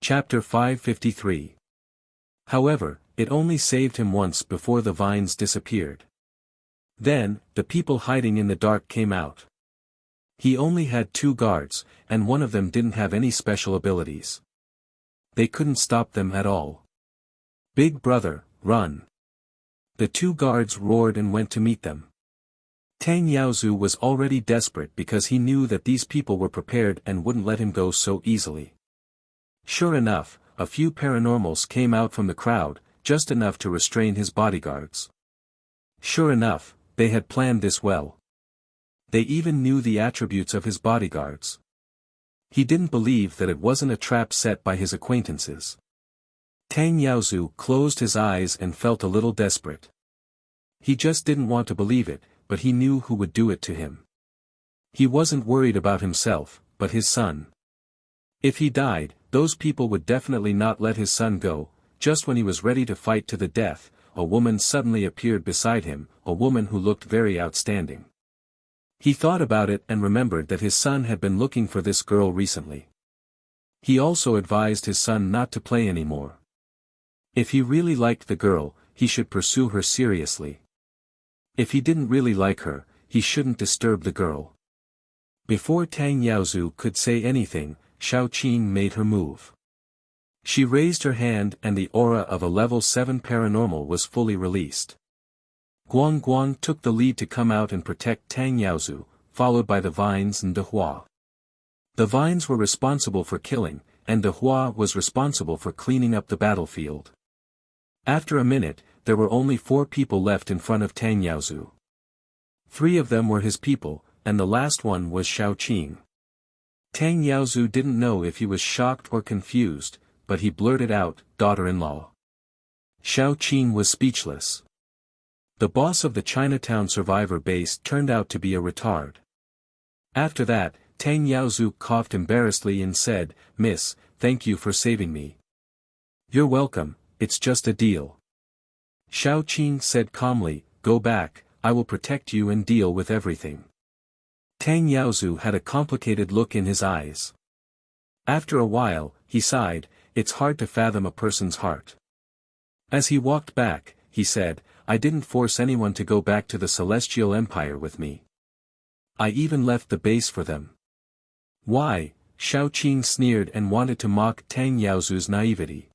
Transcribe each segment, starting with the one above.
Chapter 553. However, it only saved him once before the vines disappeared. Then, the people hiding in the dark came out. He only had 2 guards, and one of them didn't have any special abilities. They couldn't stop them at all. "Big brother, run!" The 2 guards roared and went to meet them. Tang Yaozu was already desperate because he knew that these people were prepared and wouldn't let him go so easily. Sure enough, a few paranormals came out from the crowd, just enough to restrain his bodyguards. Sure enough, they had planned this well. They even knew the attributes of his bodyguards. He didn't believe that it wasn't a trap set by his acquaintances. Tang Yaozu closed his eyes and felt a little desperate. He just didn't want to believe it, but he knew who would do it to him. He wasn't worried about himself, but his son. If he died, those people would definitely not let his son go. Just when he was ready to fight to the death, a woman suddenly appeared beside him, a woman who looked very outstanding. He thought about it and remembered that his son had been looking for this girl recently. He also advised his son not to play anymore. If he really liked the girl, he should pursue her seriously. If he didn't really like her, he shouldn't disturb the girl. Before Tang Yaozu could say anything, Xiao Qing made her move. She raised her hand and the aura of a level 7 paranormal was fully released. Guang Guang took the lead to come out and protect Tang Yaozu, followed by the vines and De Hua. The vines were responsible for killing, and De Hua was responsible for cleaning up the battlefield. After a minute, there were only 4 people left in front of Tang Yaozu. 3 of them were his people, and the last one was Xiao Qing. Tang Yaozu didn't know if he was shocked or confused, but he blurted out, "Daughter-in-law." Xiao Qing was speechless. The boss of the Chinatown survivor base turned out to be a retard. After that, Tang Yaozu coughed embarrassedly and said, "Miss, thank you for saving me." "You're welcome, it's just a deal." Xiao Qing said calmly, "Go back, I will protect you and deal with everything." Tang Yaozu had a complicated look in his eyes. After a while, he sighed, "It's hard to fathom a person's heart." As he walked back, he said, "I didn't force anyone to go back to the Celestial Empire with me. I even left the base for them." "Why?" Xiao Qing sneered and wanted to mock Tang Yaozu's naivety.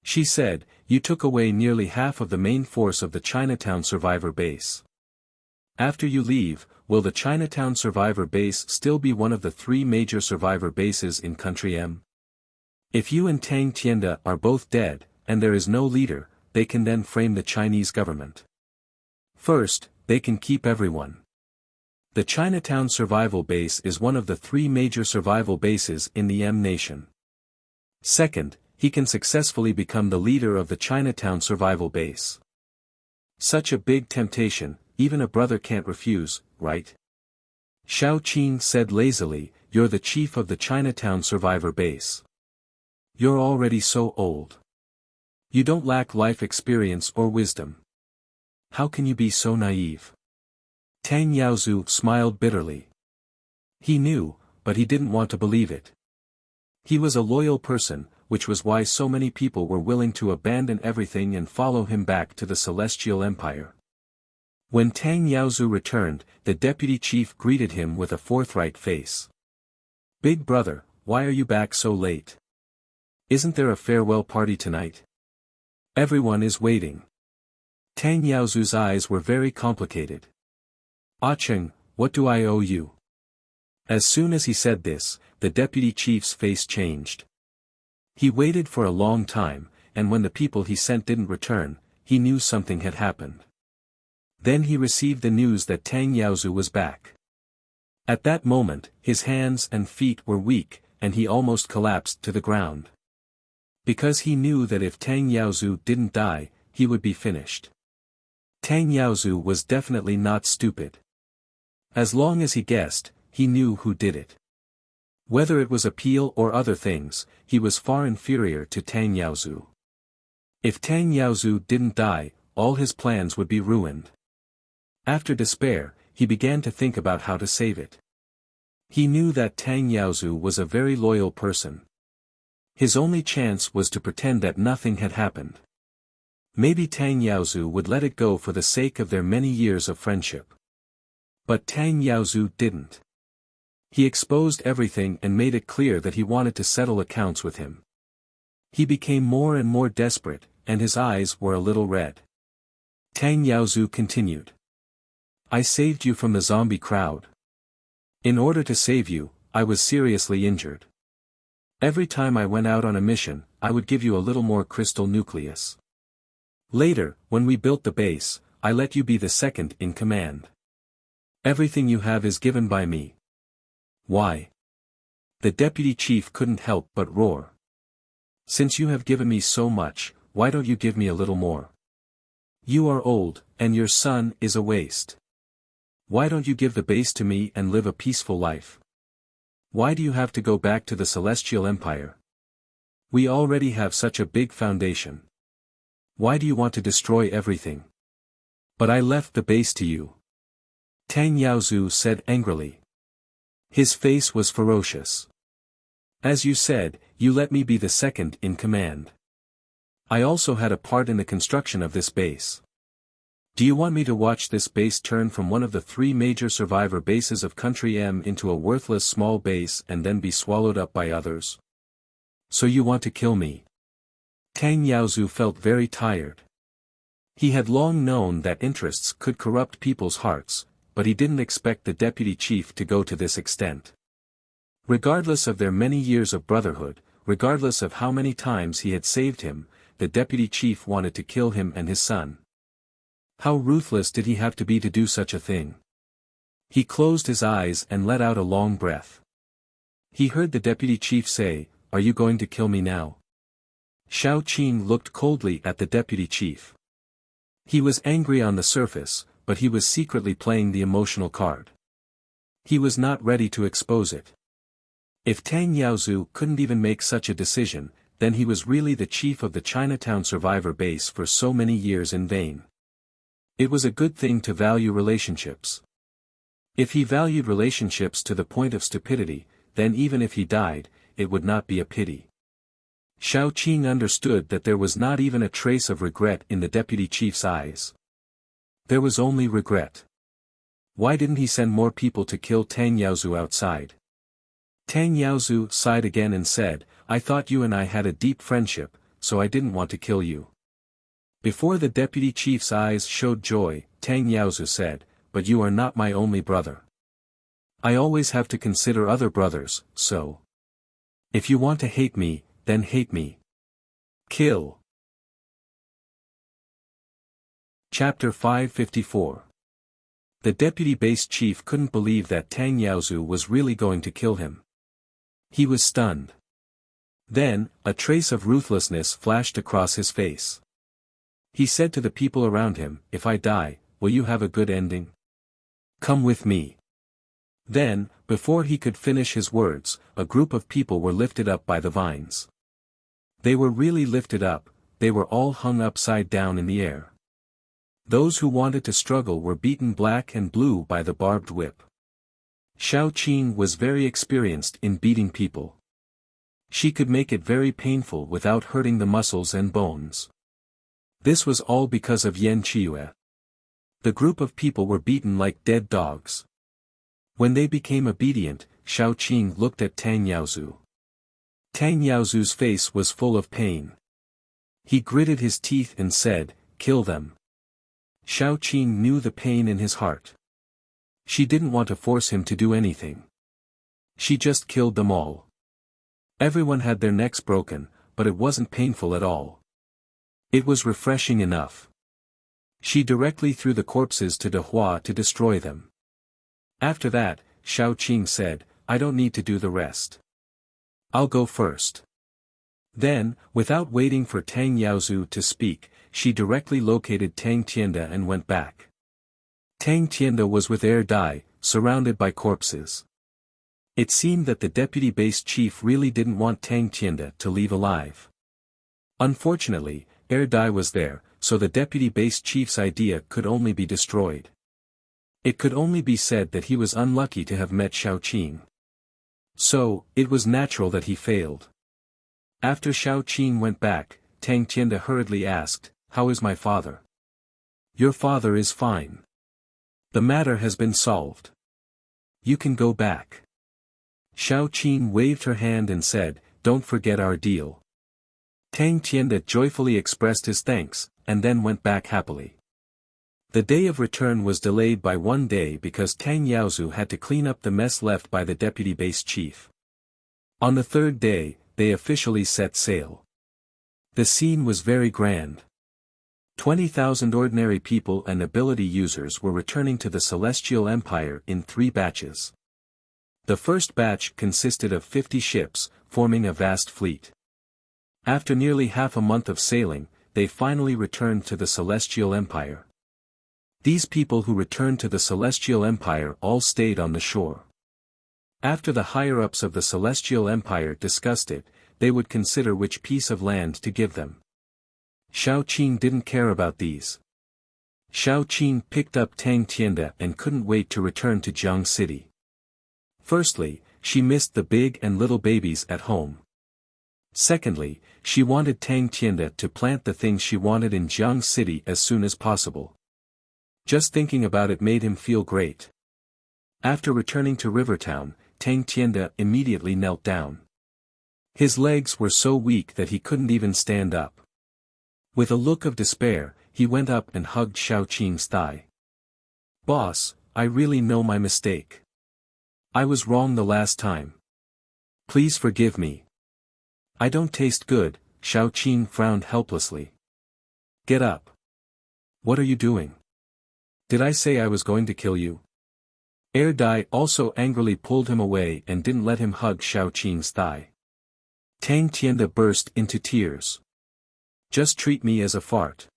She said, "You took away nearly half of the main force of the Chinatown survivor base. After you leave, will the Chinatown survivor base still be one of the 3 major survivor bases in Country M? If you and Tang Tianda are both dead, and there is no leader, they can then frame the Chinese government. First, they can keep everyone. The Chinatown survival base is one of the 3 major survival bases in the M nation. Second, he can successfully become the leader of the Chinatown survival base. Such a big temptation, even a brother can't refuse, right?" Xiao Qing said lazily, "You're the chief of the Chinatown survivor base. You're already so old. You don't lack life experience or wisdom. How can you be so naive?" Tang Yaozu smiled bitterly. He knew, but he didn't want to believe it. He was a loyal person, which was why so many people were willing to abandon everything and follow him back to the Celestial Empire. When Tang Yaozu returned, the deputy chief greeted him with a forthright face. "Big brother, why are you back so late? Isn't there a farewell party tonight? Everyone is waiting." Tang Yaozu's eyes were very complicated. "Ah Cheng, what do I owe you?" As soon as he said this, the deputy chief's face changed. He waited for a long time, and when the people he sent didn't return, he knew something had happened. Then he received the news that Tang Yaozu was back. At that moment, his hands and feet were weak, and he almost collapsed to the ground. Because he knew that if Tang Yaozu didn't die, he would be finished. Tang Yaozu was definitely not stupid. As long as he guessed, he knew who did it. Whether it was appeal or other things, he was far inferior to Tang Yaozu. If Tang Yaozu didn't die, all his plans would be ruined. After despair, he began to think about how to save it. He knew that Tang Yaozu was a very loyal person. His only chance was to pretend that nothing had happened. Maybe Tang Yaozu would let it go for the sake of their many years of friendship. But Tang Yaozu didn't. He exposed everything and made it clear that he wanted to settle accounts with him. He became more and more desperate, and his eyes were a little red. Tang Yaozu continued. I saved you from the zombie crowd. In order to save you, I was seriously injured. Every time I went out on a mission, I would give you a little more crystal nucleus. Later, when we built the base, I let you be the second in command. Everything you have is given by me. Why? The deputy chief couldn't help but roar. Since you have given me so much, why don't you give me a little more? You are old, and your son is a waste. Why don't you give the base to me and live a peaceful life? Why do you have to go back to the Celestial Empire? We already have such a big foundation. Why do you want to destroy everything? But I left the base to you. Tang Yaozu said angrily. His face was ferocious. As you said, you let me be the second in command. I also had a part in the construction of this base. Do you want me to watch this base turn from one of the 3 major survivor bases of Country M into a worthless small base and then be swallowed up by others? So you want to kill me? Tang Yaozu felt very tired. He had long known that interests could corrupt people's hearts, but he didn't expect the deputy chief to go to this extent. Regardless of their many years of brotherhood, regardless of how many times he had saved him, the deputy chief wanted to kill him and his son. How ruthless did he have to be to do such a thing? He closed his eyes and let out a long breath. He heard the deputy chief say, "Are you going to kill me now?" Xiao Qing looked coldly at the deputy chief. He was angry on the surface, but he was secretly playing the emotional card. He was not ready to expose it. If Tang Yaozu couldn't even make such a decision, then he was really the chief of the Chinatown survivor base for so many years in vain. It was a good thing to value relationships. If he valued relationships to the point of stupidity, then even if he died, it would not be a pity. Xiao Qing understood that there was not even a trace of regret in the deputy chief's eyes. There was only regret. Why didn't he send more people to kill Tang Yaozu outside? Tang Yaozu sighed again and said, "I thought you and I had a deep friendship, so I didn't want to kill you." Before the deputy chief's eyes showed joy, Tang Yaozu said, "But you are not my only brother. I always have to consider other brothers, so. If you want to hate me, then hate me. Kill." Chapter 554. The deputy base chief couldn't believe that Tang Yaozu was really going to kill him. He was stunned. Then, a trace of ruthlessness flashed across his face. He said to the people around him, "If I die, will you have a good ending? Come with me." Then, before he could finish his words, a group of people were lifted up by the vines. They were really lifted up, they were all hung upside down in the air. Those who wanted to struggle were beaten black and blue by the barbed whip. Xiao Qing was very experienced in beating people. She could make it very painful without hurting the muscles and bones. This was all because of Yan Qiue. The group of people were beaten like dead dogs. When they became obedient, Xiao Qing looked at Tang Yaozu. Tang Yaozu's face was full of pain. He gritted his teeth and said, "Kill them." Xiao Qing knew the pain in his heart. She didn't want to force him to do anything. She just killed them all. Everyone had their necks broken, but it wasn't painful at all. It was refreshing enough. She directly threw the corpses to De Hua to destroy them. After that, Xiao Qing said, "I don't need to do the rest. I'll go first." Then, without waiting for Tang Yaozu to speak, she directly located Tang Tianda and went back. Tang Tianda was with Dai, surrounded by corpses. It seemed that the deputy base chief really didn't want Tang Tianda to leave alive. Unfortunately, Dai was there, so the deputy base chief's idea could only be destroyed. It could only be said that he was unlucky to have met Xiao Qing. So, it was natural that he failed. After Xiao Qin went back, Tang Tianda hurriedly asked, "How is my father?" "Your father is fine. The matter has been solved. You can go back." Xiao Qin waved her hand and said, "Don't forget our deal." Tang Tianda joyfully expressed his thanks, and then went back happily. The day of return was delayed by 1 day because Tang Yaozu had to clean up the mess left by the deputy base chief. On the third day, they officially set sail. The scene was very grand. 20,000 ordinary people and ability users were returning to the Celestial Empire in 3 batches. The first batch consisted of 50 ships, forming a vast fleet. After nearly half a month of sailing, they finally returned to the Celestial Empire. These people who returned to the Celestial Empire all stayed on the shore. After the higher-ups of the Celestial Empire discussed it, they would consider which piece of land to give them. Xiao Qin didn't care about these. Xiao Qin picked up Tang Tianda and couldn't wait to return to Jiang City. Firstly, she missed the big and little babies at home. Secondly, she wanted Tang Tianda to plant the things she wanted in Jiang City as soon as possible. Just thinking about it made him feel great. After returning to Rivertown, Tang Tianda immediately knelt down. His legs were so weak that he couldn't even stand up. With a look of despair, he went up and hugged Xiao Qin's thigh. "Boss, I really know my mistake. I was wrong the last time. Please forgive me." "I don't taste good," Xiao Qin frowned helplessly. "Get up. What are you doing? Did I say I was going to kill you?" Dai also angrily pulled him away and didn't let him hug Xiao Qin's thigh. Tang Tianda burst into tears. "Just treat me as a fart.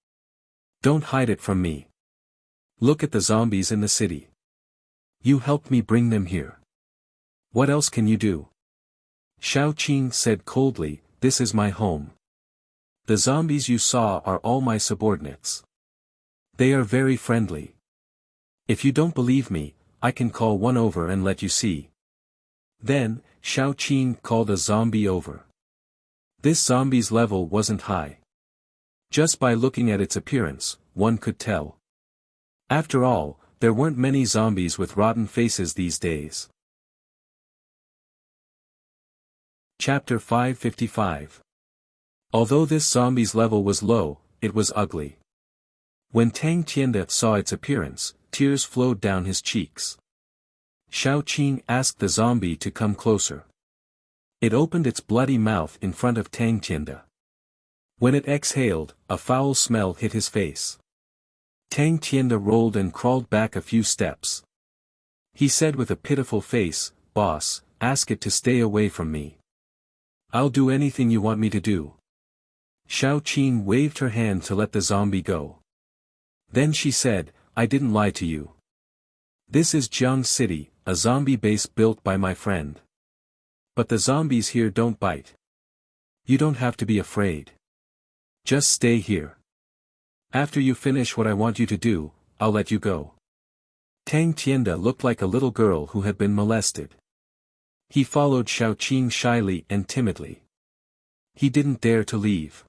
Don't hide it from me. Look at the zombies in the city. You helped me bring them here. What else can you do?" Xiao Qin said coldly, "This is my home. The zombies you saw are all my subordinates. They are very friendly. If you don't believe me, I can call one over and let you see." Then, Xiao Qin called a zombie over. This zombie's level wasn't high. Just by looking at its appearance, one could tell. After all, there weren't many zombies with rotten faces these days. Chapter 555. Although this zombie's level was low, it was ugly. When Tang Tianda saw its appearance, tears flowed down his cheeks. Xiao Qin asked the zombie to come closer. It opened its bloody mouth in front of Tang Tianda. When it exhaled, a foul smell hit his face. Tang Tianda rolled and crawled back a few steps. He said with a pitiful face, "Boss, ask it to stay away from me. I'll do anything you want me to do." Xiao Qin waved her hand to let the zombie go. Then she said, "I didn't lie to you. This is Jiang City, a zombie base built by my friend. But the zombies here don't bite. You don't have to be afraid. Just stay here. After you finish what I want you to do, I'll let you go." Tang Tianda looked like a little girl who had been molested. He followed Xiao Qin shyly and timidly. He didn't dare to leave.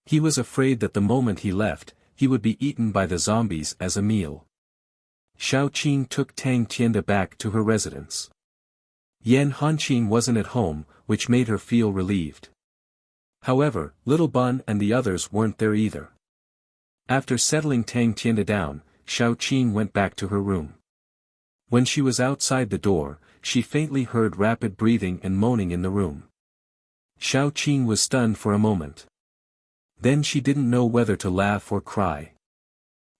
He was afraid that the moment he left, he would be eaten by the zombies as a meal. Xiao Qin took Tang Tianda back to her residence. Yan Hanqin wasn't at home, which made her feel relieved. However, Little Bun and the others weren't there either. After settling Tang Tianda down, Xiao Qin went back to her room. When she was outside the door, she faintly heard rapid breathing and moaning in the room. Xiao Qin was stunned for a moment. Then she didn't know whether to laugh or cry.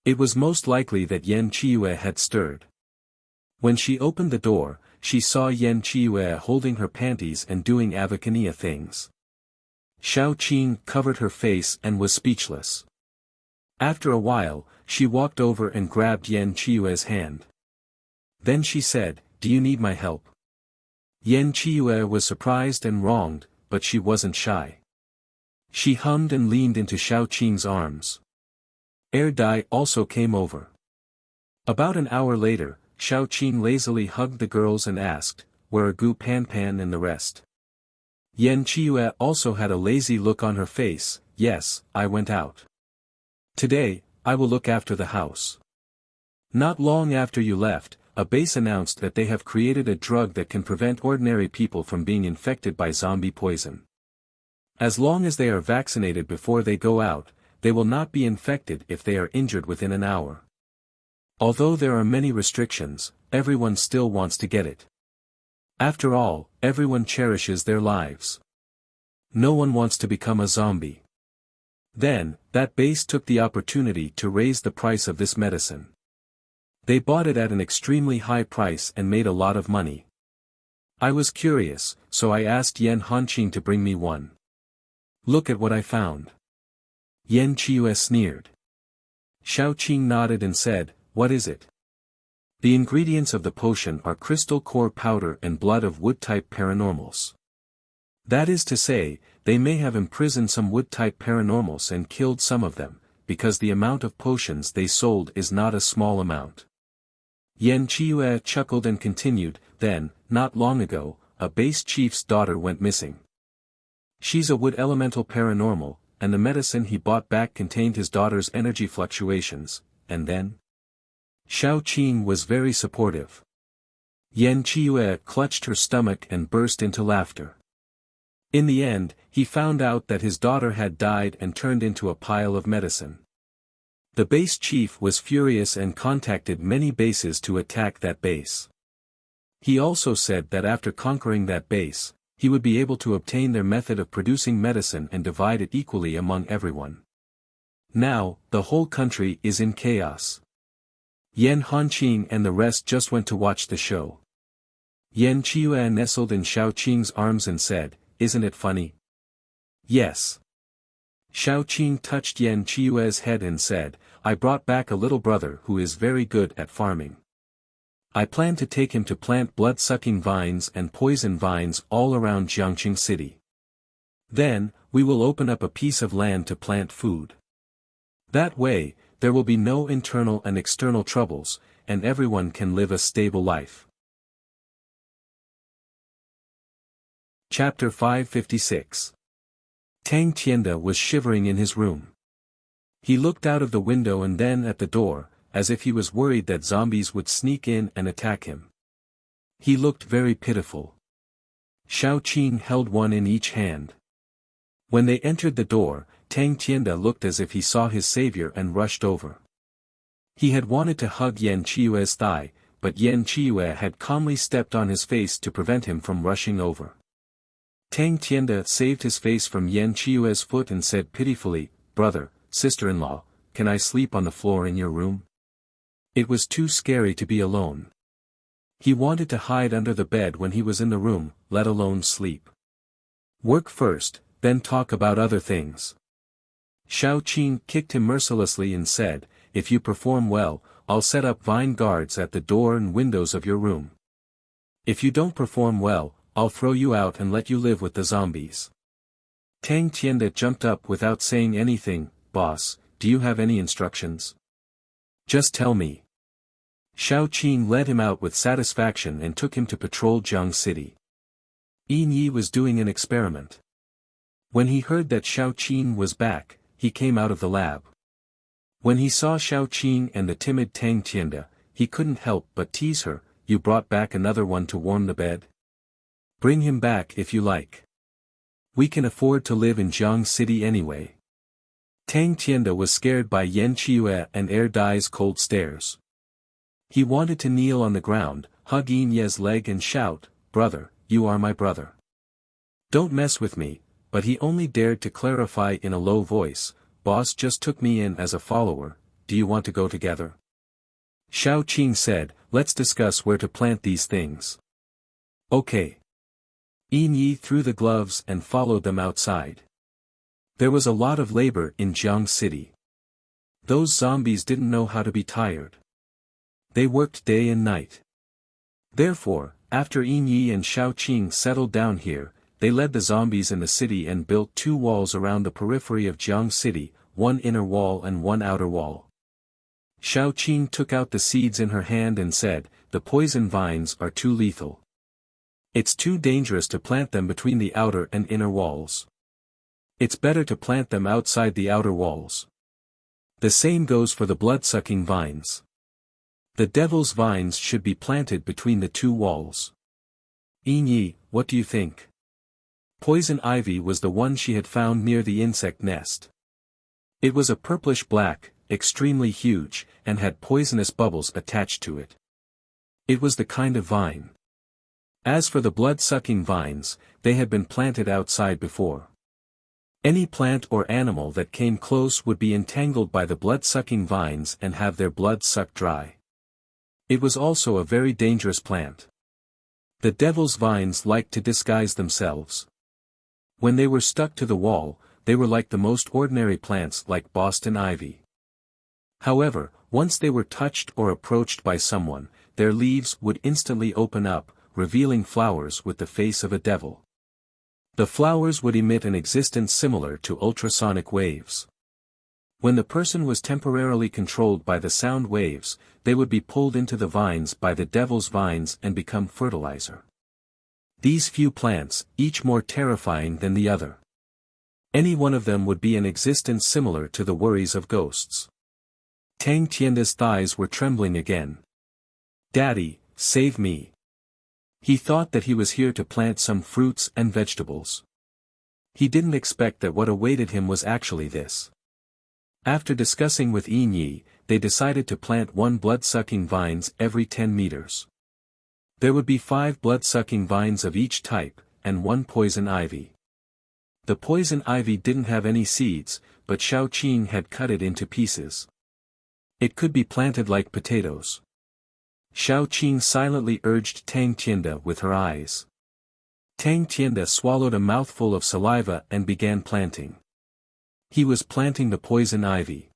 It was most likely that Yan Qiue had stirred. When she opened the door, she saw Yan Qiue holding her panties and doing Avacania things. Xiao Qin covered her face and was speechless. After a while, she walked over and grabbed Yan Qiue's hand. Then she said, "Do you need my help?" Yan Qiue was surprised and wronged, but she wasn't shy. She hummed and leaned into Xiao Qin's arms. Dai also came over. About an hour later, Xiao Qin lazily hugged the girls and asked, "Where are Gu Pan Pan and the rest?" Yan Qiue also had a lazy look on her face. Yes, I went out. Today, I will look after the house. Not long after you left, a base announced that they have created a drug that can prevent ordinary people from being infected by zombie poison. As long as they are vaccinated before they go out, they will not be infected if they are injured within an hour. Although there are many restrictions, everyone still wants to get it. After all, everyone cherishes their lives. No one wants to become a zombie. Then, that base took the opportunity to raise the price of this medicine. They bought it at an extremely high price and made a lot of money. I was curious, so I asked Yan Hanqing to bring me one. Look at what I found. Yan Qiue sneered. Xiao Qing nodded and said, what is it? The ingredients of the potion are crystal core powder and blood of wood-type paranormals. That is to say, they may have imprisoned some wood-type paranormals and killed some of them, because the amount of potions they sold is not a small amount. Yan Qiue chuckled and continued, then, not long ago, a base chief's daughter went missing. She's a wood elemental paranormal, and the medicine he bought back contained his daughter's energy fluctuations, and then? Xiao Qing was very supportive. Yan Qiue clutched her stomach and burst into laughter. In the end, he found out that his daughter had died and turned into a pile of medicine. The base chief was furious and contacted many bases to attack that base. He also said that after conquering that base, he would be able to obtain their method of producing medicine and divide it equally among everyone. Now, the whole country is in chaos. Yan Hanqing and the rest just went to watch the show. Yan Qiue nestled in Xiao Qing's arms and said, isn't it funny? Yes. Xiao Qing touched Yan Qiue's head and said, I brought back a little brother who is very good at farming. I plan to take him to plant blood-sucking vines and poison vines all around Jiangqing City. Then, we will open up a piece of land to plant food. That way, there will be no internal and external troubles, and everyone can live a stable life. Chapter 556. Tang Tianda was shivering in his room. He looked out of the window and then at the door, as if he was worried that zombies would sneak in and attack him. He looked very pitiful. Xiao Qing held one in each hand. When they entered the door, Tang Tianda looked as if he saw his savior and rushed over. He had wanted to hug Yan Qiue's thigh, but Yan Qiue had calmly stepped on his face to prevent him from rushing over. Tang Tianda saved his face from Yan Qiue's foot and said pitifully, brother, sister-in-law, can I sleep on the floor in your room? It was too scary to be alone. He wanted to hide under the bed when he was in the room, let alone sleep. Work first, then talk about other things. Xiao Qing kicked him mercilessly and said, if you perform well, I'll set up vine guards at the door and windows of your room. If you don't perform well, I'll throw you out and let you live with the zombies. Tang Tianda jumped up without saying anything, boss, do you have any instructions? Just tell me. Xiao Qing led him out with satisfaction and took him to patrol Jiang City. Yin Yi was doing an experiment. When he heard that Xiao Qing was back, he came out of the lab. When he saw Xiao Qing and the timid Tang Tianda, he couldn't help but tease her, you brought back another one to warm the bed? Bring him back if you like. We can afford to live in Jiang City anyway. Tang Tianda was scared by Yan Qiue and Er Dai's cold stares. He wanted to kneel on the ground, hug Yin Ye's leg and shout, brother, you are my brother. Don't mess with me, but he only dared to clarify in a low voice, boss just took me in as a follower, do you want to go together? Xiao Qing said, let's discuss where to plant these things. Okay. Yin Yi threw the gloves and followed them outside. There was a lot of labor in Jiang City. Those zombies didn't know how to be tired. They worked day and night. Therefore, after Yin Yi and Xiao Qing settled down here, they led the zombies in the city and built 2 walls around the periphery of Jiang City, 1 inner wall and 1 outer wall. Xiao Qing took out the seeds in her hand and said, the poison vines are too lethal. It's too dangerous to plant them between the outer and inner walls. It's better to plant them outside the outer walls. The same goes for the blood-sucking vines. The devil's vines should be planted between the two walls. Yi, what do you think? Poison ivy was the one she had found near the insect nest. It was a purplish-black, extremely huge, and had poisonous bubbles attached to it. It was the kind of vine. As for the blood-sucking vines, they had been planted outside before. Any plant or animal that came close would be entangled by the blood-sucking vines and have their blood sucked dry. It was also a very dangerous plant. The devil's vines liked to disguise themselves. When they were stuck to the wall, they were like the most ordinary plants like Boston ivy. However, once they were touched or approached by someone, their leaves would instantly open up, revealing flowers with the face of a devil. The flowers would emit an existence similar to ultrasonic waves. When the person was temporarily controlled by the sound waves, they would be pulled into the vines by the devil's vines and become fertilizer. These few plants, each more terrifying than the other. Any one of them would be an existence similar to the worries of ghosts. Tang Tianda's thighs were trembling again. Daddy, save me. He thought that he was here to plant some fruits and vegetables. He didn't expect that what awaited him was actually this. After discussing with Yi, they decided to plant 1 blood-sucking vines every 10 meters. There would be 5 blood-sucking vines of each type, and 1 poison ivy. The poison ivy didn't have any seeds, but Xiaoqing had cut it into pieces. It could be planted like potatoes. Xiaoqing silently urged Tang Tianda with her eyes. Tang Tianda swallowed a mouthful of saliva and began planting. He was planting the poison ivy.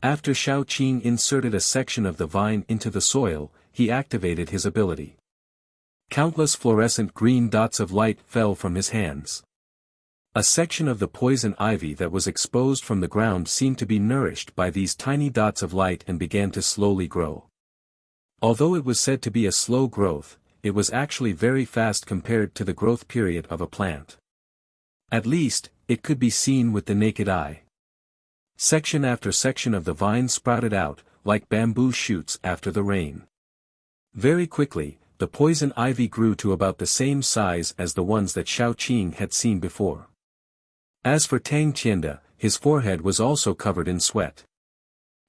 After Xiaoqing inserted a section of the vine into the soil, he activated his ability. Countless fluorescent green dots of light fell from his hands. A section of the poison ivy that was exposed from the ground seemed to be nourished by these tiny dots of light and began to slowly grow. Although it was said to be a slow growth, it was actually very fast compared to the growth period of a plant. At least, it could be seen with the naked eye. Section after section of the vine sprouted out, like bamboo shoots after the rain. Very quickly, the poison ivy grew to about the same size as the ones that Xiaoqing had seen before. As for Tang Tianda, his forehead was also covered in sweat.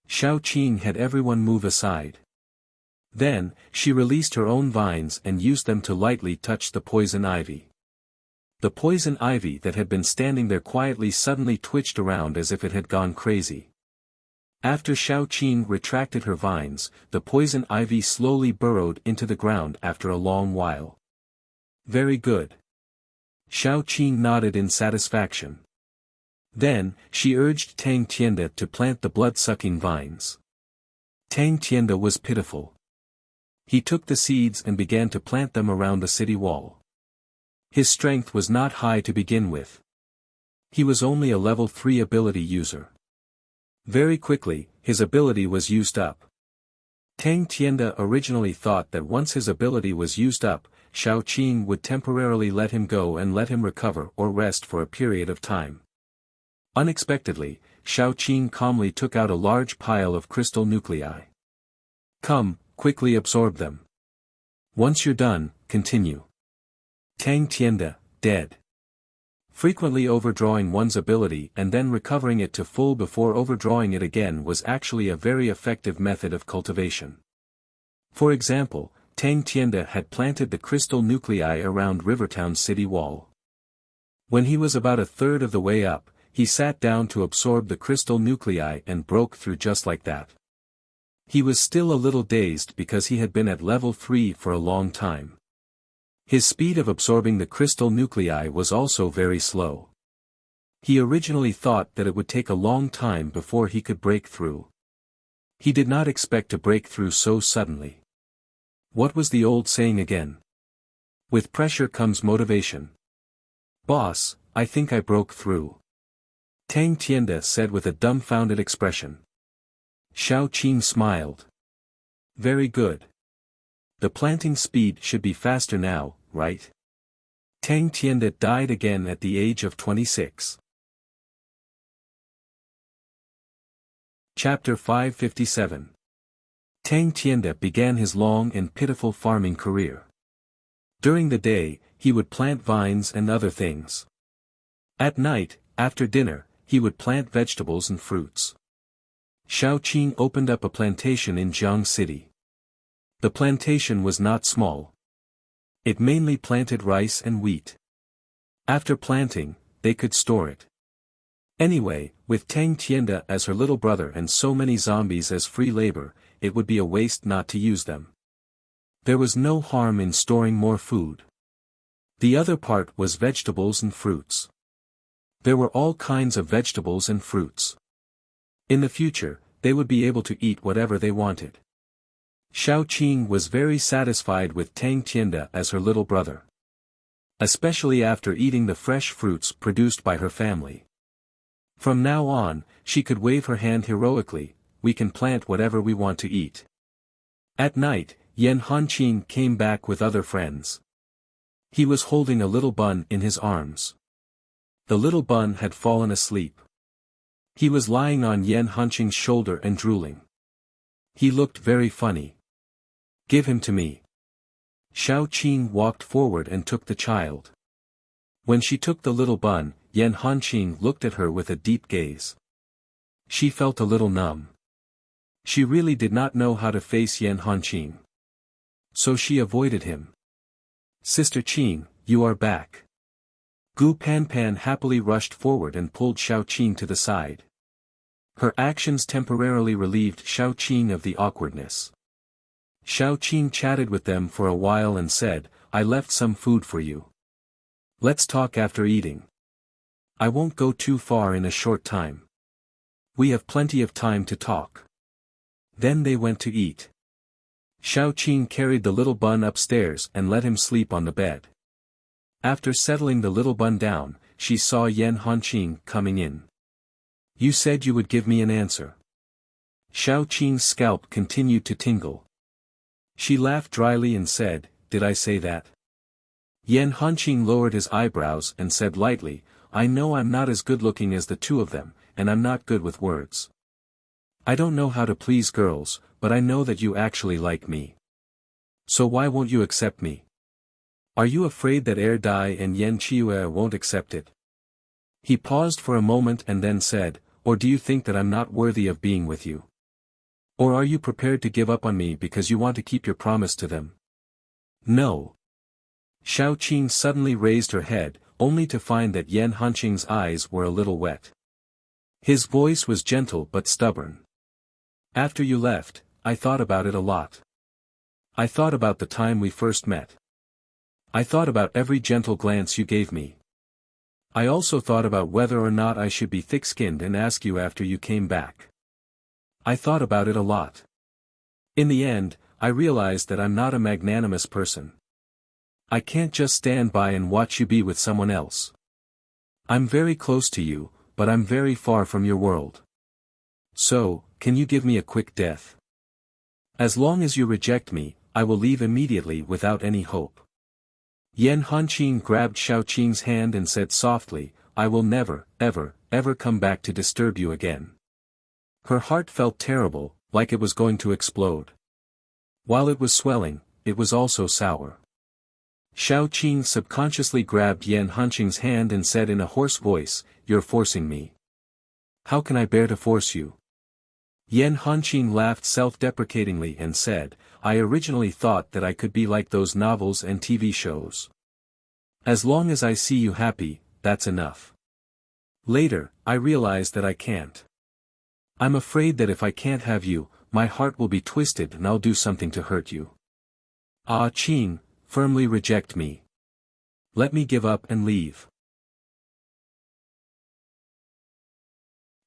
Xiaoqing had everyone move aside. Then, she released her own vines and used them to lightly touch the poison ivy. The poison ivy that had been standing there quietly suddenly twitched around as if it had gone crazy. After Xiaoqing retracted her vines, the poison ivy slowly burrowed into the ground after a long while. Very good. Xiaoqing nodded in satisfaction. Then, she urged Tang Tianda to plant the blood-sucking vines. Tang Tianda was pitiful. He took the seeds and began to plant them around the city wall. His strength was not high to begin with. He was only a level 3 ability user. Very quickly, his ability was used up. Tang Tianda originally thought that once his ability was used up, Xiaoqing would temporarily let him go and let him recover or rest for a period of time. Unexpectedly, Xiaoqing calmly took out a large pile of crystal nuclei. Come, quickly absorb them. Once you're done, continue. Tang Tianda, dead. Frequently overdrawing one's ability and then recovering it to full before overdrawing it again was actually a very effective method of cultivation. For example, Tang Tianda had planted the crystal nuclei around Rivertown's city wall. When he was about a third of the way up, he sat down to absorb the crystal nuclei and broke through just like that. He was still a little dazed because he had been at level 3 for a long time. His speed of absorbing the crystal nuclei was also very slow. He originally thought that it would take a long time before he could break through. He did not expect to break through so suddenly. What was the old saying again? With pressure comes motivation. Boss, I think I broke through. Tang Tianda said with a dumbfounded expression. Xiaoqing smiled. Very good. The planting speed should be faster now, right? Tang Tianda died again at the age of 26. Chapter 557. Tang Tianda began his long and pitiful farming career. During the day, he would plant vines and other things. At night, after dinner, he would plant vegetables and fruits. Xiao Qing opened up a plantation in Jiang City. The plantation was not small. It mainly planted rice and wheat. After planting, they could store it. Anyway, with Tang Tianda as her little brother and so many zombies as free labor, it would be a waste not to use them. There was no harm in storing more food. The other part was vegetables and fruits. There were all kinds of vegetables and fruits. In the future, they would be able to eat whatever they wanted. Xiao Qing was very satisfied with Tang Tianda as her little brother. Especially after eating the fresh fruits produced by her family. From now on, she could wave her hand heroically, we can plant whatever we want to eat. At night, Yan Hanqing came back with other friends. He was holding a little bun in his arms. The little bun had fallen asleep. He was lying on Yan Hanqing's shoulder and drooling. He looked very funny. Give him to me. Xiao Qing walked forward and took the child. When she took the little bun, Yan Hanqing looked at her with a deep gaze. She felt a little numb. She really did not know how to face Yan Hanqing. So she avoided him. Sister Qing, you are back. Gu Panpan happily rushed forward and pulled Xiao Qing to the side. Her actions temporarily relieved Xiao Qing of the awkwardness. Xiao Qing chatted with them for a while and said, I left some food for you. Let's talk after eating. I won't go too far in a short time. We have plenty of time to talk. Then they went to eat. Xiao Qing carried the little bun upstairs and let him sleep on the bed. After settling the little bun down, she saw Yan Hanqing coming in. You said you would give me an answer. Xiao Qing's scalp continued to tingle. She laughed dryly and said, Did I say that? Yan Hanqing lowered his eyebrows and said lightly, I know I'm not as good looking as the two of them, and I'm not good with words. I don't know how to please girls, but I know that you actually like me. So why won't you accept me? Are you afraid that Dai and Yan Chiue won't accept it? He paused for a moment and then said, Or do you think that I'm not worthy of being with you? Or are you prepared to give up on me because you want to keep your promise to them? No. Xiao Qing suddenly raised her head, only to find that Yan Hanqing's eyes were a little wet. His voice was gentle but stubborn. After you left, I thought about it a lot. I thought about the time we first met. I thought about every gentle glance you gave me. I also thought about whether or not I should be thick-skinned and ask you after you came back. I thought about it a lot. In the end, I realized that I'm not a magnanimous person. I can't just stand by and watch you be with someone else. I'm very close to you, but I'm very far from your world. So, can you give me a quick death? As long as you reject me, I will leave immediately without any hope. Yan Hanqing grabbed Xiao Qing's hand and said softly, I will never, ever, ever come back to disturb you again. Her heart felt terrible, like it was going to explode. While it was swelling, it was also sour. Xiao Qing subconsciously grabbed Yan Hanqing's hand and said in a hoarse voice, You're forcing me. How can I bear to force you? Yan Hanqing laughed self-deprecatingly and said, I originally thought that I could be like those novels and TV shows. As long as I see you happy, that's enough. Later, I realized that I can't. I'm afraid that if I can't have you, my heart will be twisted and I'll do something to hurt you. Ah Qing, firmly reject me. Let me give up and leave.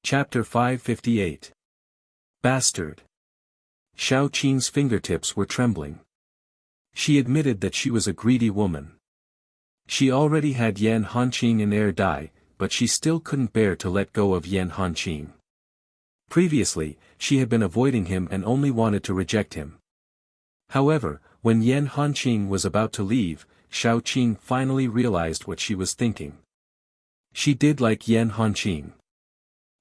Chapter 558. Bastard. Xiao Qing's fingertips were trembling. She admitted that she was a greedy woman. She already had Yan Hanqing and Dai, but she still couldn't bear to let go of Yan Hanqing. Previously, she had been avoiding him and only wanted to reject him. However, when Yan Hanqing was about to leave, Xiao Qing finally realized what she was thinking. She did like Yan Hanqing.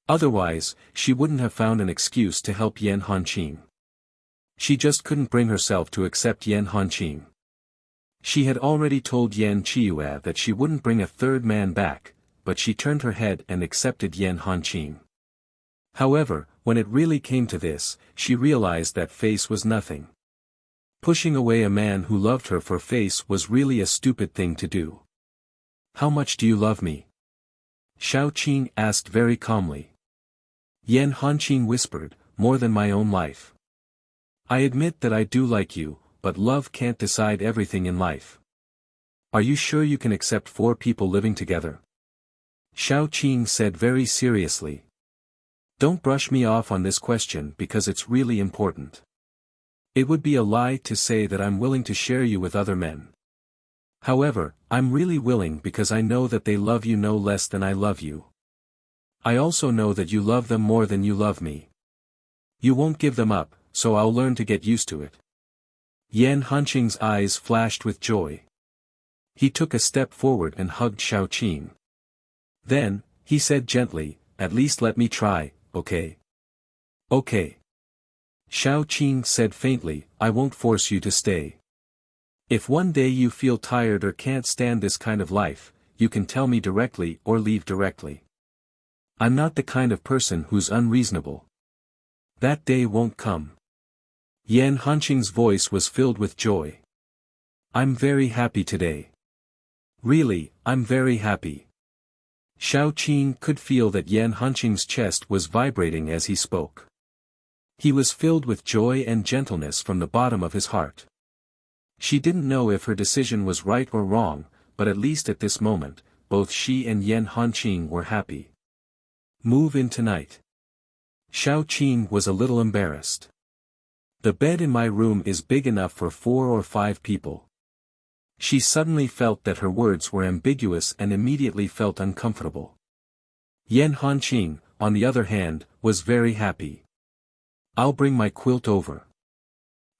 Otherwise, she wouldn't have found an excuse to help Yan Hanqing. She just couldn't bring herself to accept Yan Hanqing. She had already told Yan Qiue that she wouldn't bring a third man back, but she turned her head and accepted Yan Hanqing. However, when it really came to this, she realized that face was nothing. Pushing away a man who loved her for face was really a stupid thing to do. "How much do you love me?" Xiao Qing asked very calmly. Yan Hanqing whispered, "More than my own life. I admit that I do like you, but love can't decide everything in life. Are you sure you can accept 4 people living together?" Xiao Qing said very seriously. "Don't brush me off on this question because it's really important. It would be a lie to say that I'm willing to share you with other men. However, I'm really willing because I know that they love you no less than I love you. I also know that you love them more than you love me. You won't give them up, so I'll learn to get used to it." Yan Hanqing's eyes flashed with joy. He took a step forward and hugged Xiao Qing. Then, he said gently, "At least let me try, okay?" "Okay." Xiao Qing said faintly, "I won't force you to stay. If one day you feel tired or can't stand this kind of life, you can tell me directly or leave directly. I'm not the kind of person who's unreasonable. That day won't come." Yan Hanqing's voice was filled with joy. "I'm very happy today. Really, I'm very happy." Xiao Qing could feel that Yan Hanqing's chest was vibrating as he spoke. He was filled with joy and gentleness from the bottom of his heart. She didn't know if her decision was right or wrong, but at least at this moment, both she and Yan Hanqing were happy. "Move in tonight." Xiao Qing was a little embarrassed. "The bed in my room is big enough for 4 or 5 people." She suddenly felt that her words were ambiguous and immediately felt uncomfortable. Yan Hanqing, on the other hand, was very happy. "I'll bring my quilt over."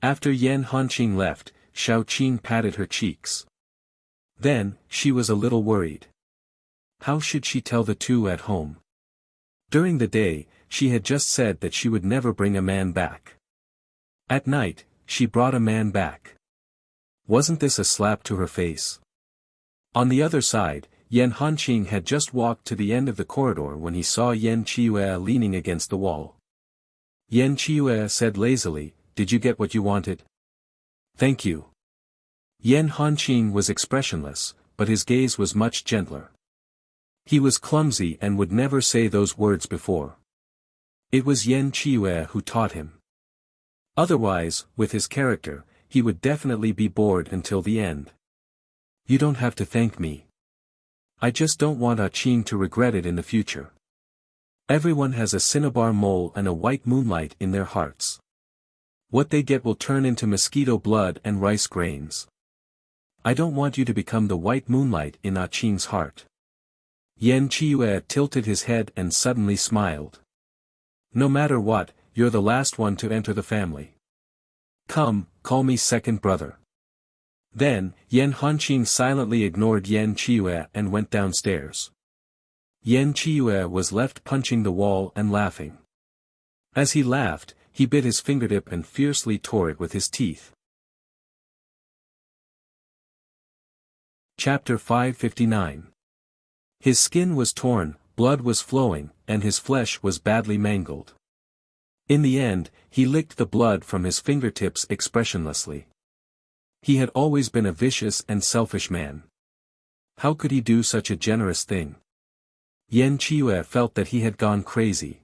After Yan Hanqing left, Xiao Qing patted her cheeks. Then, she was a little worried. How should she tell the two at home? During the day, she had just said that she would never bring a man back. At night, she brought a man back. Wasn't this a slap to her face? On the other side, Yan Hanqing had just walked to the end of the corridor when he saw Yan Qiue leaning against the wall. Yan Qiue said lazily, "Did you get what you wanted?" "Thank you." Yan Hanqing was expressionless, but his gaze was much gentler. He was clumsy and would never say those words before. It was Yan Qiue who taught him. Otherwise, with his character, he would definitely be bored until the end. "You don't have to thank me. I just don't want Qing to regret it in the future. Everyone has a cinnabar mole and a white moonlight in their hearts. What they get will turn into mosquito blood and rice grains. I don't want you to become the white moonlight in Qing's heart." Yan Qiue tilted his head and suddenly smiled. "No matter what, you're the last one to enter the family. Come, call me second brother." Then, Yan Hanqing silently ignored Yan Qiue and went downstairs. Yan Qiue was left punching the wall and laughing. As he laughed, he bit his fingertip and fiercely tore it with his teeth. Chapter 559. His skin was torn, blood was flowing, and his flesh was badly mangled. In the end, he licked the blood from his fingertips expressionlessly. He had always been a vicious and selfish man. How could he do such a generous thing? Yan Qiue felt that he had gone crazy.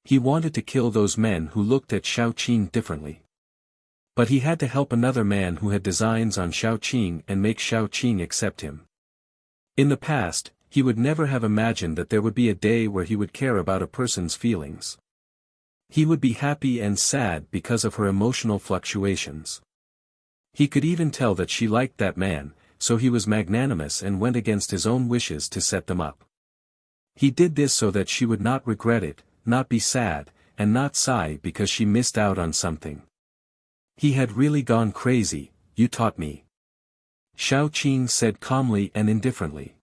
He wanted to kill those men who looked at Xiao Qing differently. But he had to help another man who had designs on Xiao Qing and make Xiao Qing accept him. In the past, he would never have imagined that there would be a day where he would care about a person's feelings. He would be happy and sad because of her emotional fluctuations. He could even tell that she liked that man, so he was magnanimous and went against his own wishes to set them up. He did this so that she would not regret it, not be sad, and not sigh because she missed out on something. He had really gone crazy. "You taught me." Xiao Qing said calmly and indifferently.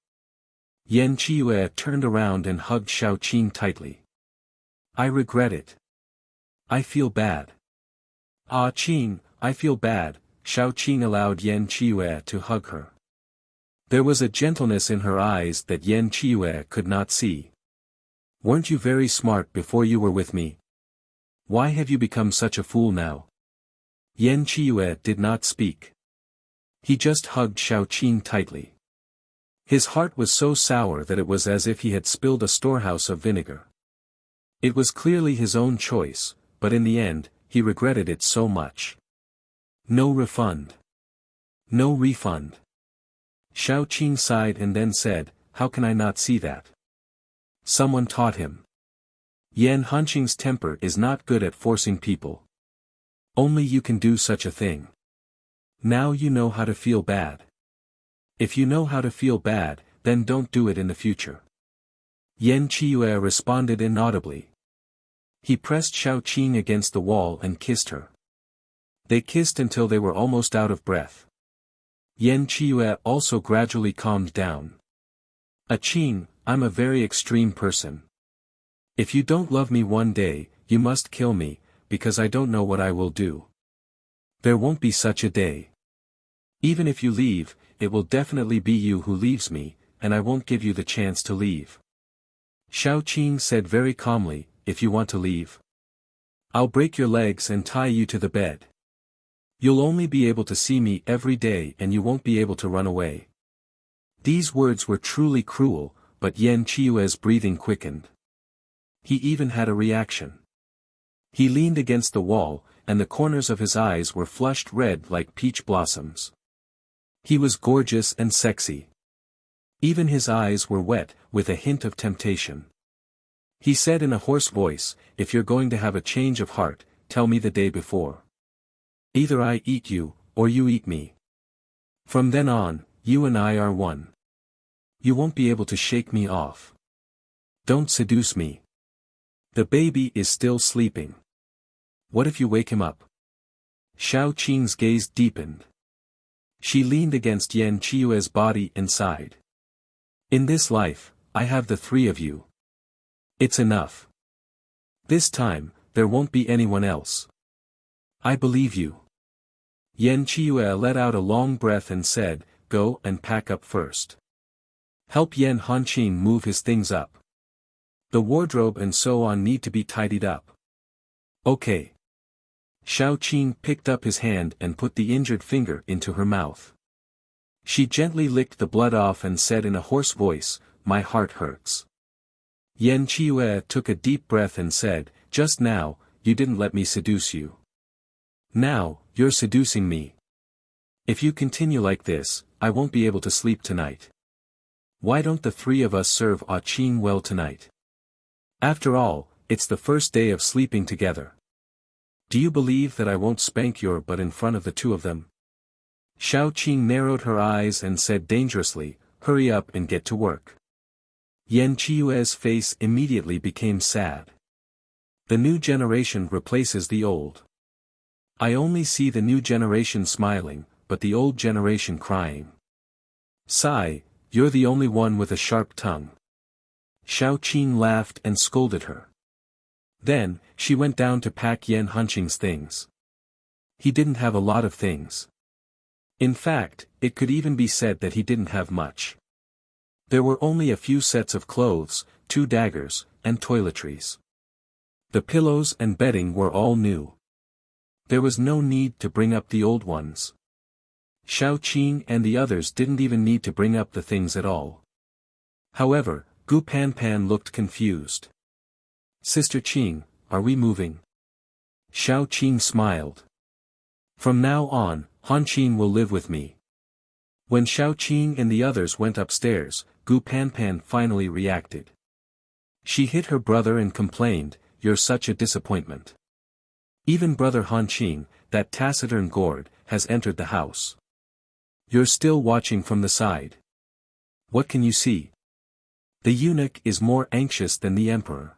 Yan Qiue turned around and hugged Xiao Qing tightly. I regret it. I feel bad. Ah Qing, I feel bad, Xiao Qing allowed Yan Qiue to hug her. There was a gentleness in her eyes that Yan Qiue could not see. Weren't you very smart before you were with me? Why have you become such a fool now? Yan Qiue did not speak. He just hugged Xiao Qing tightly. His heart was so sour that it was as if he had spilled a storehouse of vinegar. It was clearly his own choice, but in the end, he regretted it so much. No refund. No refund. Xiao Qing sighed and then said, how can I not see that? Someone taught him. Yan Hanqing's temper is not good at forcing people. Only you can do such a thing. Now you know how to feel bad. If you know how to feel bad, then don't do it in the future. Yan Qiue responded inaudibly. He pressed Xiao Qing against the wall and kissed her. They kissed until they were almost out of breath. Yan Qiue also gradually calmed down. Qing, I'm a very extreme person. If you don't love me one day, you must kill me, because I don't know what I will do. There won't be such a day. Even if you leave, it will definitely be you who leaves me, and I won't give you the chance to leave. Xiao Qing said very calmly, if you want to leave, I'll break your legs and tie you to the bed. You'll only be able to see me every day and you won't be able to run away. These words were truly cruel, but Yan Qiue's breathing quickened. He even had a reaction. He leaned against the wall, and the corners of his eyes were flushed red like peach blossoms. He was gorgeous and sexy. Even his eyes were wet, with a hint of temptation. He said in a hoarse voice, if you're going to have a change of heart, tell me the day before. Either I eat you, or you eat me. From then on, you and I are one. You won't be able to shake me off. Don't seduce me. The baby is still sleeping. What if you wake him up? Xiao Qing's gaze deepened. She leaned against Yan Qiue's body and sighed. In this life, I have the three of you. It's enough. This time, there won't be anyone else. I believe you. Yan Qiue let out a long breath and said, go and pack up first. Help Yan Hanqing move his things up. The wardrobe and so on need to be tidied up. Okay. Xiao Qing picked up his hand and put the injured finger into her mouth. She gently licked the blood off and said in a hoarse voice, my heart hurts. Yan Qiue took a deep breath and said, just now, you didn't let me seduce you. Now, you're seducing me. If you continue like this, I won't be able to sleep tonight. Why don't the three of us serve Qing well tonight? After all, it's the first day of sleeping together. Do you believe that I won't spank your butt in front of the two of them? Xiao Qing narrowed her eyes and said dangerously, hurry up and get to work. Yan Qiue's face immediately became sad. The new generation replaces the old. I only see the new generation smiling, but the old generation crying. Sigh, you're the only one with a sharp tongue. Xiao Qing laughed and scolded her. Then, she went down to pack Yan Hanqing's things. He didn't have a lot of things. In fact, it could even be said that he didn't have much. There were only a few sets of clothes, 2 daggers, and toiletries. The pillows and bedding were all new. There was no need to bring up the old ones. Xiao Qing and the others didn't even need to bring up the things at all. However, Gu Panpan looked confused. Sister Qing, are we moving? Xiao Qing smiled. From now on, Hanqing will live with me. When Xiao Qing and the others went upstairs, Gu Panpan finally reacted. She hit her brother and complained, you're such a disappointment. Even brother Hanqing, that taciturn gourd, has entered the house. You're still watching from the side. What can you see? The eunuch is more anxious than the emperor.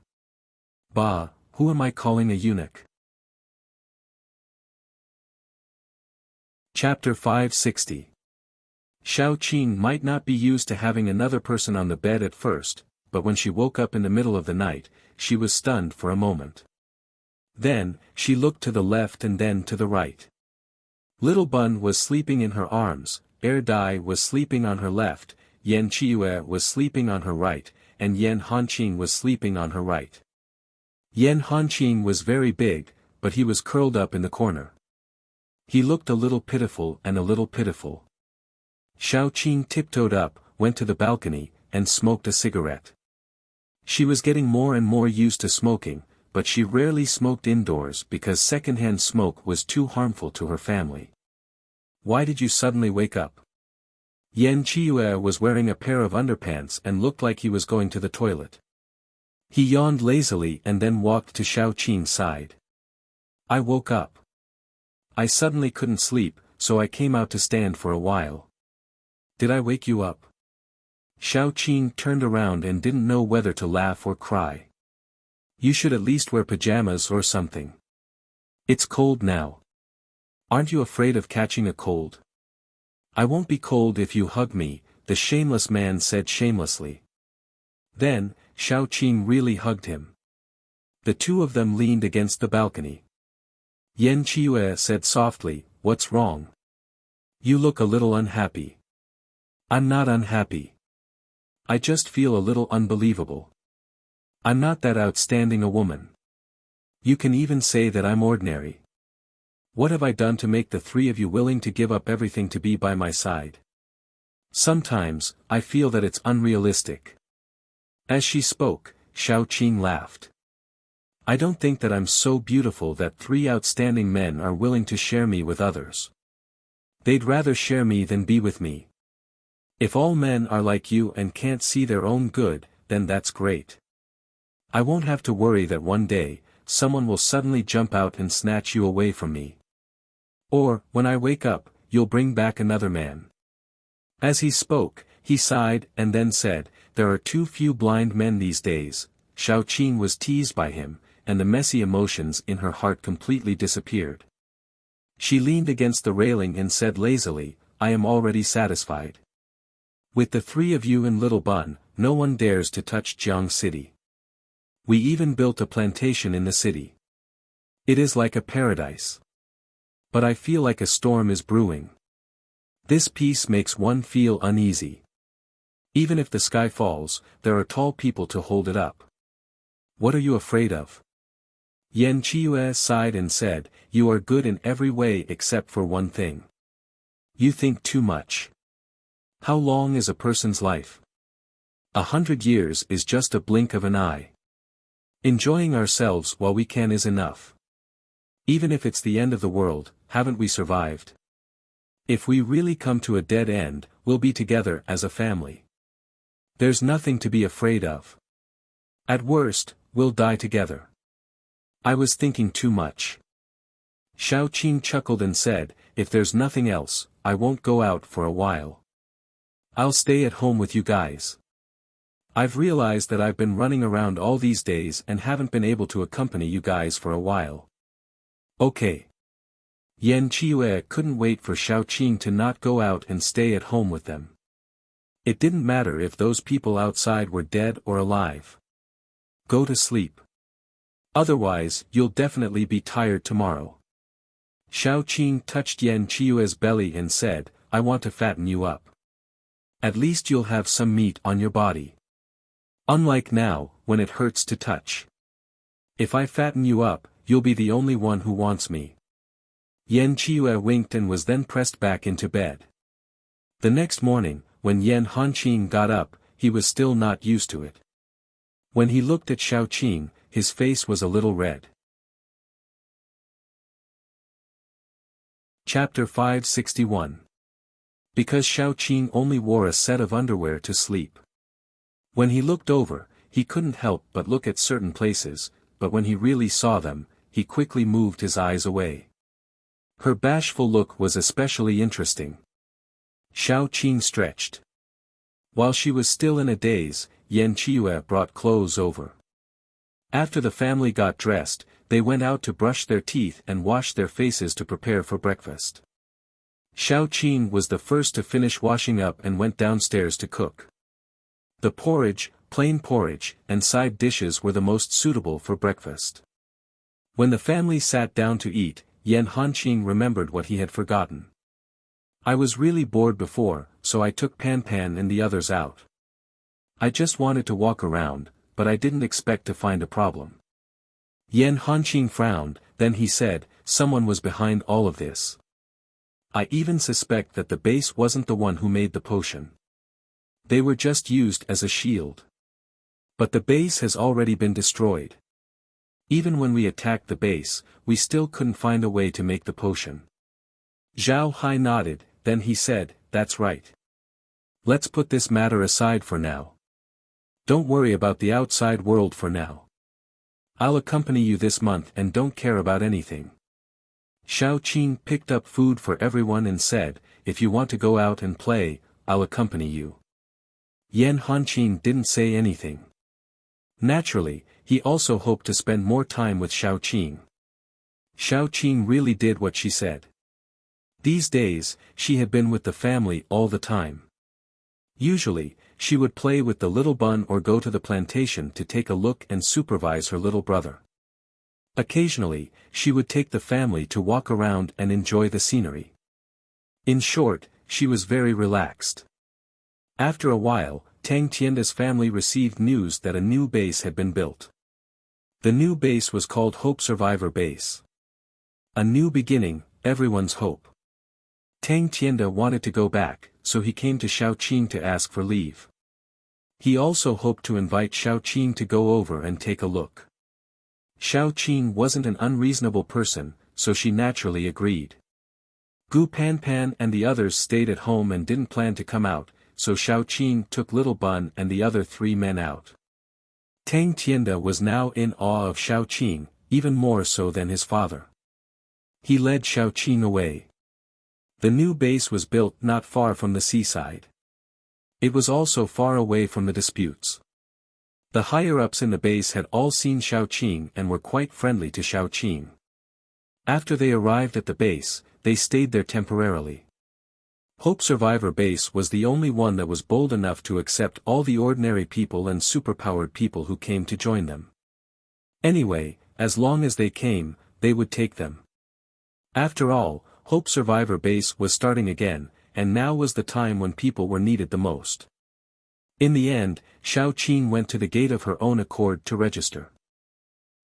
Bah, who am I calling a eunuch? Chapter 560. Xiao Qing might not be used to having another person on the bed at first, but when she woke up in the middle of the night, she was stunned for a moment. Then, she looked to the left and then to the right. Little Bun was sleeping in her arms, Er Dai was sleeping on her left, Yan Chiue was sleeping on her right, and Yan Hanqing was sleeping on her right. Yan Hanqing was very big, but he was curled up in the corner. He looked a little pitiful and a little pitiful. Xiao Qing tiptoed up, went to the balcony, and smoked a cigarette. She was getting more and more used to smoking, but she rarely smoked indoors because secondhand smoke was too harmful to her family. Why did you suddenly wake up? Yan Chiue was wearing a pair of underpants and looked like he was going to the toilet. He yawned lazily and then walked to Xiao Qing's side. I woke up. I suddenly couldn't sleep, so I came out to stand for a while. Did I wake you up? Xiao Qing turned around and didn't know whether to laugh or cry. You should at least wear pajamas or something. It's cold now. Aren't you afraid of catching a cold? I won't be cold if you hug me, the shameless man said shamelessly. Then, Xiao Qing really hugged him. The two of them leaned against the balcony. Yan Chiue said softly, What's wrong? You look a little unhappy. I'm not unhappy. I just feel a little unbelievable. I'm not that outstanding a woman. You can even say that I'm ordinary. What have I done to make the three of you willing to give up everything to be by my side? Sometimes, I feel that it's unrealistic. As she spoke, Xiao Qing laughed. I don't think that I'm so beautiful that three outstanding men are willing to share me with others. They'd rather share me than be with me. If all men are like you and can't see their own good, then that's great. I won't have to worry that one day, someone will suddenly jump out and snatch you away from me. Or, when I wake up, you'll bring back another man. As he spoke, he sighed and then said, There are too few blind men these days. Xiao Qing was teased by him, and the messy emotions in her heart completely disappeared. She leaned against the railing and said lazily, I am already satisfied. With the three of you in Little Bun, no one dares to touch Jiang City. We even built a plantation in the city. It is like a paradise. But I feel like a storm is brewing. This peace makes one feel uneasy. Even if the sky falls, there are tall people to hold it up. What are you afraid of? Yan Chiue sighed and said, You are good in every way except for one thing. You think too much. How long is a person's life? 100 years is just a blink of an eye. Enjoying ourselves while we can is enough. Even if it's the end of the world, haven't we survived? If we really come to a dead end, we'll be together as a family. There's nothing to be afraid of. At worst, we'll die together. I was thinking too much. Xiao Qing chuckled and said, If there's nothing else, I won't go out for a while. I'll stay at home with you guys. I've realized that I've been running around all these days and haven't been able to accompany you guys for a while. Okay. Yan Chiue couldn't wait for Xiao Qing to not go out and stay at home with them. It didn't matter if those people outside were dead or alive. Go to sleep. Otherwise, you'll definitely be tired tomorrow. Xiao Qing touched Yan Chiue's belly and said, I want to fatten you up. At least you'll have some meat on your body. Unlike now, when it hurts to touch. If I fatten you up, you'll be the only one who wants me. Yan Chiue winked and was then pressed back into bed. The next morning, when Yan Hanqing got up, he was still not used to it. When he looked at Xiao Qing, his face was a little red. Chapter 561. Because Xiao Qing only wore a set of underwear to sleep. When he looked over, he couldn't help but look at certain places, but when he really saw them, he quickly moved his eyes away. Her bashful look was especially interesting. Xiao Qing stretched. While she was still in a daze, Yan Chiue brought clothes over. After the family got dressed, they went out to brush their teeth and wash their faces to prepare for breakfast. Xiao Qing was the first to finish washing up and went downstairs to cook. The porridge, plain porridge, and side dishes were the most suitable for breakfast. When the family sat down to eat, Yan Hanqing remembered what he had forgotten. I was really bored before, so I took Pan Pan and the others out. I just wanted to walk around, but I didn't expect to find a problem. Yan Hanqing frowned, then he said, someone was behind all of this. I even suspect that the base wasn't the one who made the potion. They were just used as a shield. But the base has already been destroyed. Even when we attacked the base, we still couldn't find a way to make the potion. Zhao Hai nodded, then he said, that's right. Let's put this matter aside for now. Don't worry about the outside world for now. I'll accompany you this month and don't care about anything. Xiao Qing picked up food for everyone and said, if you want to go out and play, I'll accompany you. Yan Hanqing didn't say anything. Naturally, he also hoped to spend more time with Xiao Qing. Xiao Qing really did what she said. These days, she had been with the family all the time. Usually, she would play with the little bun or go to the plantation to take a look and supervise her little brother. Occasionally, she would take the family to walk around and enjoy the scenery. In short, she was very relaxed. After a while, Tang Tianda's family received news that a new base had been built. The new base was called Hope Survivor Base. A new beginning, everyone's hope. Tang Tianda wanted to go back, so he came to Xiao Qing to ask for leave. He also hoped to invite Xiao Qing to go over and take a look. Xiao Qing wasn't an unreasonable person, so she naturally agreed. Gu Pan Pan and the others stayed at home and didn't plan to come out, so Xiao Qing took Little Bun and the other 3 men out. Tang Tianda was now in awe of Xiao Qing, even more so than his father. He led Xiao Qing away. The new base was built not far from the seaside. It was also far away from the disputes. The higher-ups in the base had all seen Xiao Qing and were quite friendly to Xiao Qing. After they arrived at the base, they stayed there temporarily. Hope Survivor Base was the only one that was bold enough to accept all the ordinary people and superpowered people who came to join them. Anyway, as long as they came, they would take them. After all, Hope Survivor Base was starting again, and now was the time when people were needed the most. In the end, Xiao Qing went to the gate of her own accord to register.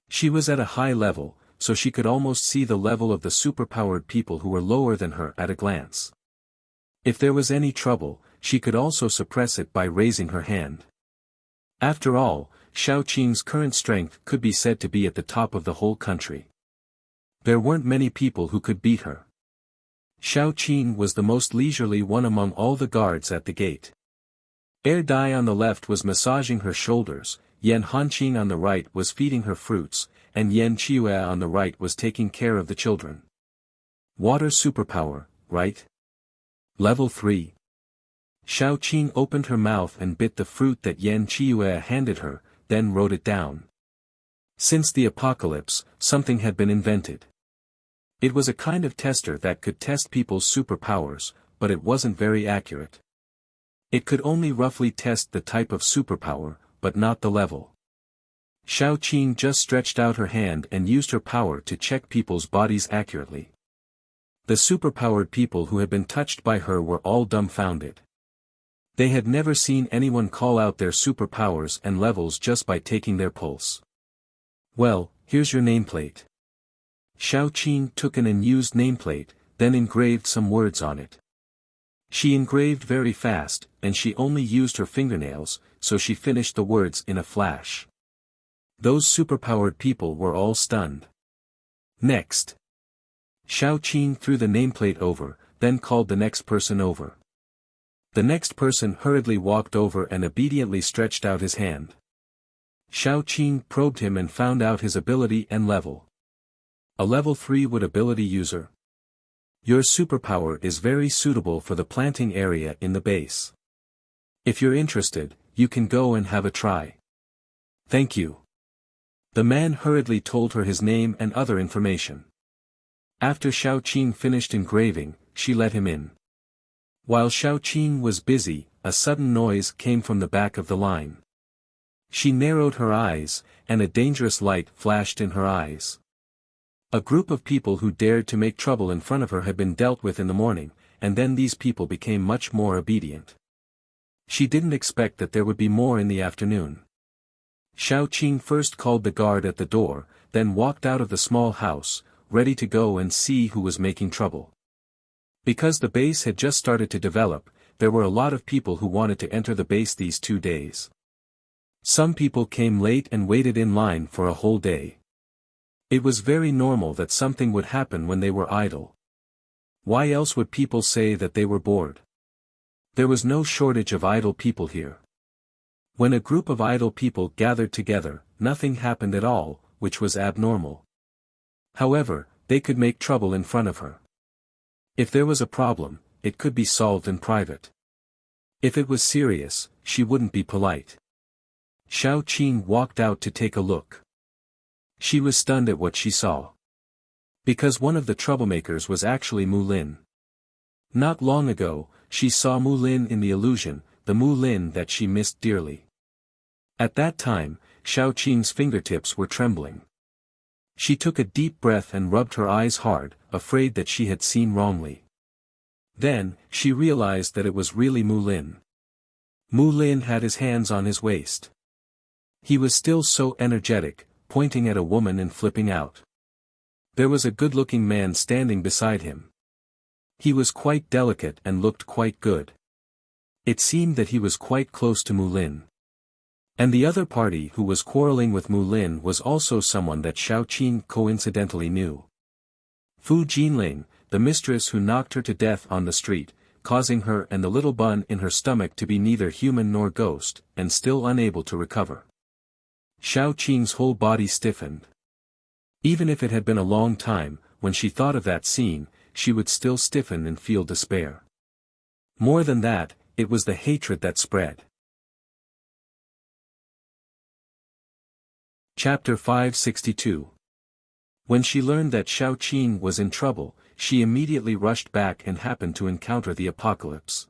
She was at a high level, so she could almost see the level of the superpowered people who were lower than her at a glance. If there was any trouble, she could also suppress it by raising her hand. After all, Xiao Qing's current strength could be said to be at the top of the whole country. There weren't many people who could beat her. Xiao Qing was the most leisurely one among all the guards at the gate. Dai on the left was massaging her shoulders, Yan Hanqing on the right was feeding her fruits, and Yan Qiue on the right was taking care of the children. Water superpower, right? Level 3. Xiao Qing opened her mouth and bit the fruit that Yan Qiue handed her, then wrote it down. Since the apocalypse, something had been invented. It was a kind of tester that could test people's superpowers, but it wasn't very accurate. It could only roughly test the type of superpower, but not the level. Xiao Qing just stretched out her hand and used her power to check people's bodies accurately. The superpowered people who had been touched by her were all dumbfounded. They had never seen anyone call out their superpowers and levels just by taking their pulse. Well, here's your nameplate. Xiao Qing took an unused nameplate, then engraved some words on it. She engraved very fast, and she only used her fingernails, so she finished the words in a flash. Those superpowered people were all stunned. Next. Xiao Qing threw the nameplate over, then called the next person over. The next person hurriedly walked over and obediently stretched out his hand. Xiao Qing probed him and found out his ability and level. A level 3 wood ability user. Your superpower is very suitable for the planting area in the base. If you're interested, you can go and have a try. Thank you. The man hurriedly told her his name and other information. After Xiao Qing finished engraving, she let him in. While Xiaoqing was busy, a sudden noise came from the back of the line. She narrowed her eyes, and a dangerous light flashed in her eyes. A group of people who dared to make trouble in front of her had been dealt with in the morning, and then these people became much more obedient. She didn't expect that there would be more in the afternoon. Xiaoqing first called the guard at the door, then walked out of the small house, ready to go and see who was making trouble. Because the base had just started to develop, there were a lot of people who wanted to enter the base these 2 days. Some people came late and waited in line for a whole day. It was very normal that something would happen when they were idle. Why else would people say that they were bored? There was no shortage of idle people here. When a group of idle people gathered together, nothing happened at all, which was abnormal. However, they could make trouble in front of her. If there was a problem, it could be solved in private. If it was serious, she wouldn't be polite. Xiaoqing walked out to take a look. She was stunned at what she saw. Because one of the troublemakers was actually Mu Lin. Not long ago, she saw Mu Lin in the illusion, the Mu Lin that she missed dearly. At that time, Xiaoqing's fingertips were trembling. She took a deep breath and rubbed her eyes hard, afraid that she had seen wrongly. Then, she realized that it was really Mu Lin. Mu Lin had his hands on his waist. He was still so energetic, pointing at a woman and flipping out. There was a good-looking man standing beside him. He was quite delicate and looked quite good. It seemed that he was quite close to Mu Lin. And the other party who was quarreling with Mu Lin was also someone that Xiaoqing coincidentally knew. Fu Jinling, the mistress who knocked her to death on the street, causing her and the little bun in her stomach to be neither human nor ghost, and still unable to recover. Xiaoqing's whole body stiffened. Even if it had been a long time, when she thought of that scene, she would still stiffen and feel despair. More than that, it was the hatred that spread. Chapter 562. When she learned that Xiaoqing was in trouble, she immediately rushed back and happened to encounter the apocalypse.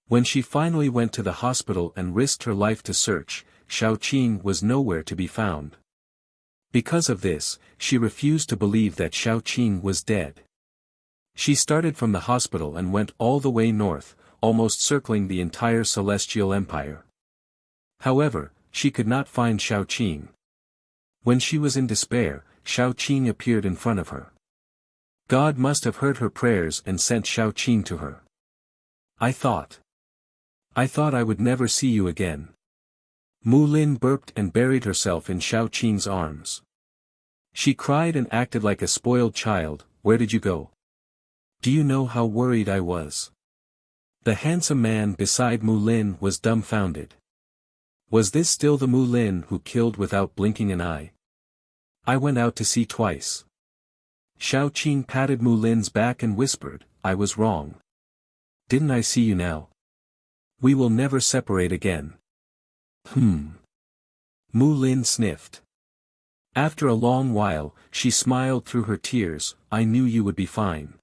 When she finally went to the hospital and risked her life to search, Xiaoqing was nowhere to be found. Because of this, she refused to believe that Xiaoqing was dead. She started from the hospital and went all the way north, almost circling the entire Celestial Empire. However, she could not find Xiaoqing. When she was in despair, Xiaoqing appeared in front of her. God must have heard her prayers and sent Xiaoqing to her. I thought I would never see you again. Mu Lin burped and buried herself in Xiaoqing's arms. She cried and acted like a spoiled child. Where did you go? Do you know how worried I was? The handsome man beside Mu Lin was dumbfounded. Was this still the Mu Lin who killed without blinking an eye? I went out to see twice. Xiaoqing patted Mu Lin's back and whispered, I was wrong. Didn't I see you now? We will never separate again. Mu Lin sniffed. After a long while, she smiled through her tears, I knew you would be fine.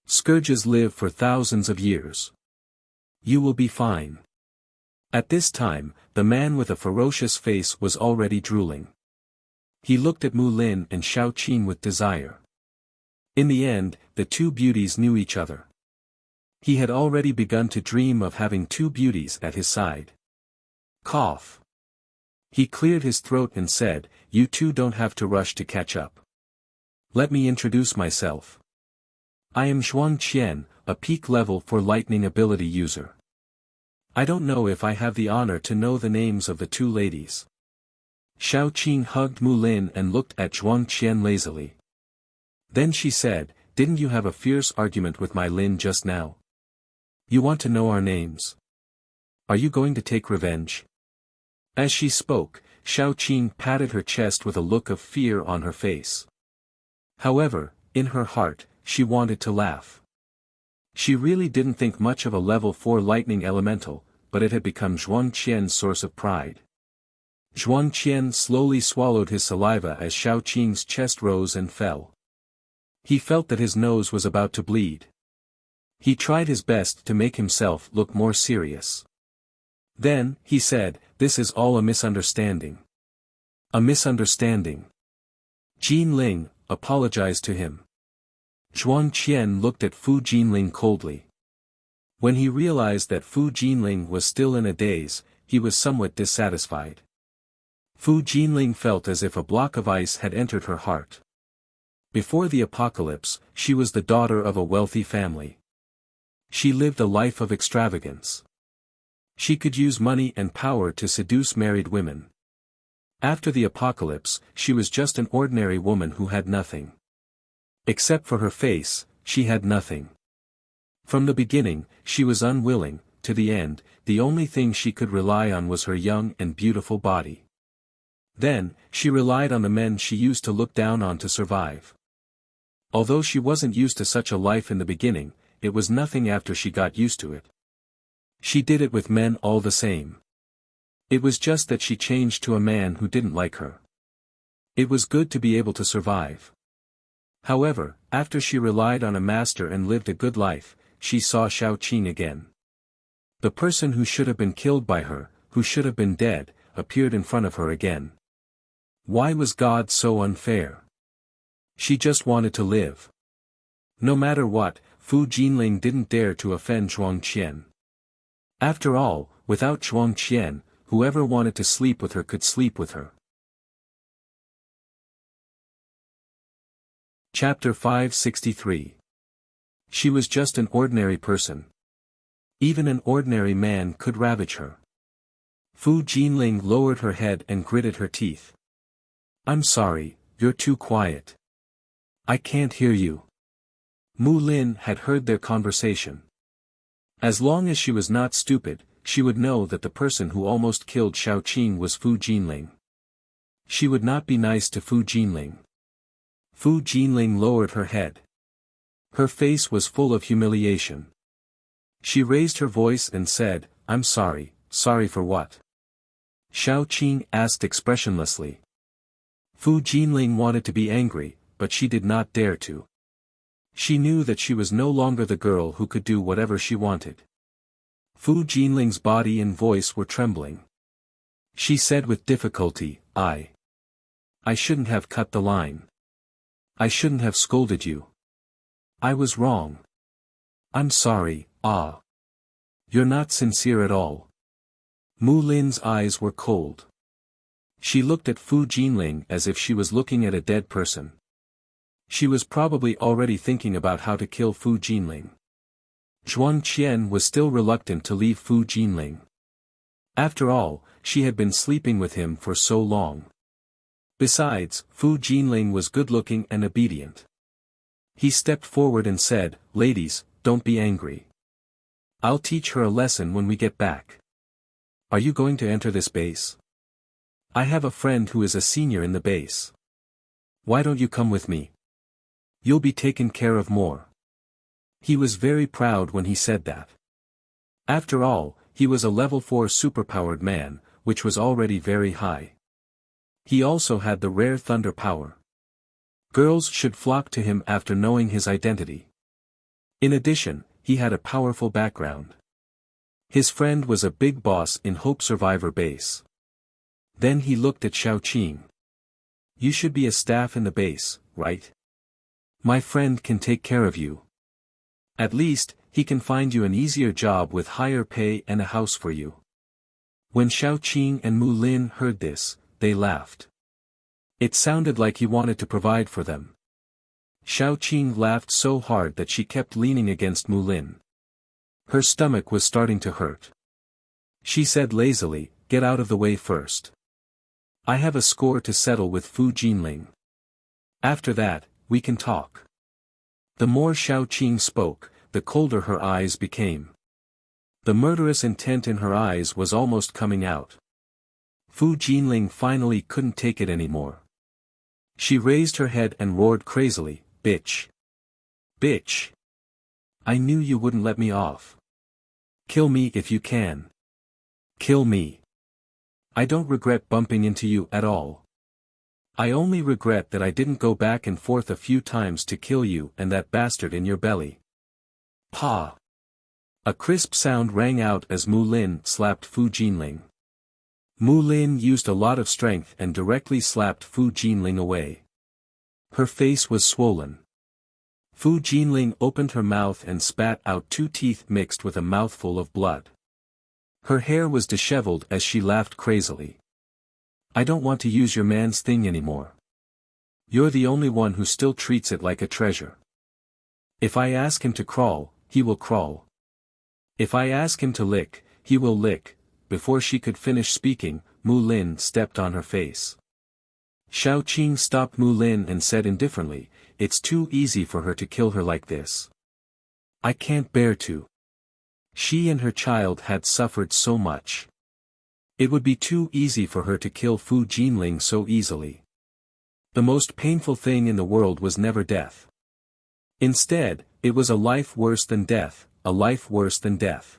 Scourges live for thousands of years. You will be fine. At this time, the man with a ferocious face was already drooling. He looked at Mu Lin and Xiaoqing with desire. In the end, the two beauties knew each other. He had already begun to dream of having two beauties at his side. Cough. He cleared his throat and said, you two don't have to rush to catch up. Let me introduce myself. I am Zhuang Qian, a peak level for lightning ability user. I don't know if I have the honor to know the names of the two ladies. Xiaoqing hugged Mu Lin and looked at Zhuang Qian lazily. Then she said, didn't you have a fierce argument with my Lin just now? You want to know our names? Are you going to take revenge? As she spoke, Xiaoqing patted her chest with a look of fear on her face. However, in her heart, she wanted to laugh. She really didn't think much of a level 4 lightning elemental, but it had become Zhuang Qian's source of pride. Zhuang Qian slowly swallowed his saliva as Xiaoqing's chest rose and fell. He felt that his nose was about to bleed. He tried his best to make himself look more serious. Then, he said, "This is all a misunderstanding." "A misunderstanding." Jin Ling apologized to him. Zhuang Qian looked at Fu Jinling coldly. When he realized that Fu Jinling was still in a daze, he was somewhat dissatisfied. Fu Jinling felt as if a block of ice had entered her heart. Before the apocalypse, she was the daughter of a wealthy family. She lived a life of extravagance. She could use money and power to seduce married women. After the apocalypse, she was just an ordinary woman who had nothing. Except for her face, she had nothing. From the beginning, she was unwilling, to the end, the only thing she could rely on was her young and beautiful body. Then, she relied on the men she used to look down on to survive. Although she wasn't used to such a life in the beginning, it was nothing after she got used to it. She did it with men all the same. It was just that she changed to a man who didn't like her. It was good to be able to survive. However, after she relied on a master and lived a good life, she saw Xiaoqing again. The person who should have been killed by her, who should have been dead, appeared in front of her again. Why was God so unfair? She just wanted to live. No matter what, Fu Jinling didn't dare to offend Zhuang Qian. After all, without Zhuang Qian, whoever wanted to sleep with her could sleep with her. Chapter 563. She was just an ordinary person. Even an ordinary man could ravage her. Fu Jinling lowered her head and gritted her teeth. "I'm sorry, you're too quiet. I can't hear you." Mu Lin had heard their conversation. As long as she was not stupid, she would know that the person who almost killed Xiaoqing was Fu Jinling. She would not be nice to Fu Jinling. Fu Jinling lowered her head. Her face was full of humiliation. She raised her voice and said, "I'm sorry." "Sorry for what?" Xiaoqing asked expressionlessly. Fu Jinling wanted to be angry, but she did not dare to. She knew that she was no longer the girl who could do whatever she wanted. Fu Jinling's body and voice were trembling. She said with difficulty, I shouldn't have cut the line. I shouldn't have scolded you. I was wrong. I'm sorry, ah. You're not sincere at all." Mu Lin's eyes were cold. She looked at Fu Jinling as if she was looking at a dead person. She was probably already thinking about how to kill Fu Jinling. Zhuang Qian was still reluctant to leave Fu Jinling. After all, she had been sleeping with him for so long. Besides, Fu Jinling was good-looking and obedient. He stepped forward and said, "Ladies, don't be angry. I'll teach her a lesson when we get back. Are you going to enter this base? I have a friend who is a senior in the base. Why don't you come with me? You'll be taken care of more." He was very proud when he said that. After all, he was a level 4 superpowered man, which was already very high. He also had the rare thunder power. Girls should flock to him after knowing his identity. In addition, he had a powerful background. His friend was a big boss in Hope Survivor base. Then he looked at Xiaoqing. "You should be a staff in the base, right? My friend can take care of you. At least, he can find you an easier job with higher pay and a house for you." When Xiaoqing and Mu Lin heard this, they laughed. It sounded like he wanted to provide for them. Xiaoqing laughed so hard that she kept leaning against Mu Lin. Her stomach was starting to hurt. She said lazily, "Get out of the way first. I have a score to settle with Fu Jinling. After that, we can talk." The more Xiaoqing spoke, the colder her eyes became. The murderous intent in her eyes was almost coming out. Fu Jinling finally couldn't take it anymore. She raised her head and roared crazily, "Bitch! Bitch! I knew you wouldn't let me off. Kill me if you can. Kill me. I don't regret bumping into you at all. I only regret that I didn't go back and forth a few times to kill you and that bastard in your belly." Pa! A crisp sound rang out as Mu Lin slapped Fu Jinling. Mu Lin used a lot of strength and directly slapped Fu Jinling away. Her face was swollen. Fu Jinling opened her mouth and spat out 2 teeth mixed with a mouthful of blood. Her hair was disheveled as she laughed crazily. I don't want to use your man's thing anymore. You're the only one who still treats it like a treasure. If I ask him to crawl, he will crawl. If I ask him to lick, he will lick. Before she could finish speaking, Mu Lin stepped on her face. Xiao Qing stopped Mu Lin and said indifferently, it's too easy for her to kill her like this. I can't bear to. She and her child had suffered so much. It would be too easy for her to kill Fu Jinling so easily. The most painful thing in the world was never death. Instead, it was a life worse than death, a life worse than death.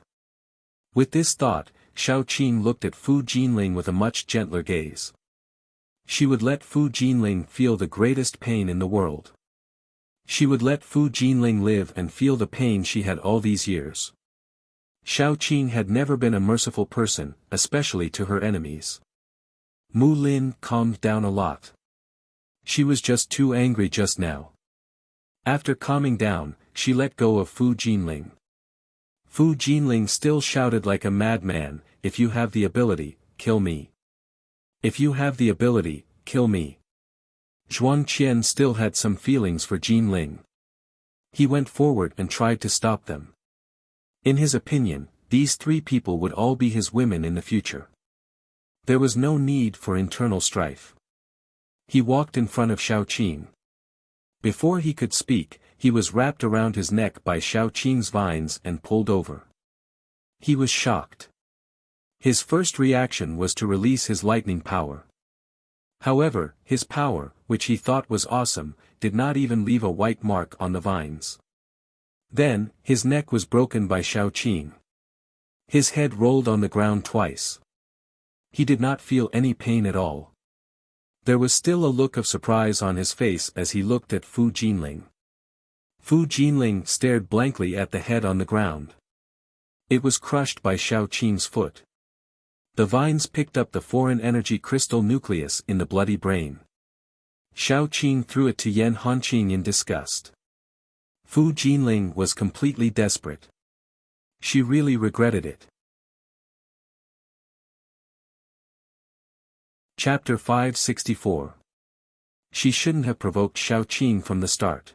With this thought, Xiao Qing looked at Fu Jinling with a much gentler gaze. She would let Fu Jinling feel the greatest pain in the world. She would let Fu Jinling live and feel the pain she had all these years. Xiao Qing had never been a merciful person, especially to her enemies. Mu Lin calmed down a lot. She was just too angry just now. After calming down, she let go of Fu Jinling. Fu Jinling still shouted like a madman, if you have the ability, kill me. If you have the ability, kill me. Zhuang Qian still had some feelings for Jinling. He went forward and tried to stop them. In his opinion, these 3 people would all be his women in the future. There was no need for internal strife. He walked in front of Xiao Qing. Before he could speak, he was wrapped around his neck by Xiao Qing's vines and pulled over. He was shocked. His first reaction was to release his lightning power. However, his power, which he thought was awesome, did not even leave a white mark on the vines. Then, his neck was broken by Xiao Qing. His head rolled on the ground twice. He did not feel any pain at all. There was still a look of surprise on his face as he looked at Fu Jinling. Fu Jinling stared blankly at the head on the ground. It was crushed by Xiao Qing's foot. The vines picked up the foreign energy crystal nucleus in the bloody brain. Xiao Qing threw it to Yan Hanqing in disgust. Fu Jinling was completely desperate. She really regretted it. Chapter 564. She shouldn't have provoked Xiao Qing from the start.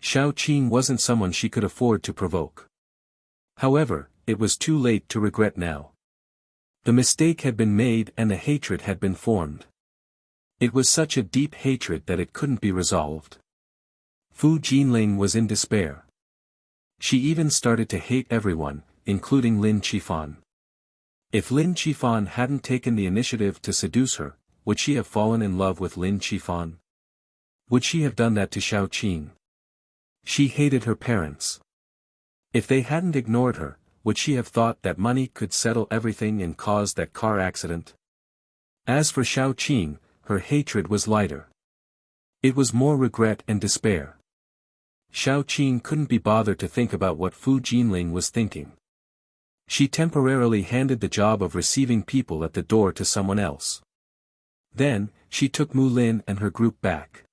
Xiao Qing wasn't someone she could afford to provoke. However, it was too late to regret now. The mistake had been made and the hatred had been formed. It was such a deep hatred that it couldn't be resolved. Fu Jinling was in despair. She even started to hate everyone, including Lin Qifan. If Lin Qifan hadn't taken the initiative to seduce her, would she have fallen in love with Lin Qifan? Would she have done that to Xiao Qing? She hated her parents. If they hadn't ignored her, would she have thought that money could settle everything and cause that car accident? As for Xiao Qing, her hatred was lighter. It was more regret and despair. Xiao Qing couldn't be bothered to think about what Fu Jinling was thinking. She temporarily handed the job of receiving people at the door to someone else. Then, she took Mu Lin and her group back.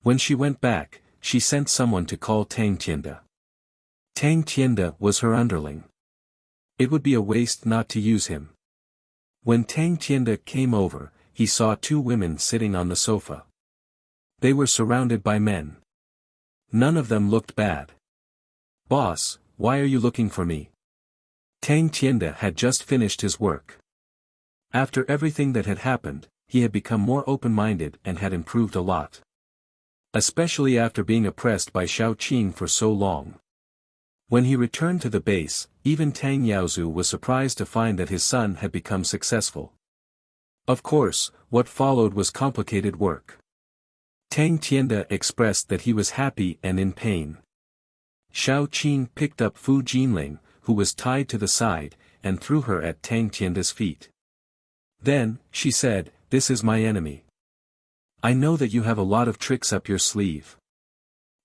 When she went back, she sent someone to call Tang Tianda. Tang Tianda was her underling. It would be a waste not to use him. When Tang Tianda came over, he saw 2 women sitting on the sofa. They were surrounded by men. None of them looked bad. "Boss, why are you looking for me?" Tang Tianda had just finished his work. After everything that had happened, he had become more open-minded and had improved a lot. Especially after being oppressed by Xiao Qing for so long. When he returned to the base, even Tang Yaozu was surprised to find that his son had become successful. Of course, what followed was complicated work. Tang Tianda expressed that he was happy and in pain. Xiao Qing picked up Fu Jinling, who was tied to the side, and threw her at Tang Tianda's feet. Then, she said, "This is my enemy. I know that you have a lot of tricks up your sleeve.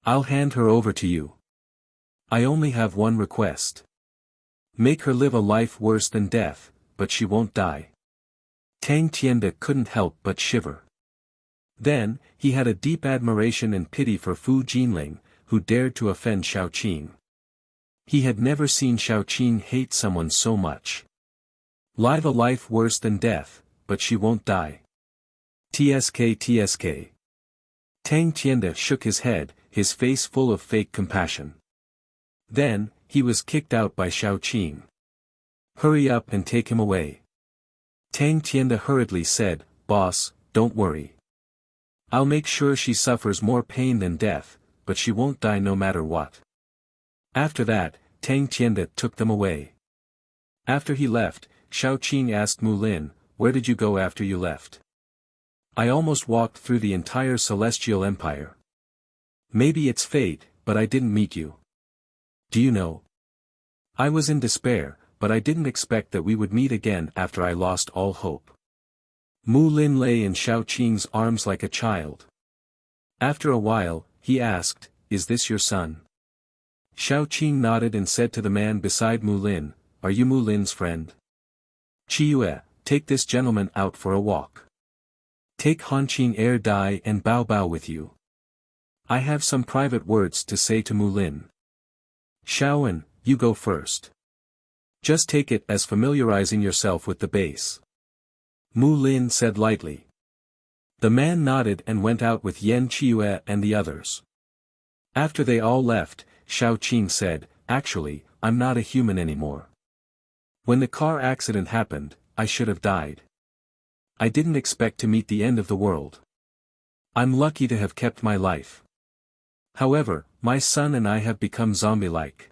I'll hand her over to you." I only have one request. Make her live a life worse than death, but she won't die. Tang Tianda couldn't help but shiver. Then, he had a deep admiration and pity for Fu Jinling, who dared to offend Xiaoqing. He had never seen Xiaoqing hate someone so much. Live a life worse than death, but she won't die. TSK. Tang Tianda shook his head, his face full of fake compassion. Then, he was kicked out by Xiaoqing. Hurry up and take him away. Tang Tianda hurriedly said, Boss, don't worry. I'll make sure she suffers more pain than death, but she won't die no matter what. After that, Tang Tianda took them away. After he left, Xiaoqing asked Mu Lin, where did you go after you left? I almost walked through the entire Celestial Empire. Maybe it's fate, but I didn't meet you. Do you know? I was in despair, but I didn't expect that we would meet again after I lost all hope. Mu Lin lay in Xiaoqing's arms like a child. After a while, he asked, is this your son? Xiaoqing nodded and said to the man beside Mu Lin, are you Mu Lin's friend? Chiyue, take this gentleman out for a walk. Take Hanqing Er Dai and Bao Bao with you. I have some private words to say to Mu Lin. Xiaoan, you go first. Just take it as familiarizing yourself with the base. Mu Lin said lightly. The man nodded and went out with Yan Chiyue and the others. After they all left, Xiaoqing said, actually, I'm not a human anymore. When the car accident happened, I should have died. I didn't expect to meet the end of the world. I'm lucky to have kept my life. However, my son and I have become zombie-like.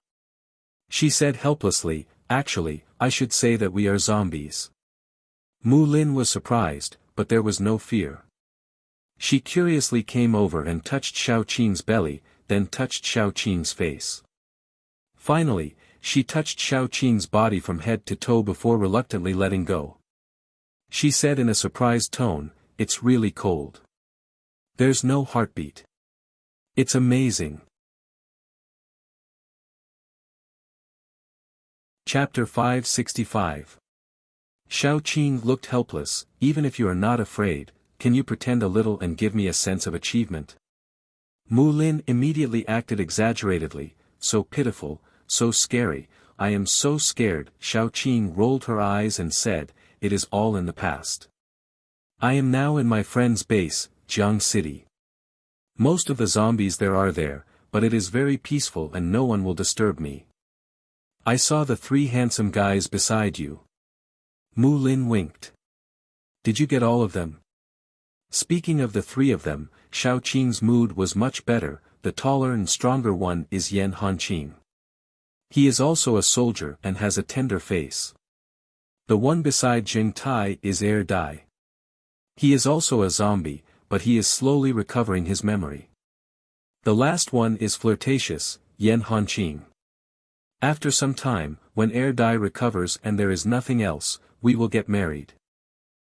She said helplessly, actually, I should say that we are zombies. Mu Lin was surprised, but there was no fear. She curiously came over and touched Xiaoqing's belly, then touched Xiaoqing's face. Finally, she touched Xiaoqing's body from head to toe before reluctantly letting go. She said in a surprised tone, it's really cold. There's no heartbeat. It's amazing. Chapter 565. Xiaoqing looked helpless. Even if you are not afraid, can you pretend a little and give me a sense of achievement? Mu Lin immediately acted exaggeratedly, so pitiful, so scary, I am so scared. Xiaoqing rolled her eyes and said, it is all in the past. I am now in my friend's base, Jiang City. Most of the zombies there are there, but it is very peaceful and no one will disturb me. I saw the 3 handsome guys beside you. Mu Lin winked. Did you get all of them? Speaking of the 3 of them, Xiaoqing's mood was much better. The taller and stronger one is Yan Hanqing. He is also a soldier and has a tender face. The one beside Jing Tai is Er Dai. He is also a zombie, but he is slowly recovering his memory. The last one is flirtatious, Yan Hanqing. After some time, when Er Dai recovers and there is nothing else, we will get married.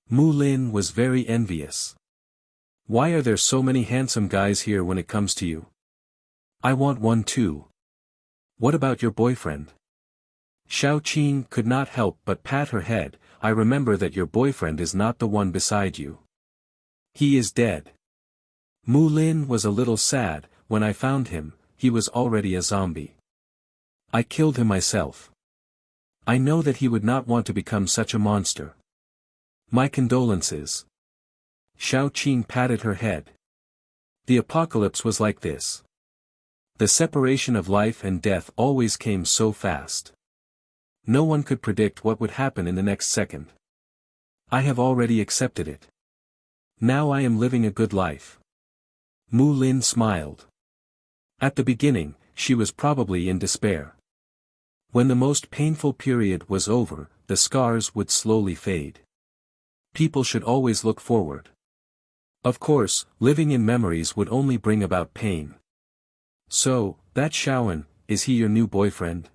Mu Lin was very envious. Why are there so many handsome guys here when it comes to you? I want one too. What about your boyfriend? Xiaoqing could not help but pat her head. I remember that your boyfriend is not the one beside you. He is dead. Mu Lin was a little sad. When I found him, he was already a zombie. I killed him myself. I know that he would not want to become such a monster. My condolences. Xiaoqing patted her head. The apocalypse was like this. The separation of life and death always came so fast. No one could predict what would happen in the next second. I have already accepted it. Now I am living a good life. Mu Lin smiled. At the beginning, she was probably in despair. When the most painful period was over, the scars would slowly fade. People should always look forward. Of course, living in memories would only bring about pain. So, that Xiaoan, is he your new boyfriend?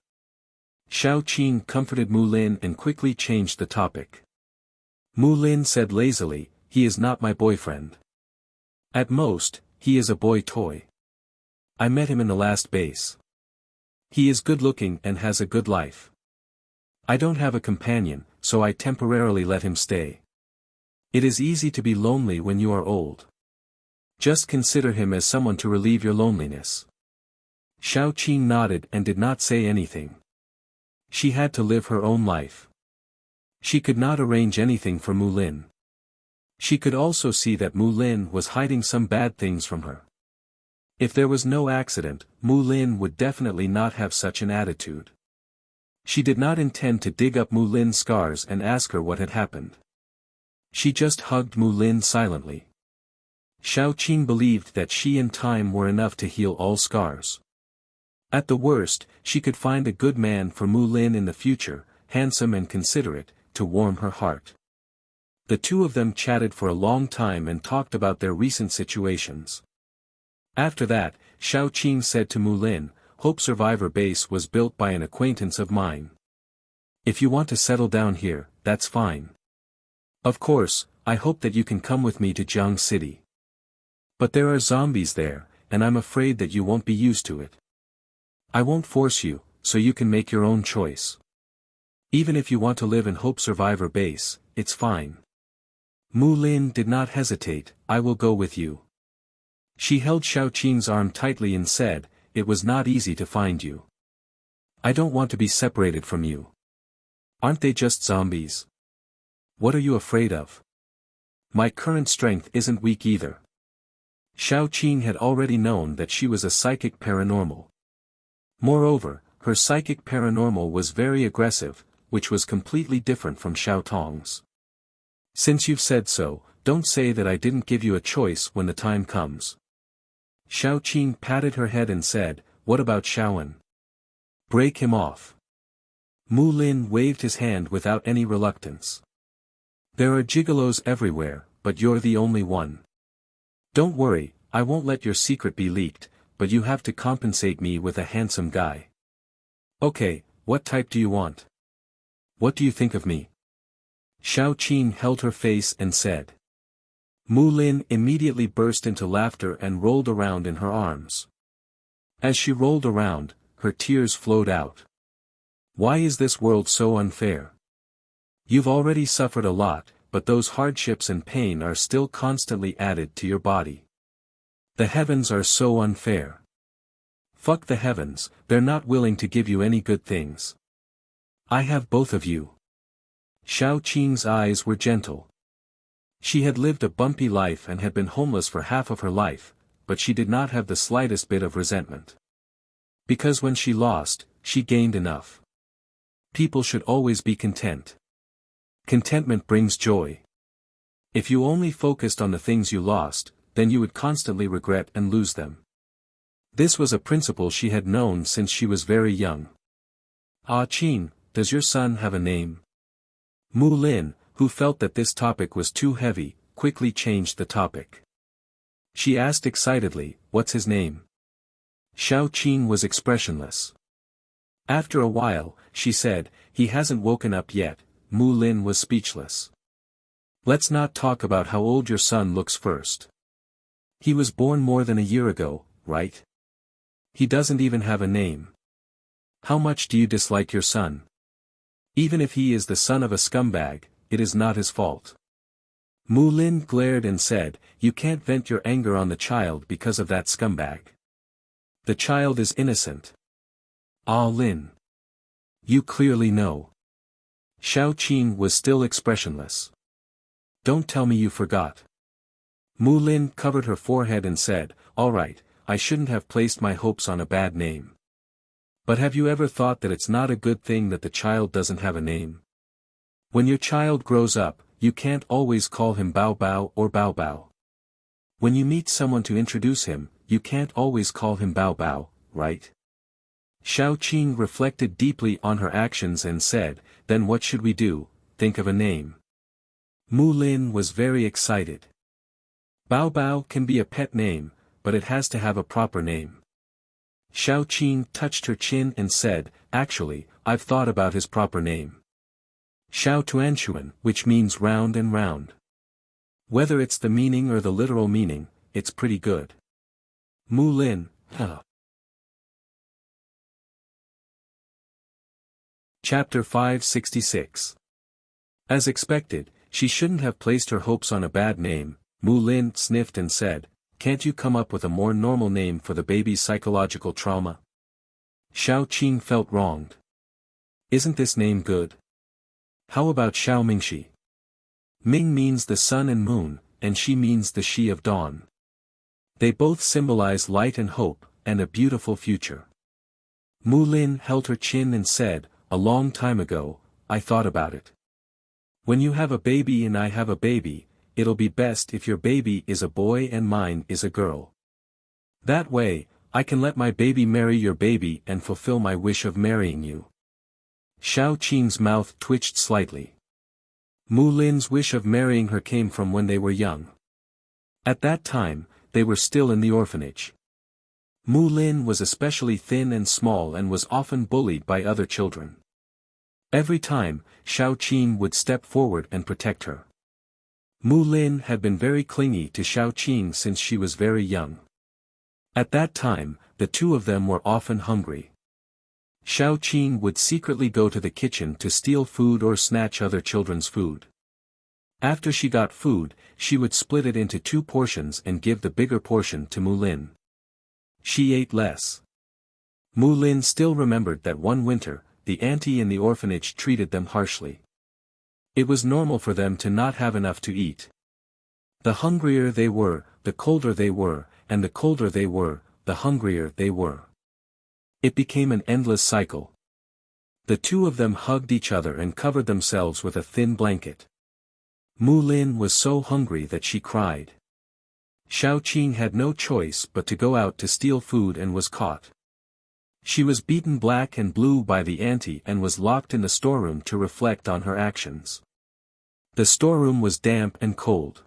Xiaoqing comforted Mu Lin and quickly changed the topic. Mu Lin said lazily, he is not my boyfriend. At most, he is a boy toy. I met him in the last base. He is good-looking and has a good life. I don't have a companion, so I temporarily let him stay. It is easy to be lonely when you are old. Just consider him as someone to relieve your loneliness. Xiao Qing nodded and did not say anything. She had to live her own life. She could not arrange anything for Mu Lin. She could also see that Mu Lin was hiding some bad things from her. If there was no accident, Mu Lin would definitely not have such an attitude. She did not intend to dig up Mu Lin's scars and ask her what had happened. She just hugged Mu Lin silently. Xiao Qing believed that she and time were enough to heal all scars. At the worst, she could find a good man for Mu Lin in the future, handsome and considerate, to warm her heart. The two of them chatted for a long time and talked about their recent situations. After that, Xiao Qing said to Mu Lin, "Hope Survivor Base was built by an acquaintance of mine. If you want to settle down here, that's fine. Of course, I hope that you can come with me to Jiang City. But there are zombies there, and I'm afraid that you won't be used to it. I won't force you, so you can make your own choice. Even if you want to live in Hope Survivor Base, it's fine." Mu Lin did not hesitate. "I will go with you." She held Xiao Qing's arm tightly and said, "It was not easy to find you. I don't want to be separated from you. Aren't they just zombies? What are you afraid of? My current strength isn't weak either." Xiao Qing had already known that she was a psychic paranormal. Moreover, her psychic paranormal was very aggressive, which was completely different from Xiao Tong's. "Since you've said so, don't say that I didn't give you a choice when the time comes." Xiao Qing patted her head and said, "What about Xiaowen? Break him off." Mu Lin waved his hand without any reluctance. "There are gigolos everywhere, but you're the only one. Don't worry, I won't let your secret be leaked, but you have to compensate me with a handsome guy." "Okay, what type do you want? What do you think of me?" Xiao Qing held her face and said. Mu Lin immediately burst into laughter and rolled around in her arms. As she rolled around, her tears flowed out. "Why is this world so unfair? You've already suffered a lot, but those hardships and pain are still constantly added to your body. The heavens are so unfair. Fuck the heavens, they're not willing to give you any good things. I have both of you." Xiao Qing's eyes were gentle. She had lived a bumpy life and had been homeless for half of her life, but she did not have the slightest bit of resentment. Because when she lost, she gained enough. People should always be content. Contentment brings joy. If you only focused on the things you lost, then you would constantly regret and lose them. This was a principle she had known since she was very young. "Ah Qing, does your son have a name?" Mu Lin, who felt that this topic was too heavy, quickly changed the topic. She asked excitedly, "What's his name?" Xiao Qing was expressionless. After a while, she said, "He hasn't woken up yet." Mu Lin was speechless. "Let's not talk about how old your son looks first. He was born more than a year ago, right? He doesn't even have a name. How much do you dislike your son? Even if he is the son of a scumbag, it is not his fault." Mu Lin glared and said, "You can't vent your anger on the child because of that scumbag. The child is innocent." "Ah Lin. You clearly know." Xiao Qing was still expressionless. "Don't tell me you forgot." Mu Lin covered her forehead and said, "All right, I shouldn't have placed my hopes on a bad name. But have you ever thought that it's not a good thing that the child doesn't have a name? When your child grows up, you can't always call him Bao Bao or Bao Bao. When you meet someone to introduce him, you can't always call him Bao Bao, right?" Xiao Qing reflected deeply on her actions and said, "Then what should we do? Think of a name." Mu Lin was very excited. "Bao Bao can be a pet name, but it has to have a proper name." Xiao Qing touched her chin and said, "Actually, I've thought about his proper name. Xiao Tuanshuan, which means round and round. Whether it's the meaning or the literal meaning, it's pretty good." Mu Lin, huh. Chapter 566. As expected, she shouldn't have placed her hopes on a bad name. Mu Lin sniffed and said, "Can't you come up with a more normal name for the baby's psychological trauma?" Xiao Qing felt wronged. "Isn't this name good? How about Xiao Mingxi? Ming means the sun and moon, and Xi means the Xi of dawn. They both symbolize light and hope, and a beautiful future." Mu Lin held her chin and said, "A long time ago, I thought about it. When you have a baby and I have a baby, it'll be best if your baby is a boy and mine is a girl. That way, I can let my baby marry your baby and fulfill my wish of marrying you." Xiao Qing's mouth twitched slightly. Mu Lin's wish of marrying her came from when they were young. At that time, they were still in the orphanage. Mu Lin was especially thin and small and was often bullied by other children. Every time, Xiao Qing would step forward and protect her. Mu Lin had been very clingy to Xiao Qing since she was very young. At that time, the two of them were often hungry. Xiao Qing would secretly go to the kitchen to steal food or snatch other children's food. After she got food, she would split it into 2 portions and give the bigger portion to Mu Lin. She ate less. Mu Lin still remembered that one winter, the auntie in the orphanage treated them harshly. It was normal for them to not have enough to eat. The hungrier they were, the colder they were, and the colder they were, the hungrier they were. It became an endless cycle. The two of them hugged each other and covered themselves with a thin blanket. Mu Lin was so hungry that she cried. Xiao Qing had no choice but to go out to steal food and was caught. She was beaten black and blue by the auntie and was locked in the storeroom to reflect on her actions. The storeroom was damp and cold.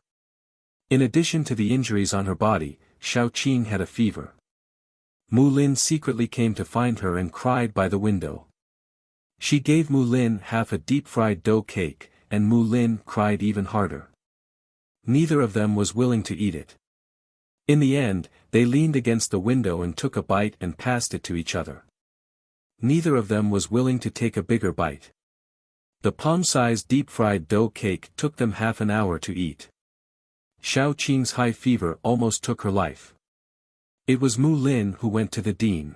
In addition to the injuries on her body, Xiao Qing had a fever. Mu Lin secretly came to find her and cried by the window. She gave Mu Lin half a deep-fried dough cake, and Mu Lin cried even harder. Neither of them was willing to eat it. In the end, they leaned against the window and took a bite and passed it to each other. Neither of them was willing to take a bigger bite. The palm-sized deep-fried dough cake took them half an hour to eat. Xiao Qing's high fever almost took her life. It was Mu Lin who went to the dean.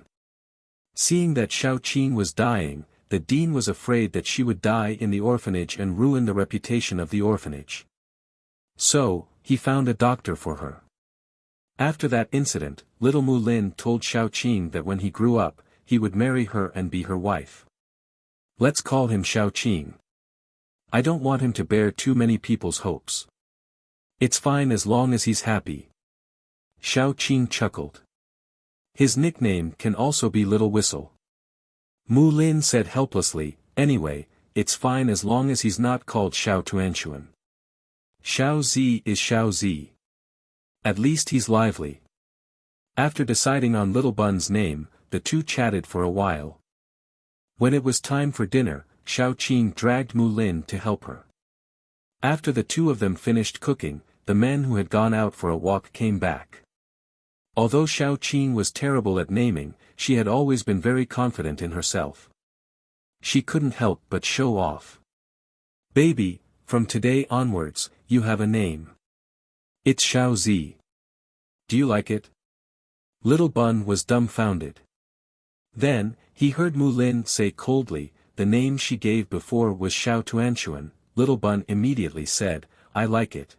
Seeing that Xiao Qing was dying, the dean was afraid that she would die in the orphanage and ruin the reputation of the orphanage. So, he found a doctor for her. After that incident, little Mu Lin told Xiao Qing that when he grew up, he would marry her and be her wife. "Let's call him Xiao Qing. I don't want him to bear too many people's hopes. It's fine as long as he's happy." Xiao Qing chuckled. "His nickname can also be Little Whistle." Mu Lin said helplessly, "Anyway, it's fine as long as he's not called Xiao Tuanshuan. Xiao Zi is Xiao Zi. At least he's lively." After deciding on Little Bun's name, the two chatted for a while. When it was time for dinner, Xiao Qing dragged Mu Lin to help her. After the two of them finished cooking, the men who had gone out for a walk came back. Although Xiao Qing was terrible at naming, she had always been very confident in herself. She couldn't help but show off. "Baby, from today onwards, you have a name. It's Xiao Zi. Do you like it?" Little Bun was dumbfounded. Then, he heard Mu Lin say coldly, the name she gave before was Xiao Tuanshuan. Little Bun immediately said, "I like it."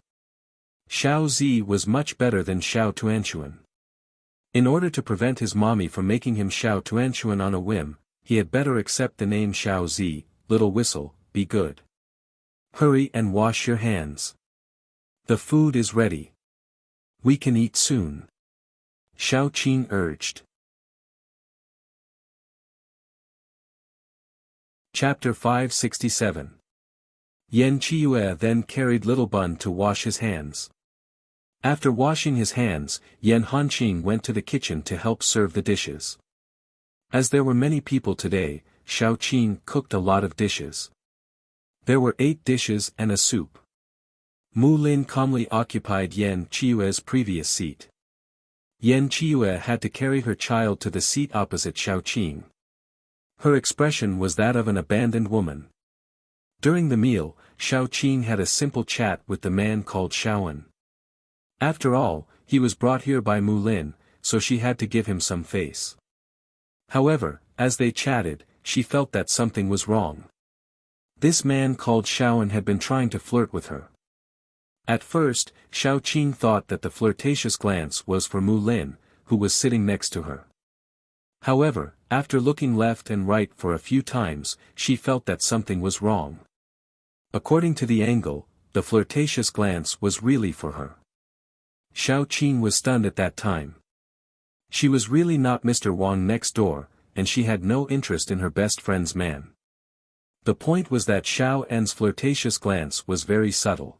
Xiao Zi was much better than Xiao Tuanshuan. In order to prevent his mommy from making him Xiao Tuanshuan on a whim, he had better accept the name Xiao Zi. Little Whistle, be good. Hurry and wash your hands. The food is ready. We can eat soon. Xiao Qing urged. Chapter 567. Yan Qiue then carried Little Bun to wash his hands. After washing his hands, Yan Hanqing went to the kitchen to help serve the dishes. As there were many people today, Xiao Qing cooked a lot of dishes. There were 8 dishes and a soup. Mu Lin calmly occupied Yan Qiue's previous seat. Yan Qiue had to carry her child to the seat opposite Xiao Qing. Her expression was that of an abandoned woman. During the meal, Xiao Qing had a simple chat with the man called Xiaoan. After all, he was brought here by Mu Lin, so she had to give him some face. However, as they chatted, she felt that something was wrong. This man called Xiaoan had been trying to flirt with her. At first, Xiao Qing thought that the flirtatious glance was for Mu Lin, who was sitting next to her. However, after looking left and right for a few times, she felt that something was wrong. According to the angle, the flirtatious glance was really for her. Xiao Qing was stunned at that time. She was really not Mr. Wang next door, and she had no interest in her best friend's man. The point was that Xiao An's flirtatious glance was very subtle.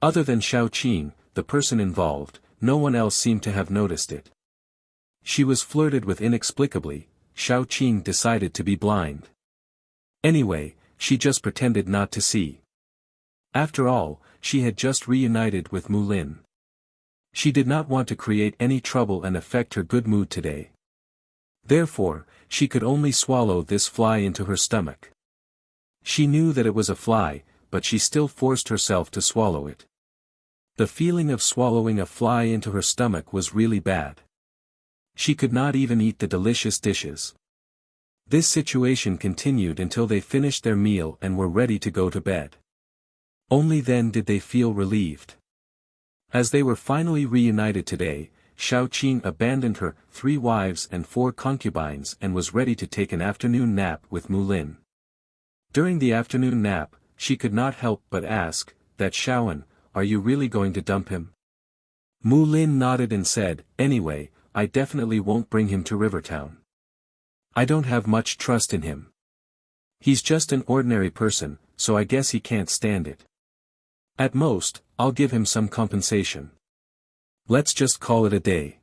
Other than Xiao Qing, the person involved, no one else seemed to have noticed it. She was flirted with inexplicably. Xiao Qing decided to be blind. Anyway, she just pretended not to see. After all, she had just reunited with Mu Lin. She did not want to create any trouble and affect her good mood today. Therefore, she could only swallow this fly into her stomach. She knew that it was a fly, but she still forced herself to swallow it. The feeling of swallowing a fly into her stomach was really bad. She could not even eat the delicious dishes. This situation continued until they finished their meal and were ready to go to bed. Only then did they feel relieved. As they were finally reunited today, Xiao Qing abandoned her 3 wives and 4 concubines and was ready to take an afternoon nap with Mu Lin. During the afternoon nap, she could not help but ask, "That Xiaoan, are you really going to dump him?" Mu Lin nodded and said, "Anyway, I definitely won't bring him to Rivertown. I don't have much trust in him. He's just an ordinary person, so I guess he can't stand it. At most, I'll give him some compensation. Let's just call it a day.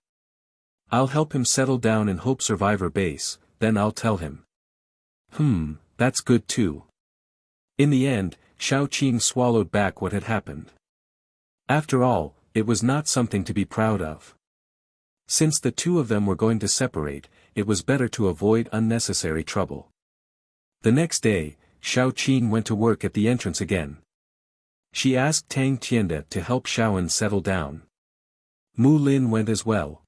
I'll help him settle down in Hope Survivor Base, then I'll tell him." That's good too. In the end, Xiao Qing swallowed back what had happened. After all, it was not something to be proud of. Since the two of them were going to separate, it was better to avoid unnecessary trouble. The next day, Xiao Qing went to work at the entrance again. She asked Tang Tianda to help Xiaoan settle down. Mu Lin went as well.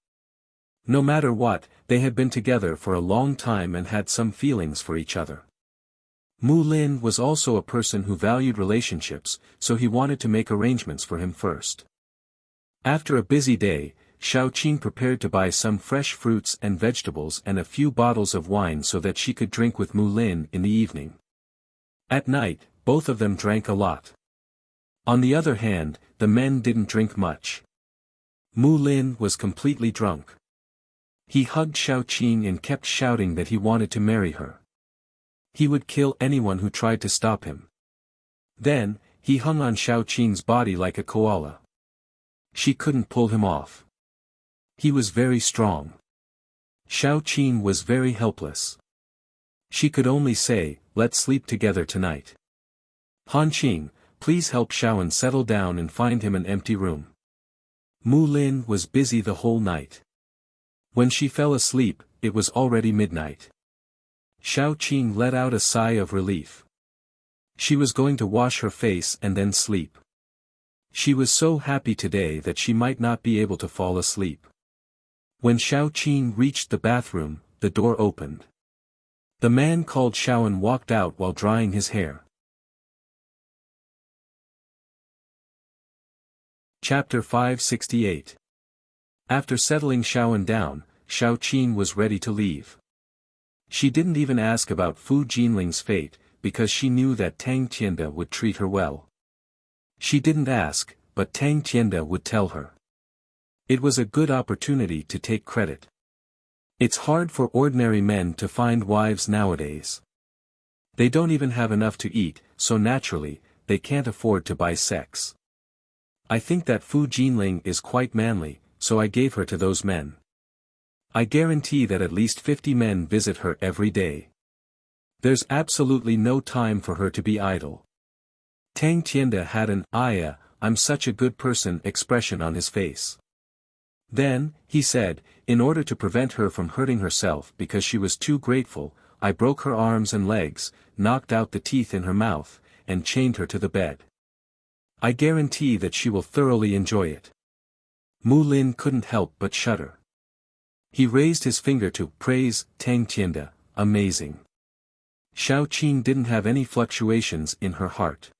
No matter what, they had been together for a long time and had some feelings for each other. Mu Lin was also a person who valued relationships, so he wanted to make arrangements for him first. After a busy day, Xiao Qing prepared to buy some fresh fruits and vegetables and a few bottles of wine so that she could drink with Mu Lin in the evening. At night, both of them drank a lot. On the other hand, the men didn't drink much. Mu Lin was completely drunk. He hugged Xiao Qing and kept shouting that he wanted to marry her. He would kill anyone who tried to stop him. Then, he hung on Xiao Qing's body like a koala. She couldn't pull him off. He was very strong. Xiao Qing was very helpless. She could only say, "Let's sleep together tonight. Han Qing, please help Xiaoan settle down and find him an empty room." Mu Lin was busy the whole night. When she fell asleep, it was already midnight. Xiao Qing let out a sigh of relief. She was going to wash her face and then sleep. She was so happy today that she might not be able to fall asleep. When Xiao Qing reached the bathroom, the door opened. The man called Xiaoan walked out while drying his hair. Chapter 568. After settling Xiaoan down, Xiao Qing was ready to leave. She didn't even ask about Fu Jinling's fate, because she knew that Tang Tianda would treat her well. She didn't ask, but Tang Tianda would tell her. It was a good opportunity to take credit. It's hard for ordinary men to find wives nowadays. They don't even have enough to eat, so naturally, they can't afford to buy sex. I think that Fu Jinling is quite manly, so I gave her to those men. I guarantee that at least 50 men visit her every day. There's absolutely no time for her to be idle. Tang Tianda had an "Aya, I'm such a good person" expression on his face. Then, he said, in order to prevent her from hurting herself because she was too grateful, I broke her arms and legs, knocked out the teeth in her mouth, and chained her to the bed. I guarantee that she will thoroughly enjoy it." Mu Lin couldn't help but shudder. He raised his finger to praise Tang Tianda, amazing. Xiao Qing didn't have any fluctuations in her heart.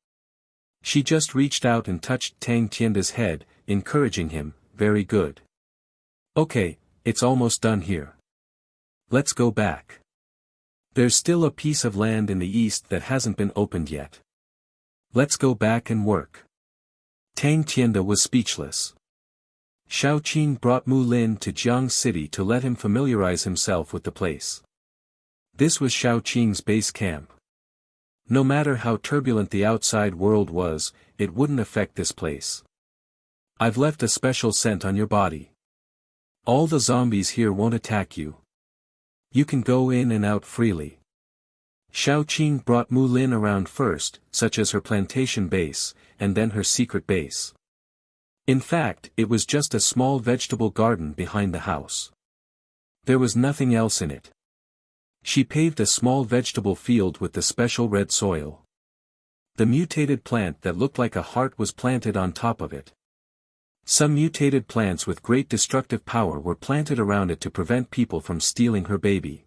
She just reached out and touched Tang Tianda's head, encouraging him, "Very good. Okay, it's almost done here. Let's go back. There's still a piece of land in the east that hasn't been opened yet. Let's go back and work." Tang Tianda was speechless. Xiao Qing brought Mu Lin to Jiang City to let him familiarize himself with the place. This was Xiao Qing's base camp. No matter how turbulent the outside world was, it wouldn't affect this place. "I've left a special scent on your body. All the zombies here won't attack you. You can go in and out freely." Xiao Qing brought Mu Lin around first, such as her plantation base, and then her secret base. In fact, it was just a small vegetable garden behind the house. There was nothing else in it. She paved a small vegetable field with the special red soil. The mutated plant that looked like a heart was planted on top of it. Some mutated plants with great destructive power were planted around it to prevent people from stealing her baby.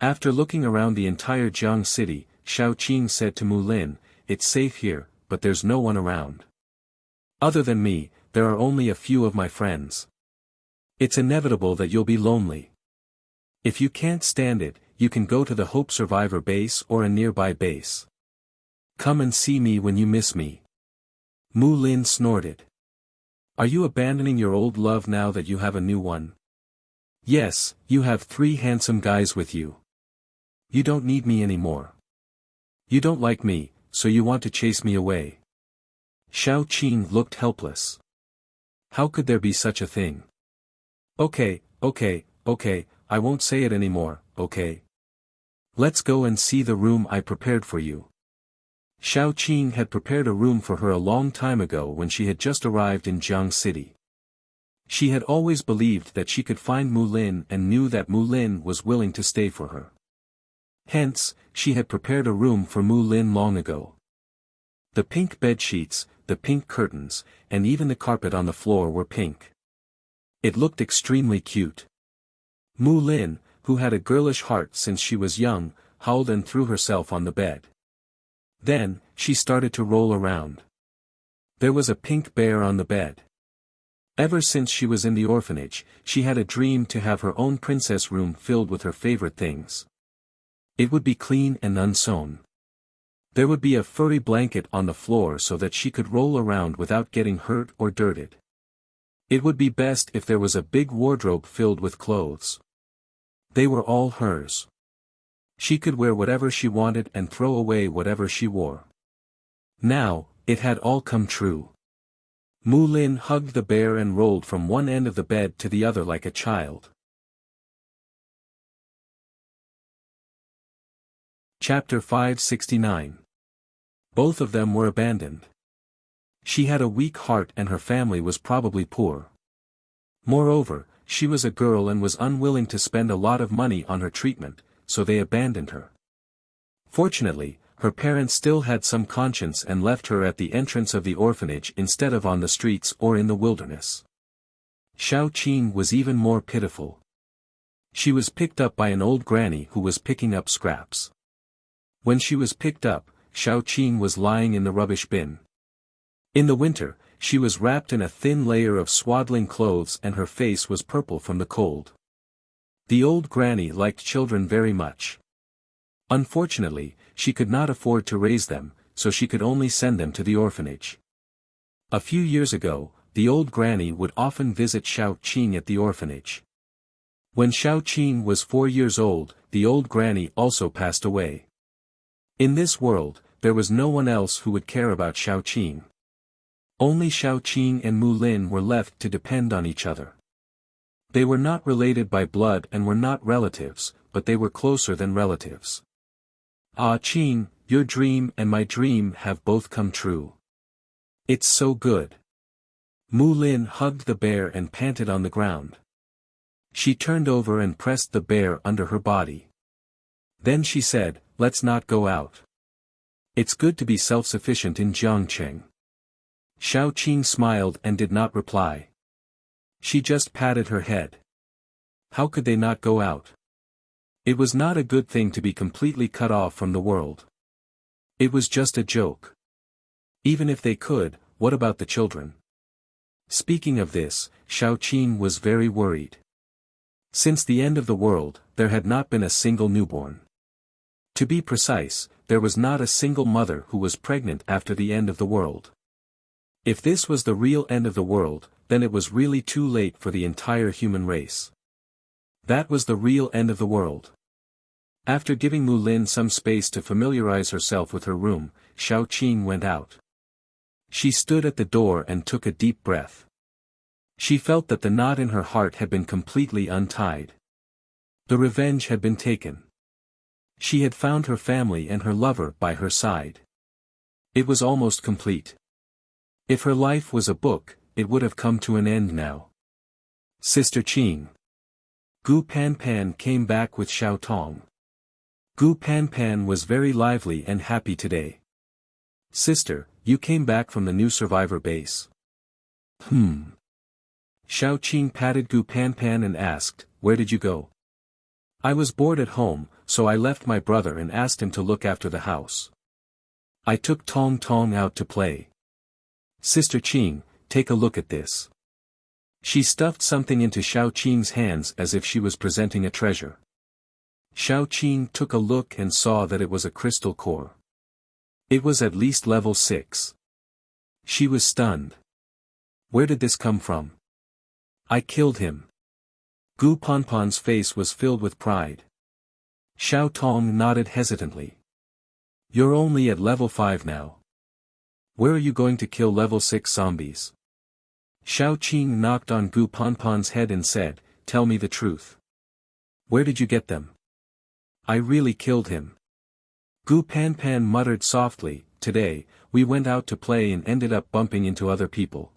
After looking around the entire Jiang city, Xiao Qing said to Mu Lin, "It's safe here, but there's no one around. Other than me, there are only a few of my friends. It's inevitable that you'll be lonely. If you can't stand it, you can go to the Hope Survivor base or a nearby base. Come and see me when you miss me." Mu Lin snorted. "Are you abandoning your old love now that you have a new one? Yes, you have 3 handsome guys with you. You don't need me anymore. You don't like me, so you want to chase me away." Xiao Qing looked helpless. How could there be such a thing? Okay, I won't say it anymore, okay? Let's go and see the room I prepared for you. Xiao Qing had prepared a room for her a long time ago when she had just arrived in Jiang City. She had always believed that she could find Mu Lin and knew that Mu Lin was willing to stay for her. Hence, she had prepared a room for Mu Lin long ago. The pink bed sheets, the pink curtains, and even the carpet on the floor were pink. It looked extremely cute. Mu Lin, who had a girlish heart since she was young, howled and threw herself on the bed. Then, she started to roll around. There was a pink bear on the bed. Ever since she was in the orphanage, she had a dream to have her own princess room filled with her favorite things. It would be clean and unsewn. There would be a furry blanket on the floor so that she could roll around without getting hurt or dirted. It would be best if there was a big wardrobe filled with clothes. They were all hers. She could wear whatever she wanted and throw away whatever she wore. Now, it had all come true. Mu Lin hugged the bear and rolled from one end of the bed to the other like a child. Chapter 569. Both of them were abandoned. She had a weak heart and her family was probably poor. Moreover, she was a girl and was unwilling to spend a lot of money on her treatment, so they abandoned her. Fortunately, her parents still had some conscience and left her at the entrance of the orphanage instead of on the streets or in the wilderness. Xiao Qing was even more pitiful. She was picked up by an old granny who was picking up scraps. When she was picked up, Xiao Qing was lying in the rubbish bin. In the winter, she was wrapped in a thin layer of swaddling clothes and her face was purple from the cold. The old granny liked children very much. Unfortunately, she could not afford to raise them, so she could only send them to the orphanage. A few years ago, the old granny would often visit Xiao Qing at the orphanage. When Xiao Qing was 4 years old, the old granny also passed away. In this world, there was no one else who would care about Xiao Qing. Only Xiao Qing and Mu Lin were left to depend on each other. They were not related by blood and were not relatives, but they were closer than relatives. Ah Qing, your dream and my dream have both come true. It's so good. Mu Lin hugged the bear and panted on the ground. She turned over and pressed the bear under her body. Then she said, let's not go out. It's good to be self-sufficient in Jiangcheng. Xiao Qing smiled and did not reply. She just patted her head. How could they not go out? It was not a good thing to be completely cut off from the world. It was just a joke. Even if they could, what about the children? Speaking of this, Xiao Qing was very worried. Since the end of the world, there had not been a single newborn. To be precise, there was not a single mother who was pregnant after the end of the world. If this was the real end of the world, then it was really too late for the entire human race. That was the real end of the world. After giving Mu Lin some space to familiarize herself with her room, Xiao Qing went out. She stood at the door and took a deep breath. She felt that the knot in her heart had been completely untied. The revenge had been taken. She had found her family and her lover by her side. It was almost complete. If her life was a book, it would have come to an end now. Sister Qing. Gu Panpan came back with Xiao Tong. Gu Panpan was very lively and happy today. Sister, you came back from the new survivor base. Xiao Qing patted Gu Panpan and asked, where did you go? I was bored at home, so I left my brother and asked him to look after the house. I took Tong Tong out to play. Sister Qing, take a look at this. She stuffed something into Xiao Qing's hands as if she was presenting a treasure. Xiao Qing took a look and saw that it was a crystal core. It was at least level 6. She was stunned. Where did this come from? I killed him. Gu Panpan's face was filled with pride. Xiao Tong nodded hesitantly. You're only at level 5 now. Where are you going to kill level 6 zombies? Xiao Qing knocked on Gu Panpan's head and said, tell me the truth. Where did you get them? I really killed him. Gu Panpan muttered softly, today, we went out to play and ended up bumping into other people.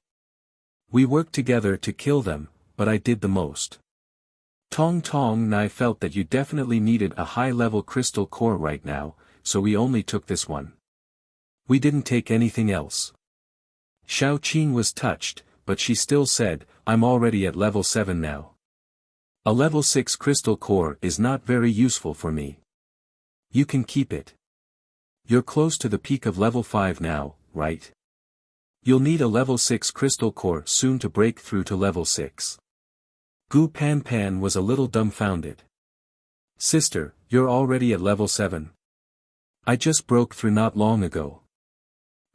We worked together to kill them, but I did the most. Tong Tong and I felt that you definitely needed a high-level crystal core right now, so we only took this one. We didn't take anything else. Xiao Qing was touched, but she still said, I'm already at level 7 now. A level 6 crystal core is not very useful for me. You can keep it. You're close to the peak of level 5 now, right? You'll need a level 6 crystal core soon to break through to level 6. Gu Panpan was a little dumbfounded. Sister, you're already at level 7. I just broke through not long ago.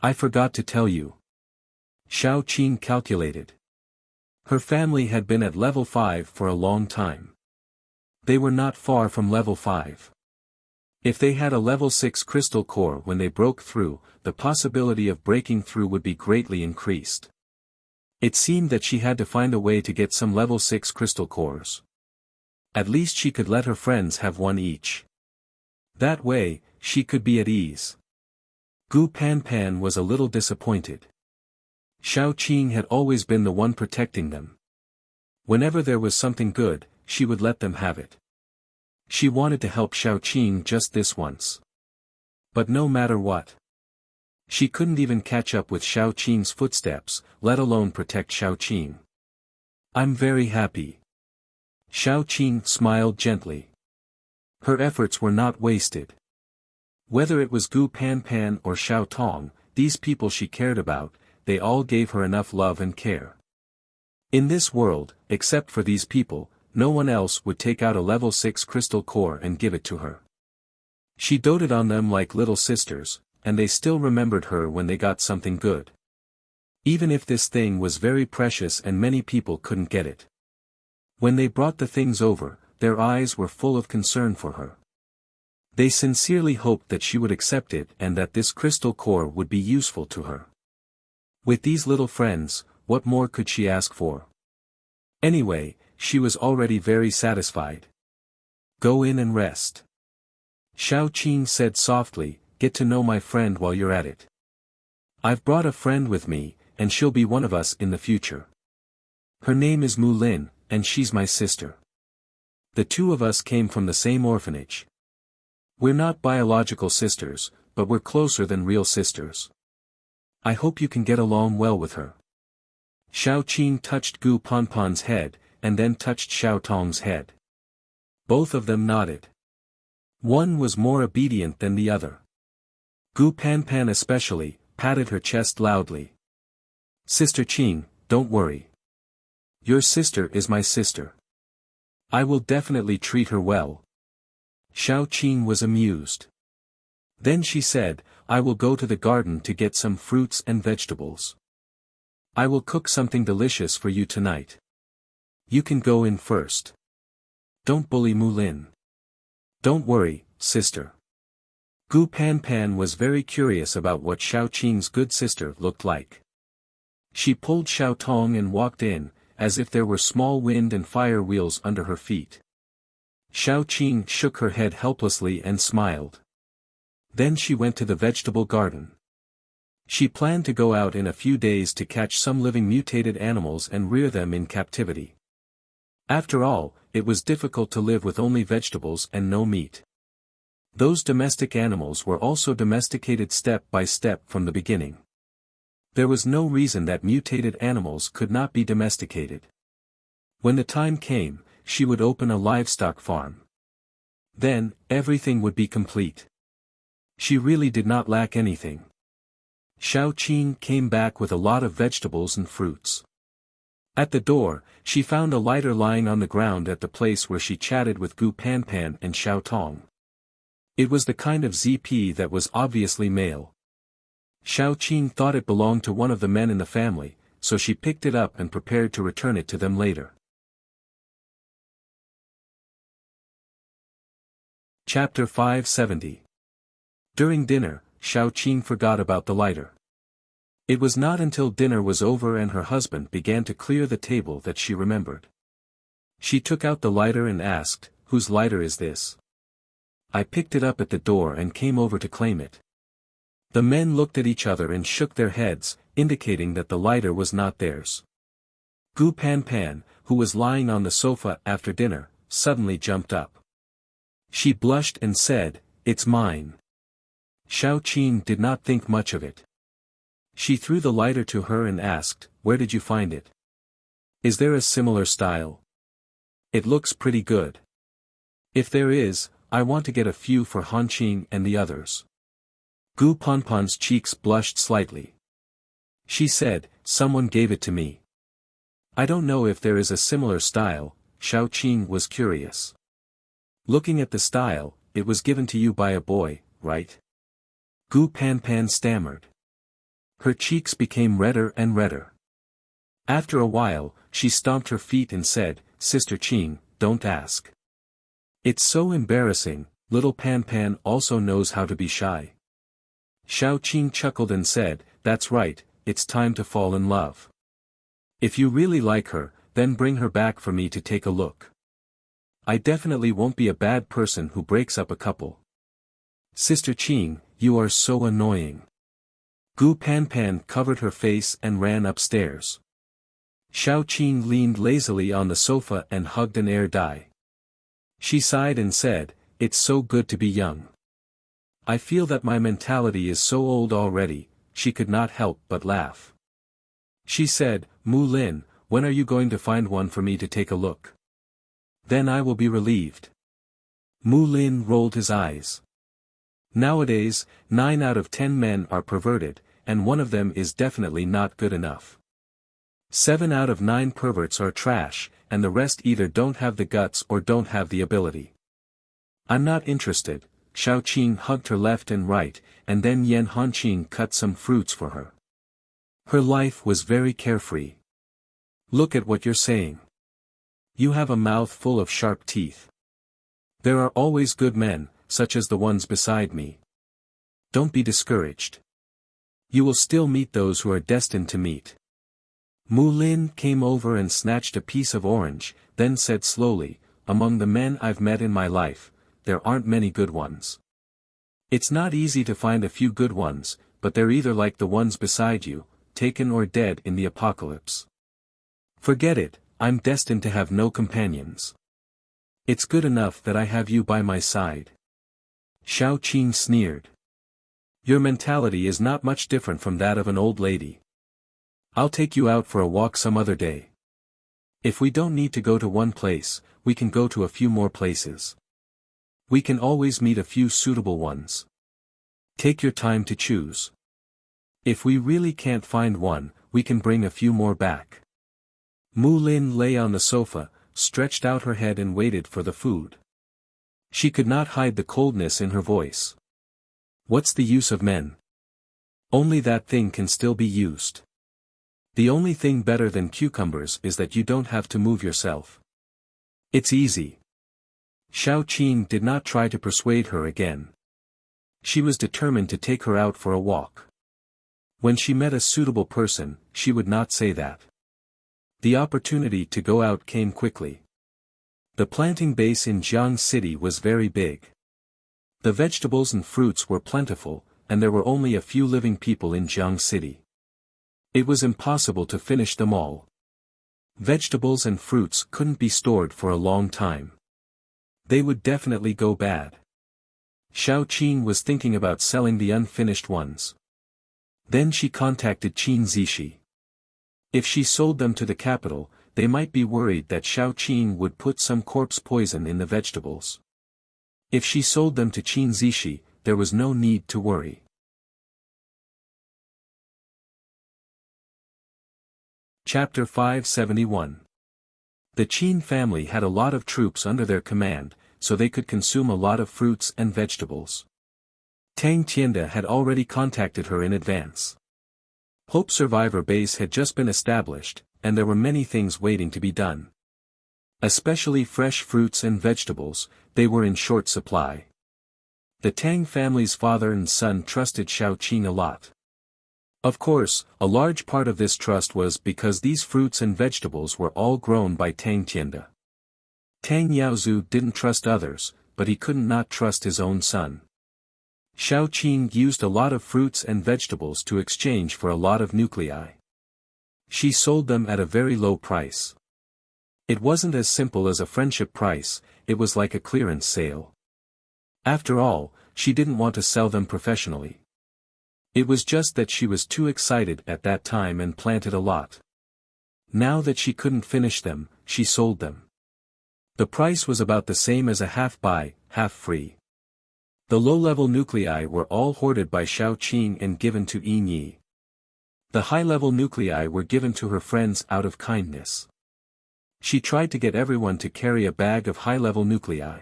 I forgot to tell you. Xiao Qing calculated. Her family had been at level 5 for a long time. They were not far from level 5. If they had a level 6 crystal core when they broke through, the possibility of breaking through would be greatly increased. It seemed that she had to find a way to get some level 6 crystal cores. At least she could let her friends have one each. That way, she could be at ease. Gu Panpan was a little disappointed. Xiao Qing had always been the one protecting them. Whenever there was something good, she would let them have it. She wanted to help Xiao Qing just this once. But no matter what. She couldn't even catch up with Xiao Qing's footsteps, let alone protect Xiao Qing. I'm very happy. Xiao Qing smiled gently. Her efforts were not wasted. Whether it was Gu Panpan or Xiao Tong, these people she cared about, they all gave her enough love and care. In this world, except for these people, no one else would take out a level 6 crystal core and give it to her. She doted on them like little sisters, and they still remembered her when they got something good. Even if this thing was very precious and many people couldn't get it. When they brought the things over, their eyes were full of concern for her. They sincerely hoped that she would accept it and that this crystal core would be useful to her. With these little friends, what more could she ask for? Anyway, she was already very satisfied. Go in and rest. Xiao Qing said softly, get to know my friend while you're at it. I've brought a friend with me, and she'll be one of us in the future. Her name is Mu Lin, and she's my sister. The two of us came from the same orphanage. We're not biological sisters, but we're closer than real sisters. I hope you can get along well with her. Xiao Qing touched Gu Panpan's head, and then touched Xiao Tong's head. Both of them nodded. One was more obedient than the other. Gu Panpan especially, patted her chest loudly. Sister Qing, don't worry. Your sister is my sister. I will definitely treat her well. Xiao Qing was amused. Then she said, I will go to the garden to get some fruits and vegetables. I will cook something delicious for you tonight. You can go in first. Don't bully Mulin. Don't worry, sister. Gu Panpan was very curious about what Xiao Qing's good sister looked like. She pulled Xiao Tong and walked in, as if there were small wind and fire wheels under her feet. Xiao Qing shook her head helplessly and smiled. Then she went to the vegetable garden. She planned to go out in a few days to catch some living mutated animals and rear them in captivity. After all, it was difficult to live with only vegetables and no meat. Those domestic animals were also domesticated step by step from the beginning. There was no reason that mutated animals could not be domesticated. When the time came, she would open a livestock farm. Then, everything would be complete. She really did not lack anything. Xiao Qing came back with a lot of vegetables and fruits. At the door, she found a lighter lying on the ground at the place where she chatted with Gu Panpan and Xiao Tong. It was the kind of ZP that was obviously male. Xiao Qing thought it belonged to one of the men in the family, so she picked it up and prepared to return it to them later. Chapter 570. During dinner, Xiao Qing forgot about the lighter. It was not until dinner was over and her husband began to clear the table that she remembered. She took out the lighter and asked, "Whose lighter is this?" "I picked it up at the door and came over to claim it." The men looked at each other and shook their heads, indicating that the lighter was not theirs. Gu Panpan, who was lying on the sofa after dinner, suddenly jumped up. She blushed and said, "It's mine." Xiao Qing did not think much of it. She threw the lighter to her and asked, "Where did you find it? Is there a similar style? It looks pretty good. If there is, I want to get a few for Han Qing and the others." Gu Panpan's cheeks blushed slightly. She said, "Someone gave it to me." "I don't know if there is a similar style," Xiao Qing was curious. "Looking at the style, it was given to you by a boy, right?" Gu Panpan stammered. Her cheeks became redder and redder. After a while, she stomped her feet and said, "Sister Qing, don't ask. It's so embarrassing, little Panpan also knows how to be shy." Xiao Qing chuckled and said, "That's right, it's time to fall in love. If you really like her, then bring her back for me to take a look. I definitely won't be a bad person who breaks up a couple." "Sister Qing, you are so annoying." Gu Panpan covered her face and ran upstairs. Xiao Qing leaned lazily on the sofa and hugged an air dye. She sighed and said, "It's so good to be young. I feel that my mentality is so old already." She could not help but laugh. She said, "Mu Lin, when are you going to find one for me to take a look? Then I will be relieved." Mu Lin rolled his eyes. Nowadays, 9 out of 10 men are perverted, and one of them is definitely not good enough. 7 out of 9 perverts are trash, and the rest either don't have the guts or don't have the ability. "I'm not interested." Xiao Qing hugged her left and right, and then Yan Hanqing cut some fruits for her. Her life was very carefree. "Look at what you're saying. You have a mouth full of sharp teeth. There are always good men, such as the ones beside me. Don't be discouraged. You will still meet those who are destined to meet." Mu Lin came over and snatched a piece of orange, then said slowly, "Among the men I've met in my life, there aren't many good ones. It's not easy to find a few good ones, but they're either like the ones beside you, taken or dead in the apocalypse. Forget it, I'm destined to have no companions. It's good enough that I have you by my side." Xiao Qing sneered. Your mentality is not much different from that of an old lady. I'll take you out for a walk some other day. If we don't need to go to one place, we can go to a few more places. We can always meet a few suitable ones. Take your time to choose. If we really can't find one, we can bring a few more back. Mu Lin lay on the sofa, stretched out her head and waited for the food. She could not hide the coldness in her voice. What's the use of men? Only that thing can still be used. The only thing better than cucumbers is that you don't have to move yourself. It's easy. Xiao Qing did not try to persuade her again. She was determined to take her out for a walk. When she met a suitable person, she would not say that. The opportunity to go out came quickly. The planting base in Jiang City was very big. The vegetables and fruits were plentiful, and there were only a few living people in Jiang City. It was impossible to finish them all. Vegetables and fruits couldn't be stored for a long time. They would definitely go bad. Xiao Qing was thinking about selling the unfinished ones. Then she contacted Qin Zishi. If she sold them to the capital, they might be worried that Xiao Qing would put some corpse poison in the vegetables. If she sold them to Qin Zishi, there was no need to worry. Chapter 571. The Qin family had a lot of troops under their command, so they could consume a lot of fruits and vegetables. Tang Tianda had already contacted her in advance. Hope Survivor Base had just been established, and there were many things waiting to be done. Especially fresh fruits and vegetables, they were in short supply. The Tang family's father and son trusted Xiao Qing a lot. Of course, a large part of this trust was because these fruits and vegetables were all grown by Tang Tianda. Tang Yaozu didn't trust others, but he couldn't not trust his own son. Xiao Qing used a lot of fruits and vegetables to exchange for a lot of nuclei. She sold them at a very low price. It wasn't as simple as a friendship price, it was like a clearance sale. After all, she didn't want to sell them professionally. It was just that she was too excited at that time and planted a lot. Now that she couldn't finish them, she sold them. The price was about the same as a half buy, half free. The low-level nuclei were all hoarded by Xiao Qing and given to Yin Yi. The high-level nuclei were given to her friends out of kindness. She tried to get everyone to carry a bag of high-level nuclei.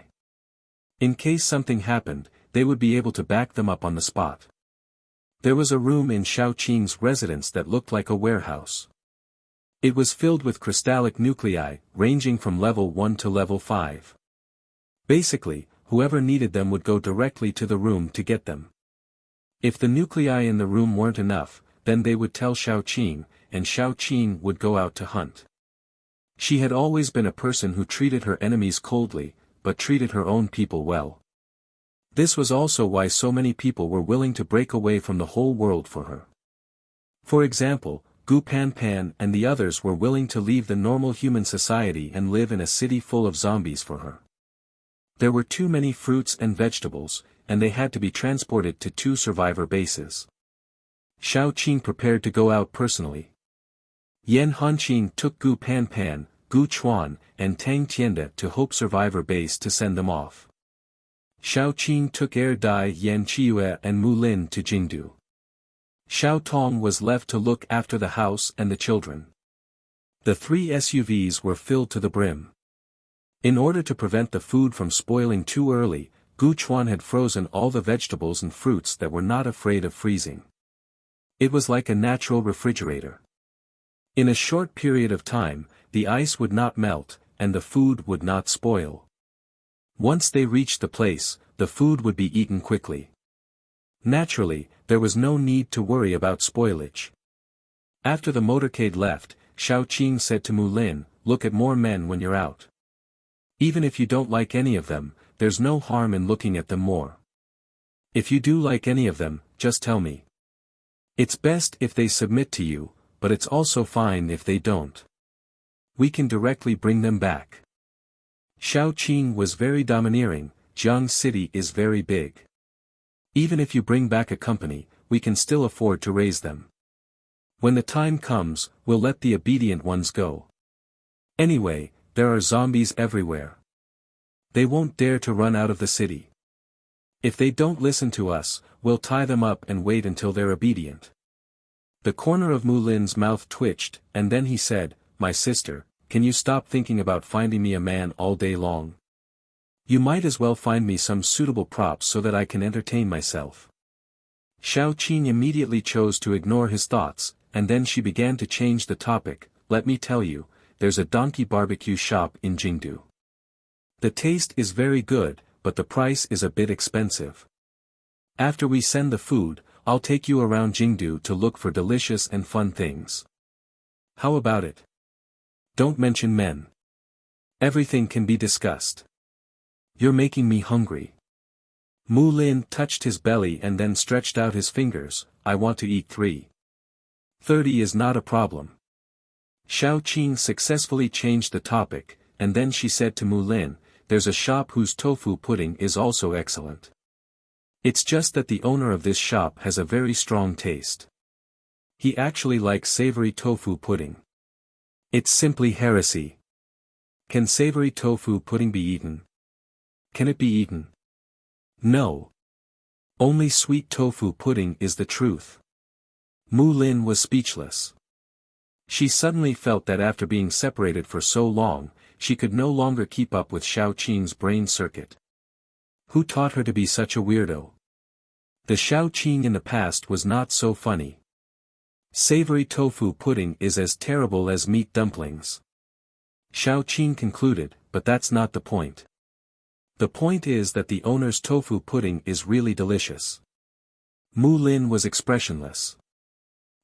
In case something happened, they would be able to back them up on the spot. There was a room in Xiao Qing's residence that looked like a warehouse. It was filled with crystallic nuclei, ranging from level 1 to level 5. Basically, whoever needed them would go directly to the room to get them. If the nuclei in the room weren't enough, then they would tell Xiao Qing, and Xiao Qing would go out to hunt. She had always been a person who treated her enemies coldly, but treated her own people well. This was also why so many people were willing to break away from the whole world for her. For example, Gu Panpan and the others were willing to leave the normal human society and live in a city full of zombies for her. There were too many fruits and vegetables, and they had to be transported to 2 survivor bases. Xiao Qing prepared to go out personally. Yan Hanqing took Gu Panpan, Gu Chuan, and Tang Tianda to Hope Survivor Base to send them off. Xiao Qing took Er Dai Yan Chiue and Mu Lin to Jingdu. Xiao Tong was left to look after the house and the children. The 3 SUVs were filled to the brim. In order to prevent the food from spoiling too early, Gu Chuan had frozen all the vegetables and fruits that were not afraid of freezing. It was like a natural refrigerator. In a short period of time, the ice would not melt, and the food would not spoil. Once they reached the place, the food would be eaten quickly. Naturally, there was no need to worry about spoilage. After the motorcade left, Xiao Qing said to Mu Lin, "Look at more men when you're out. Even if you don't like any of them, there's no harm in looking at them more. If you do like any of them, just tell me. It's best if they submit to you, but it's also fine if they don't. We can directly bring them back." Xiao Qing was very domineering. Jiang City is very big. Even if you bring back a company, we can still afford to raise them. When the time comes, we'll let the obedient ones go. Anyway, there are zombies everywhere. They won't dare to run out of the city. If they don't listen to us, we'll tie them up and wait until they're obedient. The corner of Mulin's mouth twitched, and then he said, "My sister, can you stop thinking about finding me a man all day long? You might as well find me some suitable props so that I can entertain myself." Xiao Qing immediately chose to ignore his thoughts, and then she began to change the topic. "Let me tell you, there's a donkey barbecue shop in Jingdu. The taste is very good, but the price is a bit expensive. After we send the food, I'll take you around Jingdu to look for delicious and fun things. How about it? Don't mention men. Everything can be discussed. You're making me hungry." Mu Lin touched his belly and then stretched out his fingers. "I want to eat 3:30 is not a problem." Xiao Qing successfully changed the topic, and then she said to Mu Lin, "There's a shop whose tofu pudding is also excellent. It's just that the owner of this shop has a very strong taste. He actually likes savory tofu pudding. It's simply heresy. Can savory tofu pudding be eaten? Can it be eaten? No. Only sweet tofu pudding is the truth." Mu Lin was speechless. She suddenly felt that after being separated for so long, she could no longer keep up with Xiao Qing's brain circuit. Who taught her to be such a weirdo? The Xiao Qing in the past was not so funny. Savory tofu pudding is as terrible as meat dumplings. Xiao Qing concluded, but that's not the point. The point is that the owner's tofu pudding is really delicious. Mu Lin was expressionless.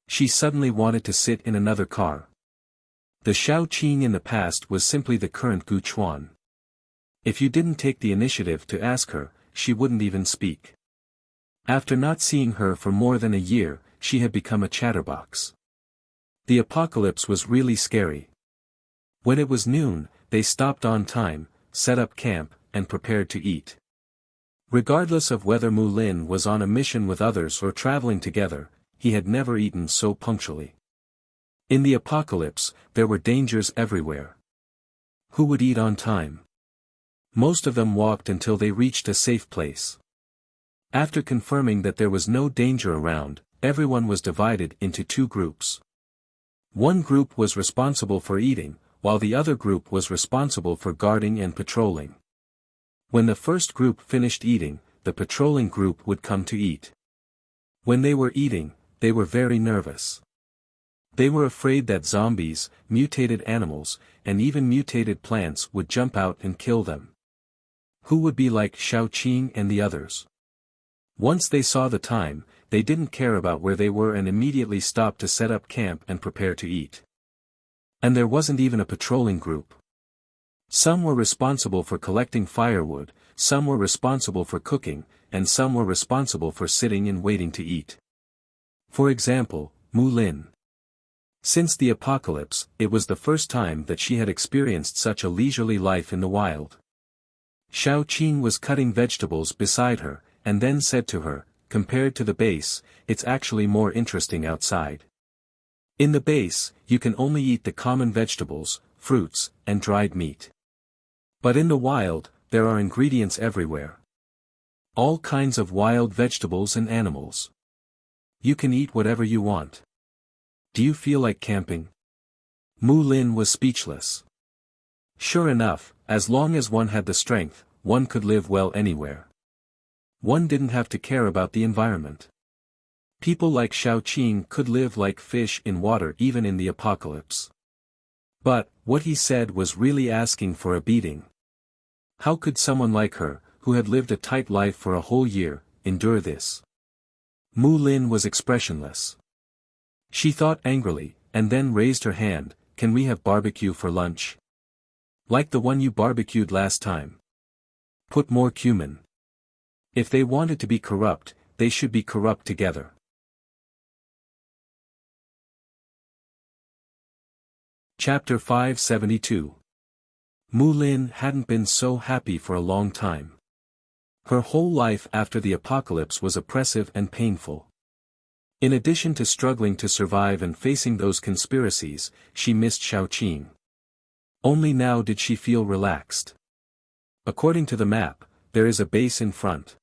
She suddenly wanted to sit in another car. The Xiao Qing in the past was simply the current Gu Chuan. If you didn't take the initiative to ask her, she wouldn't even speak. After not seeing her for more than a year, she had become a chatterbox. The apocalypse was really scary. When it was noon, they stopped on time, set up camp, and prepared to eat. Regardless of whether Mu Lin was on a mission with others or traveling together, he had never eaten so punctually. In the apocalypse, there were dangers everywhere. Who would eat on time? Most of them walked until they reached a safe place. After confirming that there was no danger around, everyone was divided into two groups. One group was responsible for eating, while the other group was responsible for guarding and patrolling. When the first group finished eating, the patrolling group would come to eat. When they were eating, they were very nervous. They were afraid that zombies, mutated animals, and even mutated plants would jump out and kill them. Who would be like Xiao Qing and the others? Once they saw the time, they didn't care about where they were and immediately stopped to set up camp and prepare to eat. And there wasn't even a patrolling group. Some were responsible for collecting firewood, some were responsible for cooking, and some were responsible for sitting and waiting to eat. For example, Mu Lin. Since the apocalypse, it was the first time that she had experienced such a leisurely life in the wild. Xiao Qing was cutting vegetables beside her, and then said to her, "Compared to the base, it's actually more interesting outside. In the base, you can only eat the common vegetables, fruits, and dried meat. But in the wild, there are ingredients everywhere. All kinds of wild vegetables and animals. You can eat whatever you want. Do you feel like camping?" Mu Lin was speechless. Sure enough, as long as one had the strength, one could live well anywhere. One didn't have to care about the environment. People like Xiao Qing could live like fish in water even in the apocalypse. But, what he said was really asking for a beating. How could someone like her, who had lived a tight life for a whole year, endure this? Mu Lin was expressionless. She thought angrily, and then raised her hand, "Can we have barbecue for lunch? Like the one you barbecued last time. Put more cumin." If they wanted to be corrupt, they should be corrupt together. Chapter 572. Mu Lin hadn't been so happy for a long time. Her whole life after the apocalypse was oppressive and painful. In addition to struggling to survive and facing those conspiracies, she missed Xiaoqing. Only now did she feel relaxed. According to the map, there is a base in front.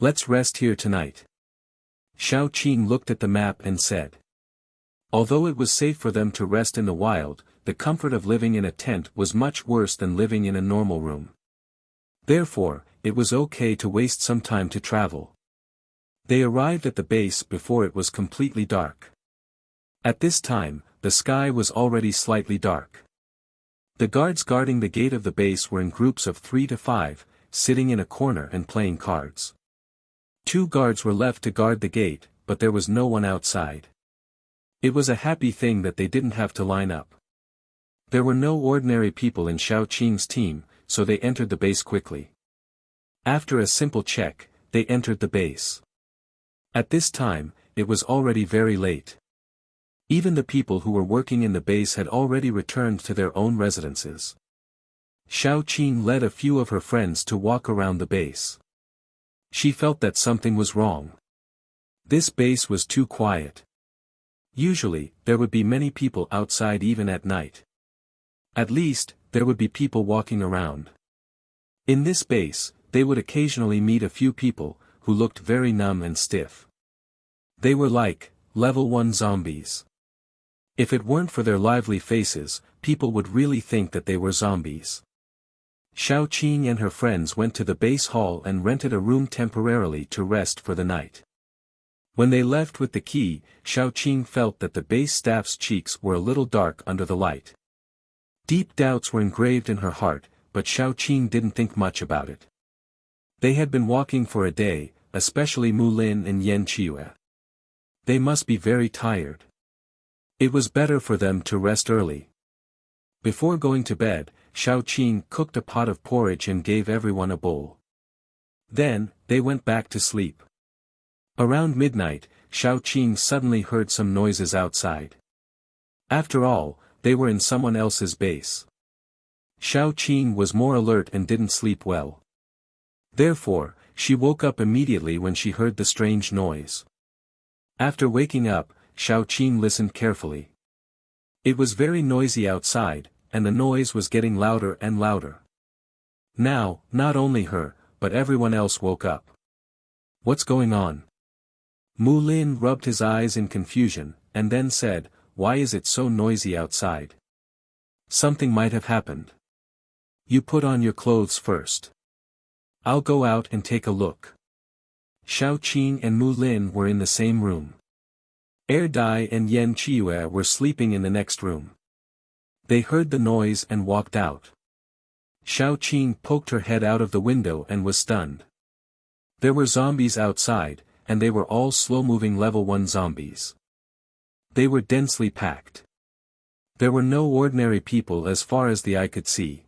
Let's rest here tonight. Xiaoqing looked at the map and said. Although it was safe for them to rest in the wild, the comfort of living in a tent was much worse than living in a normal room. Therefore, it was okay to waste some time to travel. They arrived at the base before it was completely dark. At this time, the sky was already slightly dark. The guards guarding the gate of the base were in groups of 3 to 5, sitting in a corner and playing cards. 2 guards were left to guard the gate, but there was no one outside. It was a happy thing that they didn't have to line up. There were no ordinary people in Xiaoqing's team, so they entered the base quickly. After a simple check, they entered the base. At this time, it was already very late. Even the people who were working in the base had already returned to their own residences. Xiaoqing led a few of her friends to walk around the base. She felt that something was wrong. This base was too quiet. Usually, there would be many people outside even at night. At least, there would be people walking around. In this base, they would occasionally meet a few people, who looked very numb and stiff. They were like, level 1 zombies. If it weren't for their lively faces, people would really think that they were zombies. Xiaoqing and her friends went to the base hall and rented a room temporarily to rest for the night. When they left with the key, Xiaoqing felt that the base staff's cheeks were a little dark under the light. Deep doubts were engraved in her heart, but Xiaoqing didn't think much about it. They had been walking for a day, especially Mu Lin and Yan Qiue. They must be very tired. It was better for them to rest early. Before going to bed, Xiaoqing cooked a pot of porridge and gave everyone a bowl. Then, they went back to sleep. Around midnight, Xiaoqing suddenly heard some noises outside. After all, they were in someone else's base. Xiaoqing was more alert and didn't sleep well. Therefore, she woke up immediately when she heard the strange noise. After waking up, Xiaoqing listened carefully. It was very noisy outside, and the noise was getting louder and louder. Now, not only her, but everyone else woke up. What's going on? Mu Lin rubbed his eyes in confusion, and then said, why is it so noisy outside? Something might have happened. You put on your clothes first. I'll go out and take a look. Xiaoqing and Mu Lin were in the same room. Dai and Yan Qiue were sleeping in the next room. They heard the noise and walked out. Xiaoqing poked her head out of the window and was stunned. There were zombies outside, and they were all slow-moving level 1 zombies. They were densely packed. There were no ordinary people as far as the eye could see.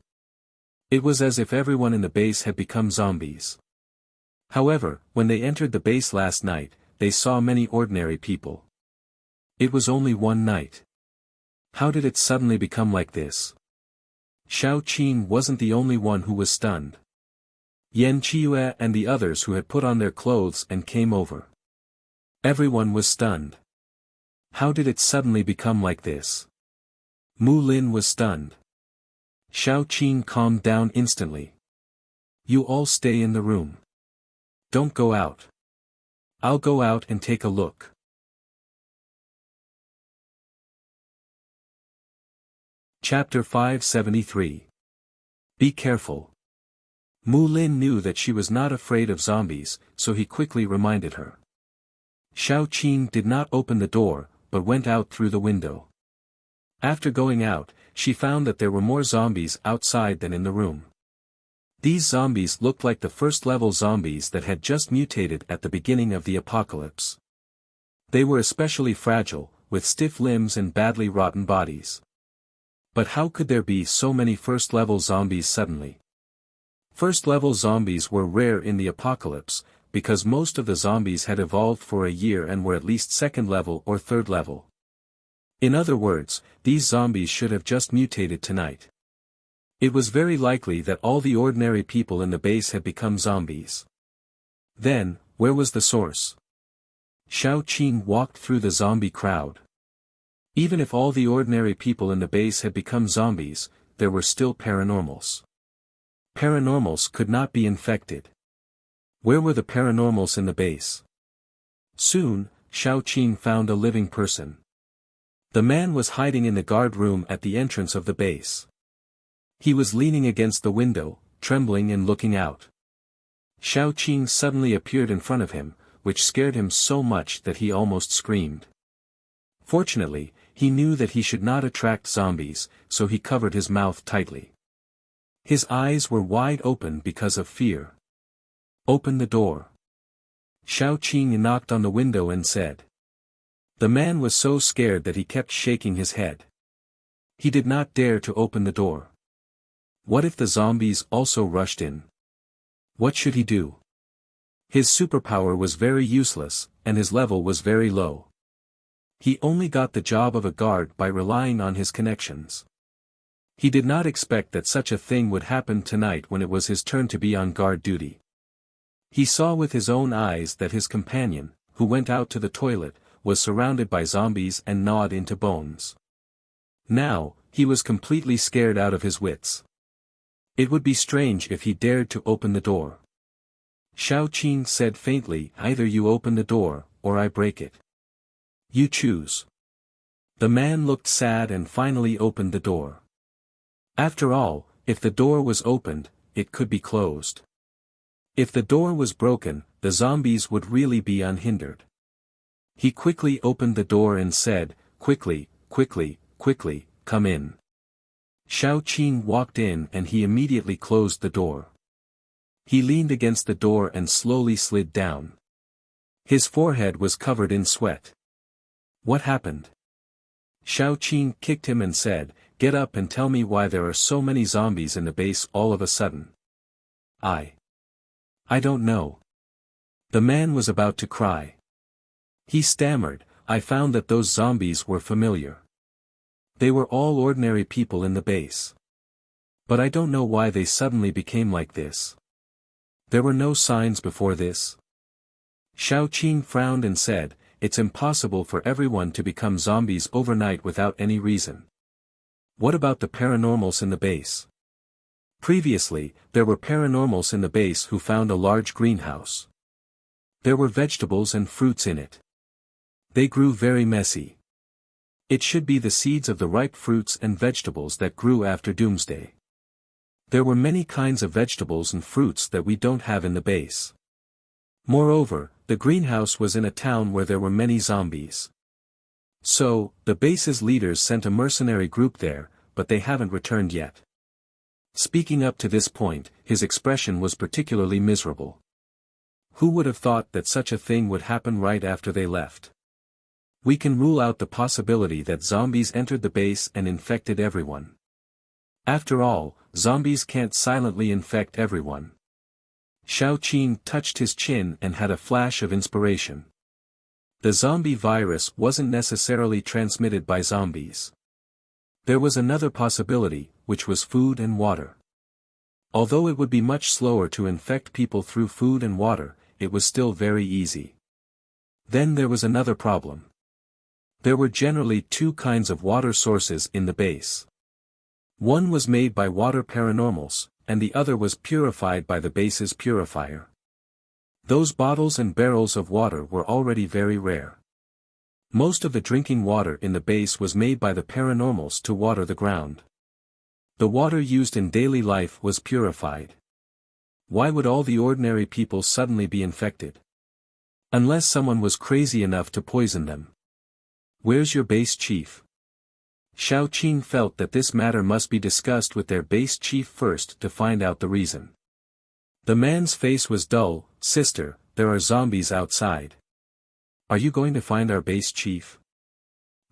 It was as if everyone in the base had become zombies. However, when they entered the base last night, they saw many ordinary people. It was only one night. How did it suddenly become like this? Xiaoqing wasn't the only one who was stunned. Yan Qiue and the others who had put on their clothes and came over. Everyone was stunned. How did it suddenly become like this? Mu Lin was stunned. Xiaoqing calmed down instantly. You all stay in the room. Don't go out. I'll go out and take a look. Chapter 573. Be careful. Mu Lin knew that she was not afraid of zombies, so he quickly reminded her. Xiaoqing did not open the door, but went out through the window. After going out, she found that there were more zombies outside than in the room. These zombies looked like the first-level zombies that had just mutated at the beginning of the apocalypse. They were especially fragile, with stiff limbs and badly rotten bodies. But how could there be so many first-level zombies suddenly? First-level zombies were rare in the apocalypse, because most of the zombies had evolved for a year and were at least second-level or third-level. In other words, these zombies should have just mutated tonight. It was very likely that all the ordinary people in the base had become zombies. Then, where was the source? Xiao Qing walked through the zombie crowd. Even if all the ordinary people in the base had become zombies, there were still paranormals. Paranormals could not be infected. Where were the paranormals in the base? Soon, Xiao Qing found a living person. The man was hiding in the guard room at the entrance of the base. He was leaning against the window, trembling and looking out. Xiao Qing suddenly appeared in front of him, which scared him so much that he almost screamed. Fortunately, he knew that he should not attract zombies, so he covered his mouth tightly. His eyes were wide open because of fear. "Open the door." Xiao Qing knocked on the window and said. The man was so scared that he kept shaking his head. He did not dare to open the door. What if the zombies also rushed in? What should he do? His superpower was very useless, and his level was very low. He only got the job of a guard by relying on his connections. He did not expect that such a thing would happen tonight when it was his turn to be on guard duty. He saw with his own eyes that his companion, who went out to the toilet, was surrounded by zombies and gnawed into bones. Now, he was completely scared out of his wits. It would be strange if he dared to open the door. Xiao Qing said faintly, "Either you open the door, or I break it. You choose." The man looked sad and finally opened the door. After all, if the door was opened, it could be closed. If the door was broken, the zombies would really be unhindered. He quickly opened the door and said, "Quickly, quickly, quickly, come in." Xiao Qing walked in and he immediately closed the door. He leaned against the door and slowly slid down. His forehead was covered in sweat. What happened? Xiao Qing kicked him and said, "Get up and tell me why there are so many zombies in the base all of a sudden." I don't know." The man was about to cry. He stammered, "I found that those zombies were familiar. They were all ordinary people in the base. But I don't know why they suddenly became like this. There were no signs before this." Xiao Qing frowned and said, "It's impossible for everyone to become zombies overnight without any reason. What about the paranormals in the base?" Previously, there were paranormals in the base who found a large greenhouse. There were vegetables and fruits in it. They grew very messy. It should be the seeds of the ripe fruits and vegetables that grew after Doomsday. There were many kinds of vegetables and fruits that we don't have in the base. Moreover, the greenhouse was in a town where there were many zombies. So, the base's leaders sent a mercenary group there, but they haven't returned yet. Speaking up to this point, his expression was particularly miserable. Who would have thought that such a thing would happen right after they left? We can rule out the possibility that zombies entered the base and infected everyone. After all, zombies can't silently infect everyone. Xiao Qing touched his chin and had a flash of inspiration. The zombie virus wasn't necessarily transmitted by zombies. There was another possibility, which was food and water. Although it would be much slower to infect people through food and water, it was still very easy. Then there was another problem. There were generally two kinds of water sources in the base. One was made by water paranormals, and the other was purified by the base's purifier. Those bottles and barrels of water were already very rare. Most of the drinking water in the base was made by the paranormals to water the ground. The water used in daily life was purified. Why would all the ordinary people suddenly be infected? Unless someone was crazy enough to poison them. Where's your base chief? Xiao Qing felt that this matter must be discussed with their base chief first to find out the reason. The man's face was dull. "Sister, there are zombies outside. Are you going to find our base chief?"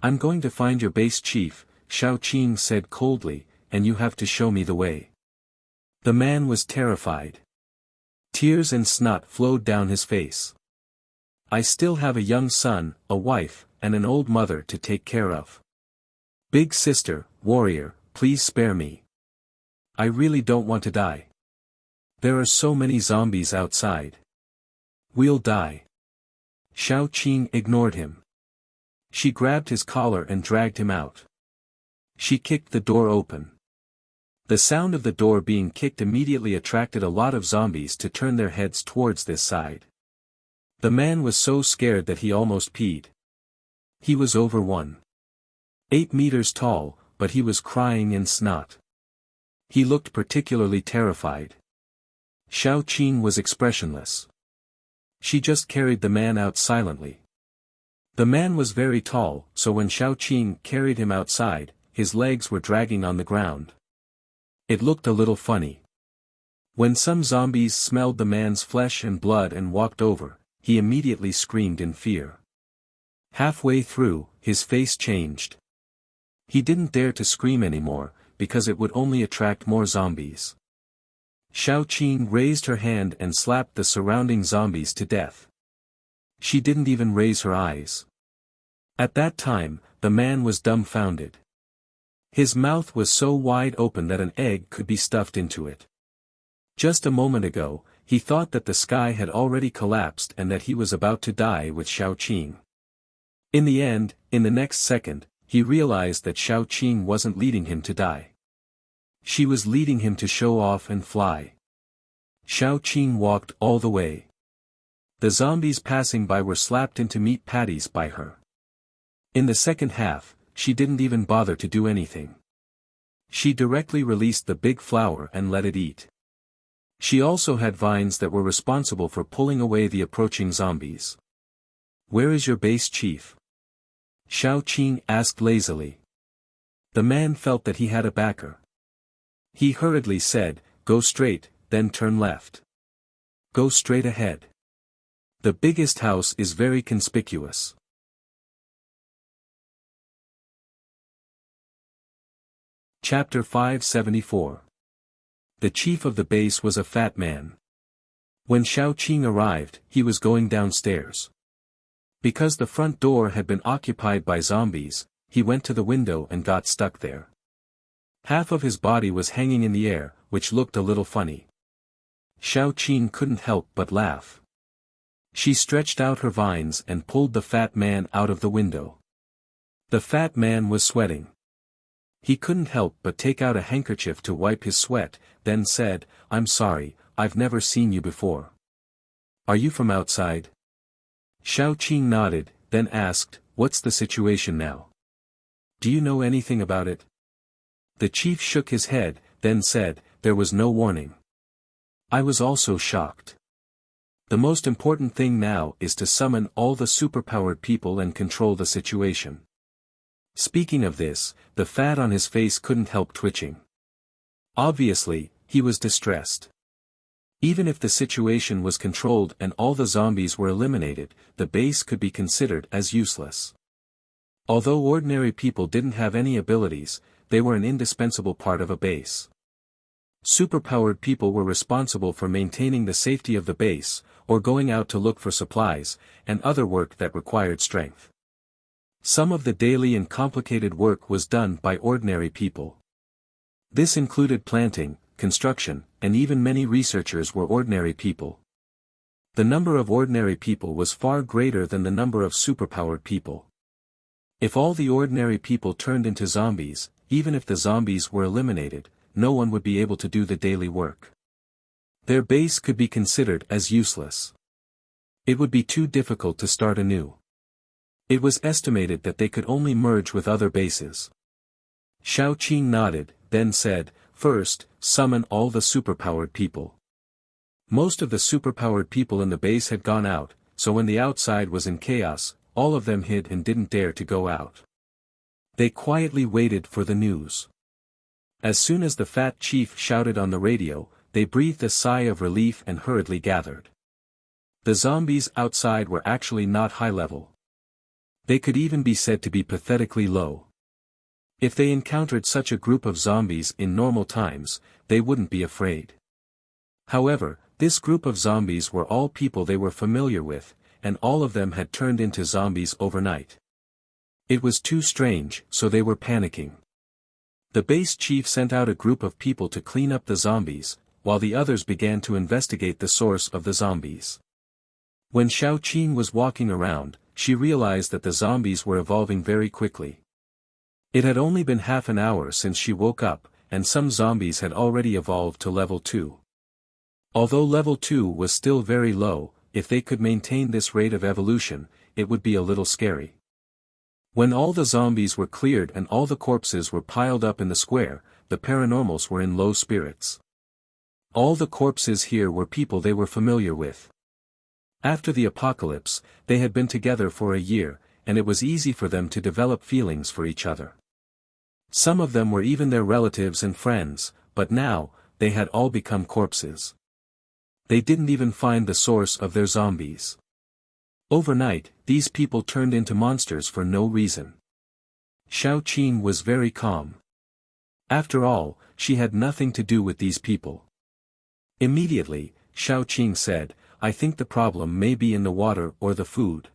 "I'm going to find your base chief," Xiao Qing said coldly, "and you have to show me the way." The man was terrified. Tears and snot flowed down his face. "I still have a young son, a wife, and an old mother to take care of. Big sister, warrior, please spare me." I really don't want to die. There are so many zombies outside. We'll die. Xiao Qing ignored him. She grabbed his collar and dragged him out. She kicked the door open. The sound of the door being kicked immediately attracted a lot of zombies to turn their heads towards this side. The man was so scared that he almost peed. He was over 1.8 meters tall, but he was crying in snot. He looked particularly terrified. Xiao Qing was expressionless. She just carried the man out silently. The man was very tall, so when Xiao Qing carried him outside, his legs were dragging on the ground. It looked a little funny. When some zombies smelled the man's flesh and blood and walked over, he immediately screamed in fear. Halfway through, his face changed. He didn't dare to scream anymore, because it would only attract more zombies. Xiao Qing raised her hand and slapped the surrounding zombies to death. She didn't even raise her eyes. At that time, the man was dumbfounded. His mouth was so wide open that an egg could be stuffed into it. Just a moment ago, he thought that the sky had already collapsed and that he was about to die with Xiao Qing. In the end, in the next second, he realized that Xiao Qing wasn't leading him to die. She was leading him to show off and fly. Xiao Qing walked all the way. The zombies passing by were slapped into meat patties by her. In the second half, she didn't even bother to do anything. She directly released the big flower and let it eat. She also had vines that were responsible for pulling away the approaching zombies. "Where is your base, chief?" Xiao Qing asked lazily. The man felt that he had a backer. He hurriedly said, "Go straight, then turn left. Go straight ahead. The biggest house is very conspicuous." Chapter 574. The chief of the base was a fat man. When Xiao Qing arrived, he was going downstairs. Because the front door had been occupied by zombies, he went to the window and got stuck there. Half of his body was hanging in the air, which looked a little funny. Xiao Qing couldn't help but laugh. She stretched out her vines and pulled the fat man out of the window. The fat man was sweating. He couldn't help but take out a handkerchief to wipe his sweat, then said, "I'm sorry, I've never seen you before. Are you from outside?" Xiao Qing nodded, then asked, "What's the situation now? Do you know anything about it?" The chief shook his head, then said, "There was no warning." I was also shocked. The most important thing now is to summon all the superpowered people and control the situation. Speaking of this, the fat on his face couldn't help twitching. Obviously, he was distressed. Even if the situation was controlled and all the zombies were eliminated, the base could be considered as useless. Although ordinary people didn't have any abilities, they were an indispensable part of a base. Superpowered people were responsible for maintaining the safety of the base, or going out to look for supplies, and other work that required strength. Some of the daily and complicated work was done by ordinary people. This included planting, construction, and even many researchers were ordinary people. The number of ordinary people was far greater than the number of superpowered people. If all the ordinary people turned into zombies, even if the zombies were eliminated, no one would be able to do the daily work. Their base could be considered as useless. It would be too difficult to start anew. It was estimated that they could only merge with other bases. Xiao Qing nodded, then said, "First, summon all the superpowered people." Most of the superpowered people in the base had gone out, so when the outside was in chaos, all of them hid and didn't dare to go out. They quietly waited for the news. As soon as the fat chief shouted on the radio, they breathed a sigh of relief and hurriedly gathered. The zombies outside were actually not high level. They could even be said to be pathetically low. If they encountered such a group of zombies in normal times, they wouldn't be afraid. However, this group of zombies were all people they were familiar with, and all of them had turned into zombies overnight. It was too strange, so they were panicking. The base chief sent out a group of people to clean up the zombies, while the others began to investigate the source of the zombies. When Xiao Qing was walking around, she realized that the zombies were evolving very quickly. It had only been half an hour since she woke up, and some zombies had already evolved to level 2. Although level 2 was still very low, if they could maintain this rate of evolution, it would be a little scary. When all the zombies were cleared and all the corpses were piled up in the square, the paranormals were in low spirits. All the corpses here were people they were familiar with. After the apocalypse, they had been together for a year, and it was easy for them to develop feelings for each other. Some of them were even their relatives and friends, but now, they had all become corpses. They didn't even find the source of their zombies. Overnight, these people turned into monsters for no reason. Xiao Qing was very calm. After all, she had nothing to do with these people. Immediately, Xiao Qing said, "I think the problem may be in the water or the food.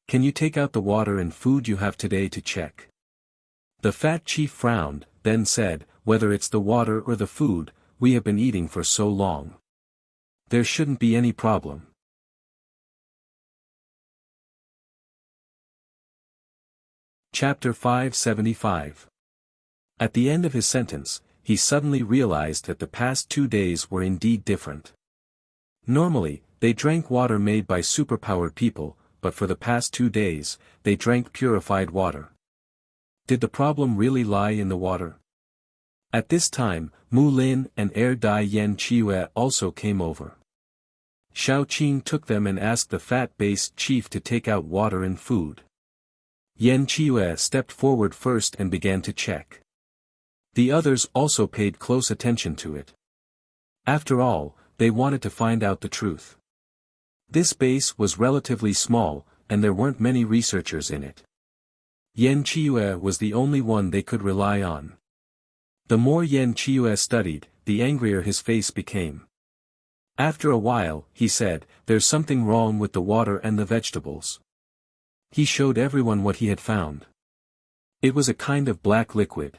Can you take out the water and food you have today to check?" The fat chief frowned, then said, "Whether it's the water or the food, we have been eating for so long. There shouldn't be any problem." Chapter 575. At the end of his sentence, he suddenly realized that the past 2 days were indeed different. Normally, they drank water made by superpowered people, but for the past 2 days, they drank purified water. Did the problem really lie in the water? At this time, Mu Lin and Heir Dai Yen Chiue also came over. Xiao Qing took them and asked the fat-based chief to take out water and food. Yen Chiue stepped forward first and began to check. The others also paid close attention to it. After all, they wanted to find out the truth. This base was relatively small, and there weren't many researchers in it. Yen Chiue was the only one they could rely on. The more Yen Chiue studied, the angrier his face became. After a while, he said, "There's something wrong with the water and the vegetables." He showed everyone what he had found. It was a kind of black liquid.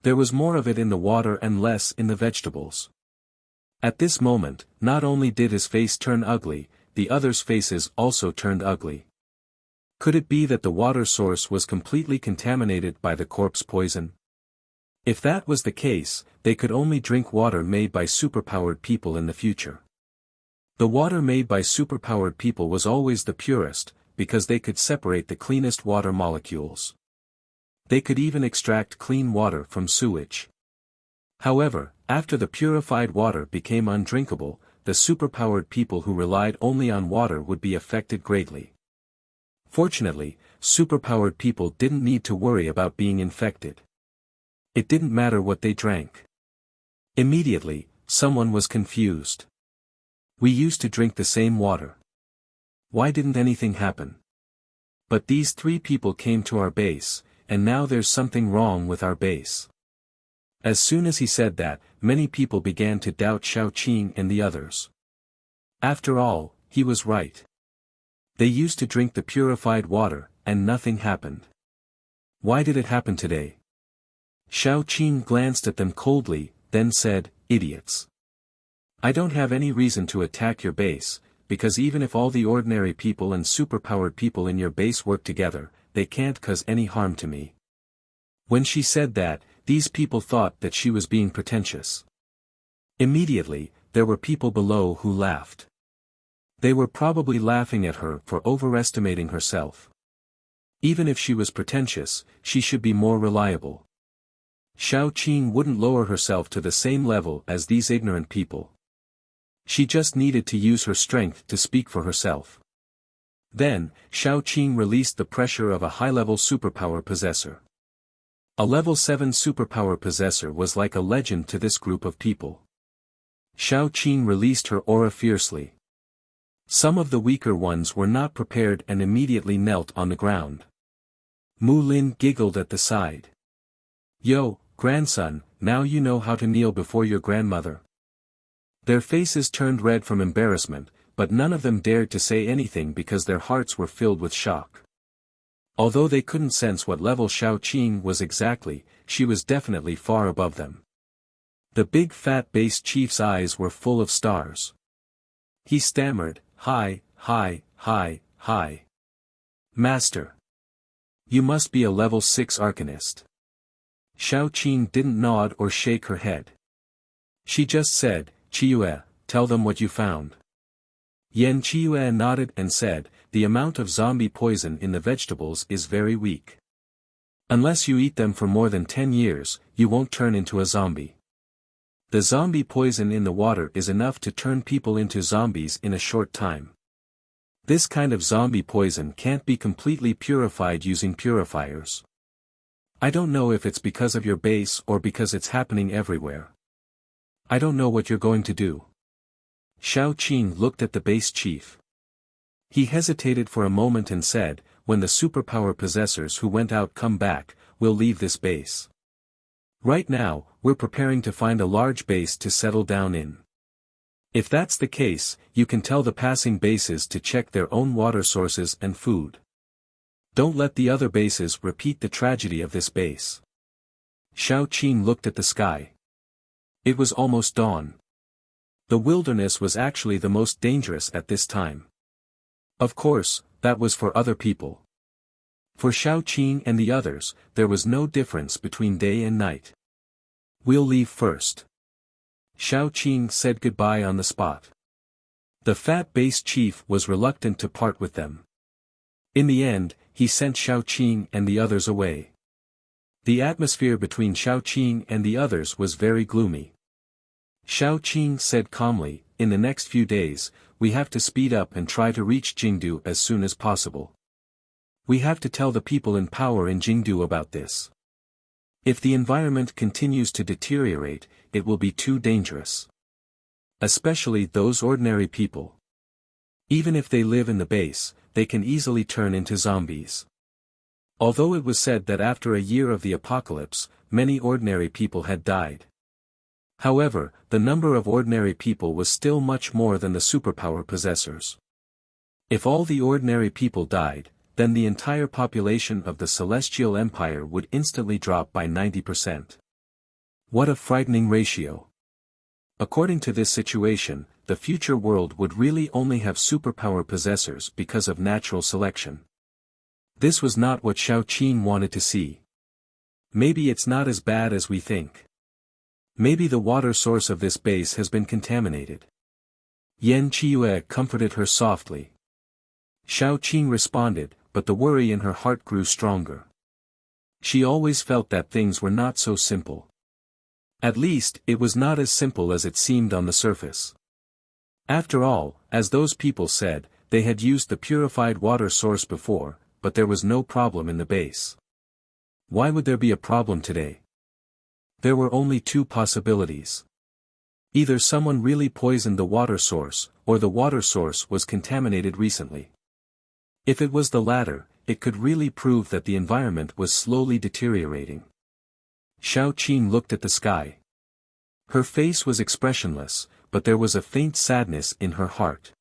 There was more of it in the water and less in the vegetables. At this moment, not only did his face turn ugly, the others' faces also turned ugly. Could it be that the water source was completely contaminated by the corpse poison? If that was the case, they could only drink water made by superpowered people in the future. The water made by superpowered people was always the purest, because they could separate the cleanest water molecules. They could even extract clean water from sewage. However, after the purified water became undrinkable, the superpowered people who relied only on water would be affected greatly. Fortunately, superpowered people didn't need to worry about being infected. It didn't matter what they drank. Immediately, someone was confused. "We used to drink the same water. Why didn't anything happen? But these 3 people came to our base, and now there's something wrong with our base." As soon as he said that, many people began to doubt Xiao Qing and the others. After all, he was right. They used to drink the purified water, and nothing happened. Why did it happen today? Xiao Qing glanced at them coldly, then said, "Idiots. I don't have any reason to attack your base, because even if all the ordinary people and superpowered people in your base work together, they can't cause any harm to me." When she said that, these people thought that she was being pretentious. Immediately, there were people below who laughed. They were probably laughing at her for overestimating herself. Even if she was pretentious, she should be more reliable. Xiao Qing wouldn't lower herself to the same level as these ignorant people. She just needed to use her strength to speak for herself. Then, Xiao Qing released the pressure of a high-level superpower possessor. A level 7 superpower possessor was like a legend to this group of people. Xiao Qing released her aura fiercely. Some of the weaker ones were not prepared and immediately knelt on the ground. Mu Lin giggled at the side. "Yo, grandson, now you know how to kneel before your grandmother." Their faces turned red from embarrassment, but none of them dared to say anything because their hearts were filled with shock. Although they couldn't sense what level Xiao Qing was exactly, she was definitely far above them. The big fat base chief's eyes were full of stars. He stammered, "Hi, hi, hi, hi. Master. You must be a level 6 arcanist." Xiao Qing didn't nod or shake her head. She just said, "Chiyue, tell them what you found." Yan Chiyue nodded and said, "The amount of zombie poison in the vegetables is very weak. Unless you eat them for more than 10 years, you won't turn into a zombie. The zombie poison in the water is enough to turn people into zombies in a short time. This kind of zombie poison can't be completely purified using purifiers. I don't know if it's because of your base or because it's happening everywhere. I don't know what you're going to do." Xiao Qing looked at the base chief. He hesitated for a moment and said, "When the superpower possessors who went out come back, we'll leave this base. Right now, we're preparing to find a large base to settle down in. If that's the case, you can tell the passing bases to check their own water sources and food. Don't let the other bases repeat the tragedy of this base." Xiao Qing looked at the sky. It was almost dawn. The wilderness was actually the most dangerous at this time. Of course, that was for other people. For Xiao Qing and the others, there was no difference between day and night. "We'll leave first." Xiao Qing said goodbye on the spot. The fat base chief was reluctant to part with them. In the end, he sent Xiao Qing and the others away. The atmosphere between Xiao Qing and the others was very gloomy. Xiao Qing said calmly, "In the next few days, we have to speed up and try to reach Jingdu as soon as possible. We have to tell the people in power in Jingdu about this. If the environment continues to deteriorate, it will be too dangerous. Especially those ordinary people. Even if they live in the base, they can easily turn into zombies." Although it was said that after a year of the apocalypse, many ordinary people had died. However, the number of ordinary people was still much more than the superpower possessors. If all the ordinary people died, then the entire population of the Celestial Empire would instantly drop by 90%. What a frightening ratio. According to this situation, the future world would really only have superpower possessors because of natural selection. This was not what Xiao Qing wanted to see. Maybe it's not as bad as we think. Maybe the water source of this base has been contaminated. Yan Chiyue comforted her softly. Xiao Qing responded, but the worry in her heart grew stronger. She always felt that things were not so simple. At least, it was not as simple as it seemed on the surface. After all, as those people said, they had used the purified water source before, but there was no problem in the base. Why would there be a problem today? There were only two possibilities. Either someone really poisoned the water source, or the water source was contaminated recently. If it was the latter, it could really prove that the environment was slowly deteriorating. Xiao Qing looked at the sky. Her face was expressionless, but there was a faint sadness in her heart.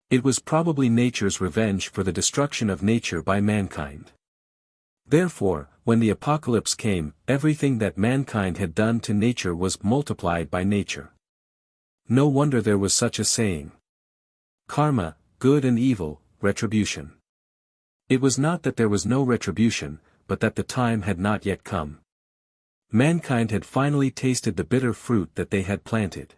It was probably nature's revenge for the destruction of nature by mankind. Therefore, when the apocalypse came, everything that mankind had done to nature was multiplied by nature. No wonder there was such a saying. Karma, good and evil, retribution. It was not that there was no retribution, but that the time had not yet come. Mankind had finally tasted the bitter fruit that they had planted.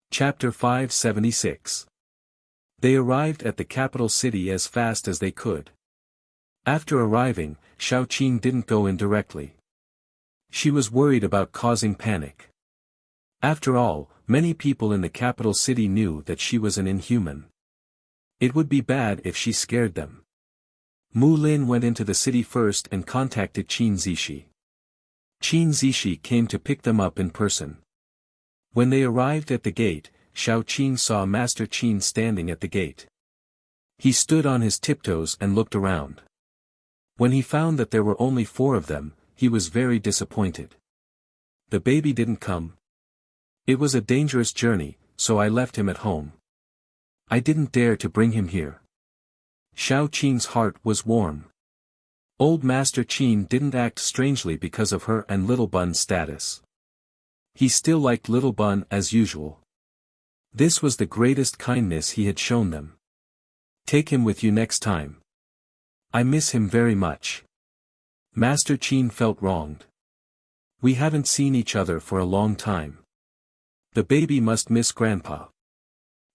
Chapter 576. They arrived at the capital city as fast as they could. After arriving, Xiao Qing didn't go in directly. She was worried about causing panic. After all, many people in the capital city knew that she was an inhuman. It would be bad if she scared them. Mu Lin went into the city first and contacted Qin Zishi. Qin Zishi came to pick them up in person. When they arrived at the gate, Xiao Qing saw Master Qin standing at the gate. He stood on his tiptoes and looked around. When he found that there were only 4 of them, he was very disappointed. The baby didn't come. It was a dangerous journey, so I left him at home. I didn't dare to bring him here. Xiao Qing's heart was warm. Old Master Qin didn't act strangely because of her and Little Bun's status. He still liked Little Bun as usual. This was the greatest kindness he had shown them. Take him with you next time. I miss him very much. Master Qin felt wronged. We haven't seen each other for a long time. The baby must miss Grandpa.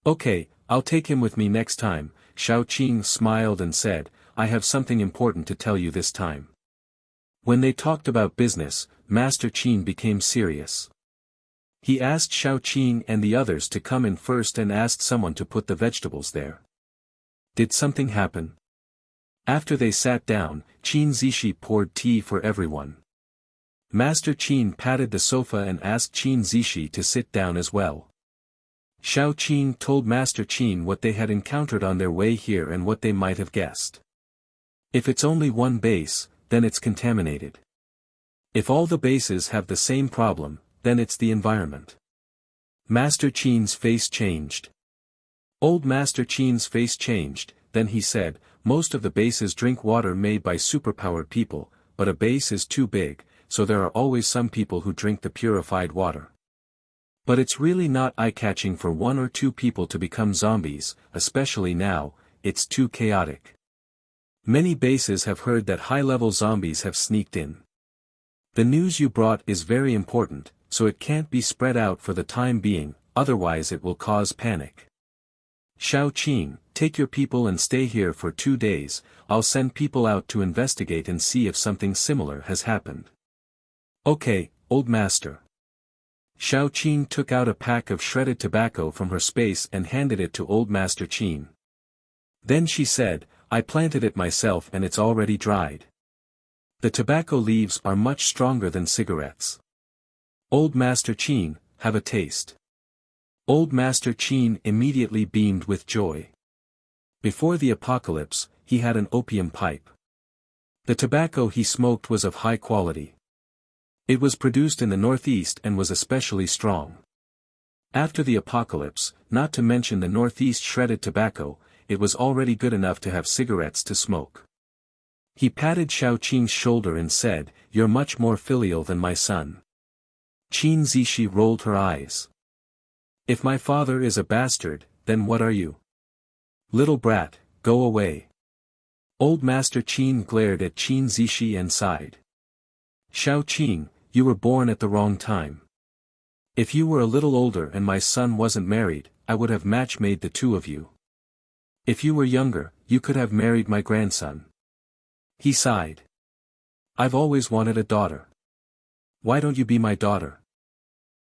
Okay, I'll take him with me next time. Xiao Qing smiled and said, I have something important to tell you this time. When they talked about business, Master Qin became serious. He asked Xiao Qing and the others to come in first and asked someone to put the vegetables there. Did something happen? After they sat down, Qin Zishi poured tea for everyone. Master Qin patted the sofa and asked Qin Zishi to sit down as well. Xiao Qing told Master Qin what they had encountered on their way here and what they might have guessed. If it's only one base, then it's contaminated. If all the bases have the same problem, then it's the environment. Master Qin's face changed. Old Master Qin's face changed, then he said, most of the bases drink water made by superpowered people, but a base is too big, so there are always some people who drink the purified water. But it's really not eye-catching for one or two people to become zombies, especially now, it's too chaotic. Many bases have heard that high-level zombies have sneaked in. The news you brought is very important, so it can't be spread out for the time being, otherwise it will cause panic. Xiao Qing, take your people and stay here for 2 days, I'll send people out to investigate and see if something similar has happened. Okay, old master. Xiao Qing took out a pack of shredded tobacco from her space and handed it to old Master Qin. Then she said, I planted it myself and it's already dried. The tobacco leaves are much stronger than cigarettes. Old Master Qin, have a taste. Old Master Qin immediately beamed with joy. Before the apocalypse, he had an opium pipe. The tobacco he smoked was of high quality. It was produced in the northeast and was especially strong. After the apocalypse, not to mention the northeast shredded tobacco, it was already good enough to have cigarettes to smoke. He patted Xiao Qing's shoulder and said, You're much more filial than my son. Qin Zishi rolled her eyes. If my father is a bastard, then what are you? Little brat, go away. Old Master Qin glared at Qin Zishi and sighed. Xiao Qing, you were born at the wrong time. If you were a little older and my son wasn't married, I would have match-made the two of you. If you were younger, you could have married my grandson. He sighed. I've always wanted a daughter. Why don't you be my daughter?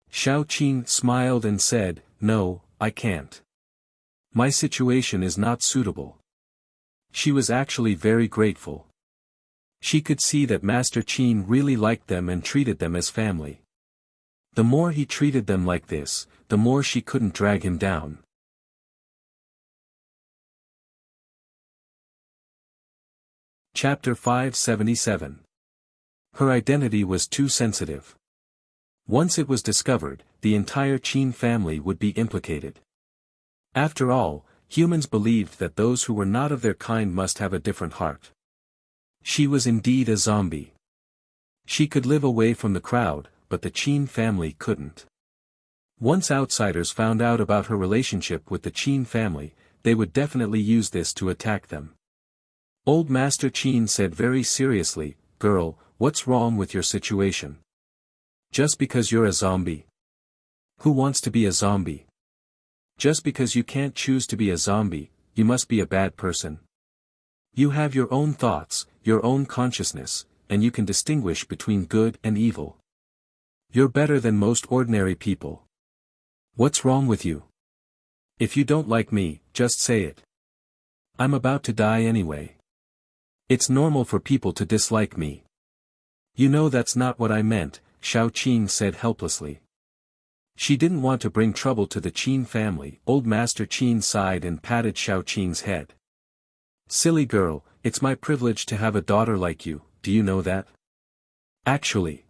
Xiao Qing smiled and said, No, I can't. My situation is not suitable. She was actually very grateful. She could see that Master Qin really liked them and treated them as family. The more he treated them like this, the more she couldn't drag him down. Chapter 577. Her identity was too sensitive. Once it was discovered, the entire Qin family would be implicated. After all, humans believed that those who were not of their kind must have a different heart. She was indeed a zombie. She could live away from the crowd, but the Qin family couldn't. Once outsiders found out about her relationship with the Qin family, they would definitely use this to attack them. Old Master Qin said very seriously, Girl, what's wrong with your situation? Just because you're a zombie? Who wants to be a zombie? Just because you can't choose to be a zombie, you must be a bad person. You have your own thoughts, your own consciousness, and you can distinguish between good and evil. You're better than most ordinary people. What's wrong with you? If you don't like me, just say it. I'm about to die anyway. It's normal for people to dislike me. You know that's not what I meant, Xiao Qing said helplessly. She didn't want to bring trouble to the Qin family. Old Master Qin sighed and patted Xiao Qing's head. Silly girl, it's my privilege to have a daughter like you, do you know that? Actually,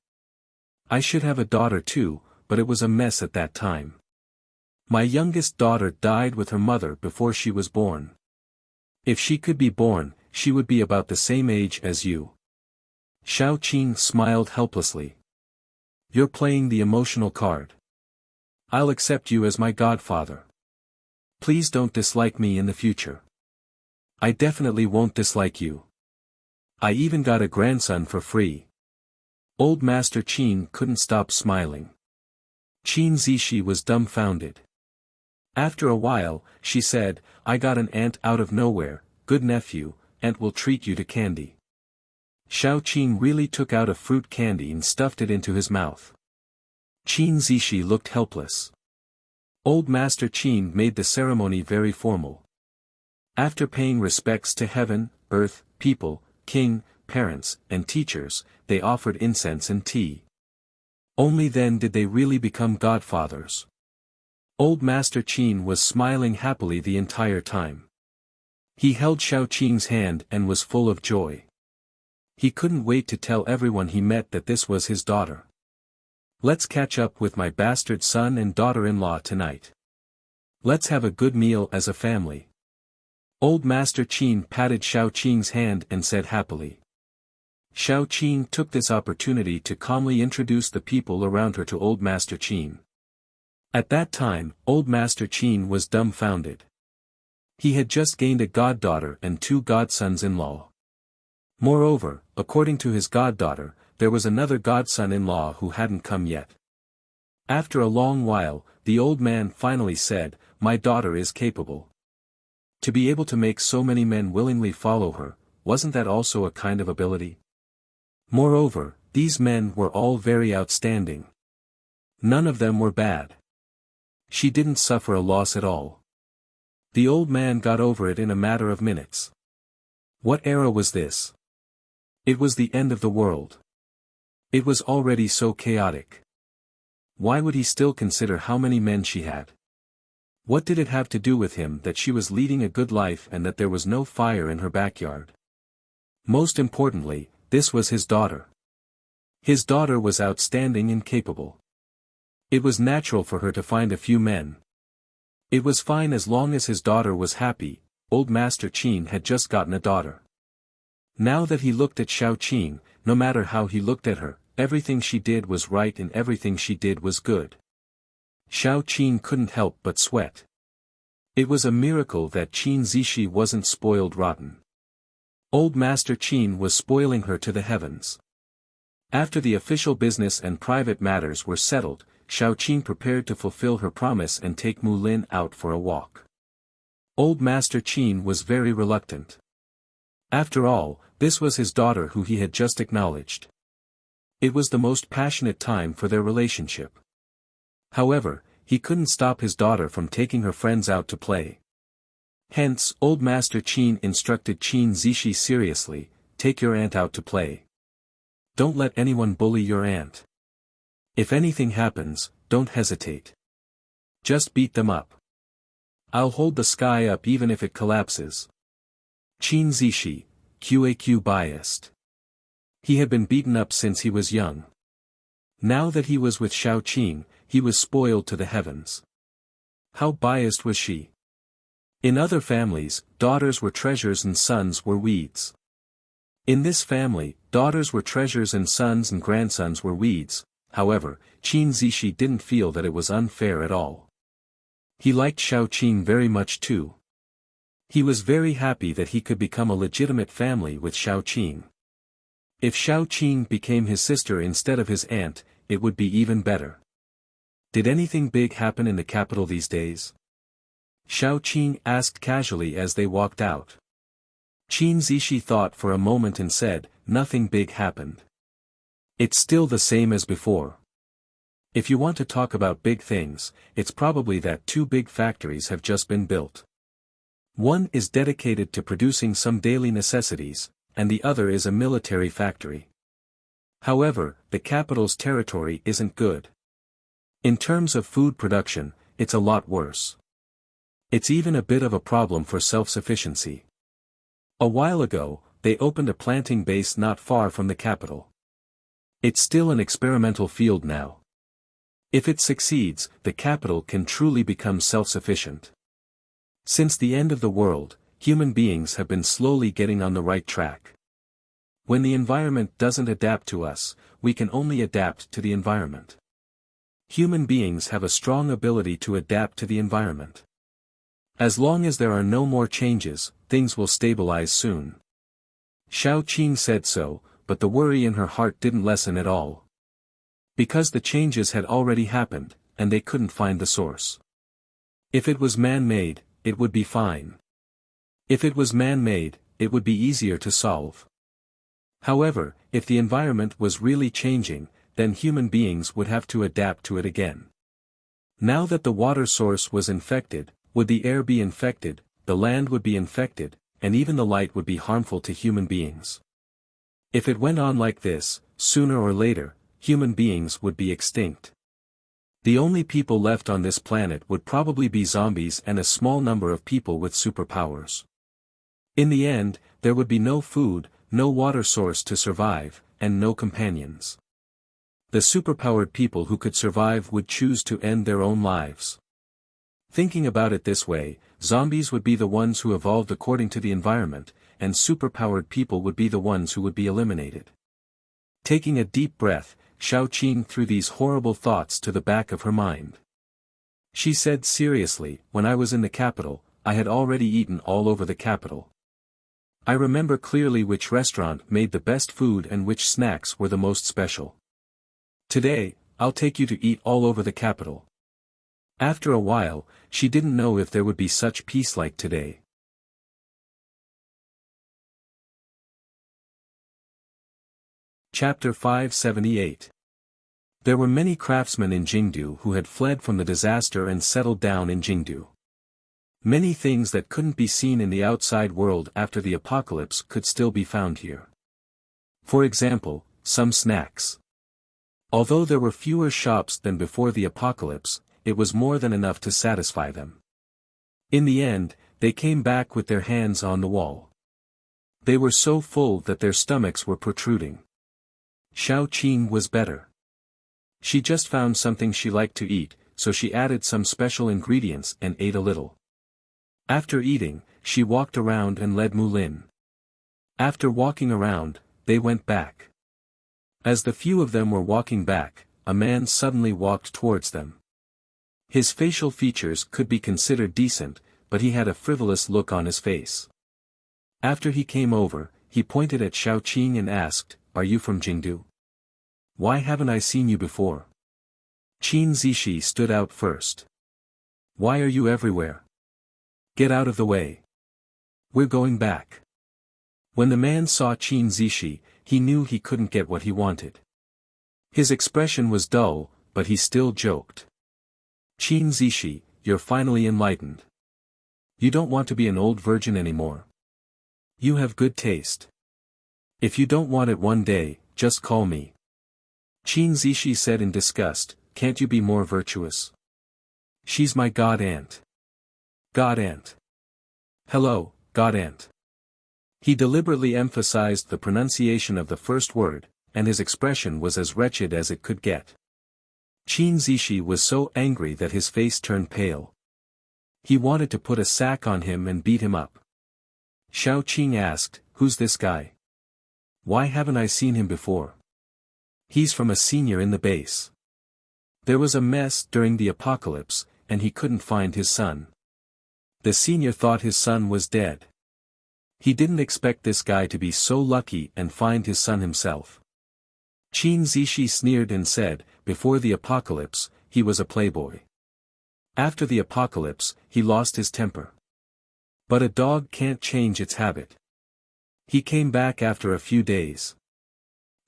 I should have a daughter too, but it was a mess at that time. My youngest daughter died with her mother before she was born. If she could be born, she would be about the same age as you. Xiao Qing smiled helplessly. You're playing the emotional card. I'll accept you as my godfather. Please don't dislike me in the future. I definitely won't dislike you. I even got a grandson for free. Old Master Qin couldn't stop smiling. Qin Zishi was dumbfounded. After a while, she said, I got an aunt out of nowhere, good nephew, aunt will treat you to candy. Xiao Qing really took out a fruit candy and stuffed it into his mouth. Qin Zishi looked helpless. Old Master Qin made the ceremony very formal. After paying respects to heaven, earth, people, king, parents, and teachers, they offered incense and tea. Only then did they really become godfathers. Old Master Qin was smiling happily the entire time. He held Xiao Qing's hand and was full of joy. He couldn't wait to tell everyone he met that this was his daughter. Let's catch up with my bastard son and daughter-in-law tonight. Let's have a good meal as a family. Old Master Qin patted Xiao Qing's hand and said happily. Xiao Qing took this opportunity to calmly introduce the people around her to Old Master Qin. At that time, Old Master Qin was dumbfounded. He had just gained a goddaughter and 2 godsons-in-law. Moreover, according to his goddaughter, there was another godson-in-law who hadn't come yet. After a long while, the old man finally said, My daughter is capable. To be able to make so many men willingly follow her, wasn't that also a kind of ability? Moreover, these men were all very outstanding. None of them were bad. She didn't suffer a loss at all. The old man got over it in a matter of minutes. What era was this? It was the end of the world. It was already so chaotic. Why would he still consider how many men she had? What did it have to do with him that she was leading a good life and that there was no fire in her backyard? Most importantly, this was his daughter. His daughter was outstanding and capable. It was natural for her to find a few men. It was fine as long as his daughter was happy. Old Master Qin had just gotten a daughter. Now that he looked at Xiao Qing, no matter how he looked at her, everything she did was right and everything she did was good. Xiao Qing couldn't help but sweat. It was a miracle that Qin Zishi wasn't spoiled rotten. Old Master Qin was spoiling her to the heavens. After the official business and private matters were settled, Xiao Qing prepared to fulfill her promise and take Mu Lin out for a walk. Old Master Qin was very reluctant. After all, this was his daughter who he had just acknowledged. It was the most passionate time for their relationship. However, he couldn't stop his daughter from taking her friends out to play. Hence, Old Master Qin instructed Qin Zishi seriously, take your aunt out to play. Don't let anyone bully your aunt. If anything happens, don't hesitate. Just beat them up. I'll hold the sky up even if it collapses. Qin Zishi, QAQ biased. He had been beaten up since he was young. Now that he was with Xiao Qing, he was spoiled to the heavens. How biased was she? In other families, daughters were treasures and sons were weeds. In this family, daughters were treasures and sons and grandsons were weeds. However, Qin Zishi didn't feel that it was unfair at all. He liked Xiao Qing very much too. He was very happy that he could become a legitimate family with Xiao Qing. If Xiao Qing became his sister instead of his aunt, it would be even better. Did anything big happen in the capital these days? Xiao Qing asked casually as they walked out. Qin Zishi thought for a moment and said, nothing big happened. It's still the same as before. If you want to talk about big things, it's probably that 2 big factories have just been built. One is dedicated to producing some daily necessities, and the other is a military factory. However, the capital's territory isn't good. In terms of food production, it's a lot worse. It's even a bit of a problem for self-sufficiency. A while ago, they opened a planting base not far from the capital. It's still an experimental field now. If it succeeds, the capital can truly become self-sufficient. Since the end of the world, human beings have been slowly getting on the right track. When the environment doesn't adapt to us, we can only adapt to the environment. Human beings have a strong ability to adapt to the environment. As long as there are no more changes, things will stabilize soon. Xiao Qing said so, but the worry in her heart didn't lessen at all. Because the changes had already happened, and they couldn't find the source. If it was man-made, it would be fine. If it was man-made, it would be easier to solve. However, if the environment was really changing, then human beings would have to adapt to it again. Now that the water source was infected, would the air be infected, the land would be infected, and even the light would be harmful to human beings. If it went on like this, sooner or later, human beings would be extinct. The only people left on this planet would probably be zombies and a small number of people with superpowers. In the end, there would be no food, no water source to survive, and no companions. The superpowered people who could survive would choose to end their own lives. Thinking about it this way, zombies would be the ones who evolved according to the environment, and superpowered people would be the ones who would be eliminated. Taking a deep breath, Xiao Qing threw these horrible thoughts to the back of her mind. She said seriously, when I was in the capital, I had already eaten all over the capital. I remember clearly which restaurant made the best food and which snacks were the most special. Today, I'll take you to eat all over the capital. After a while, she didn't know if there would be such peace like today. Chapter 578. There were many craftsmen in Jingdu who had fled from the disaster and settled down in Jingdu. Many things that couldn't be seen in the outside world after the apocalypse could still be found here. For example, some snacks. Although there were fewer shops than before the apocalypse, it was more than enough to satisfy them. In the end, they came back with their hands on the wall. They were so full that their stomachs were protruding. Xiao Qing was better. She just found something she liked to eat, so she added some special ingredients and ate a little. After eating, she walked around and led Mulin. After walking around, they went back. As the few of them were walking back, a man suddenly walked towards them. His facial features could be considered decent, but he had a frivolous look on his face. After he came over, he pointed at Xiao Qing and asked, "Are you from Jingdu? Why haven't I seen you before?" Qin Zishi stood out first. "Why are you everywhere? Get out of the way. We're going back." When the man saw Qin Zishi, he knew he couldn't get what he wanted. His expression was dull, but he still joked. "Qin Zishi, you're finally enlightened. You don't want to be an old virgin anymore. You have good taste. If you don't want it one day, just call me." Qin Zishi said in disgust, "Can't you be more virtuous? She's my god aunt." God aunt. Hello, god aunt. He deliberately emphasized the pronunciation of the first word, and his expression was as wretched as it could get. Qin Zishi was so angry that his face turned pale. He wanted to put a sack on him and beat him up. Xiao Qing asked, "Who's this guy? Why haven't I seen him before?" "He's from a senior in the base. There was a mess during the apocalypse, and he couldn't find his son. The senior thought his son was dead. He didn't expect this guy to be so lucky and find his son himself." Qin Zishi sneered and said, "Before the apocalypse, he was a playboy. After the apocalypse, he lost his temper. But a dog can't change its habit. He came back after a few days."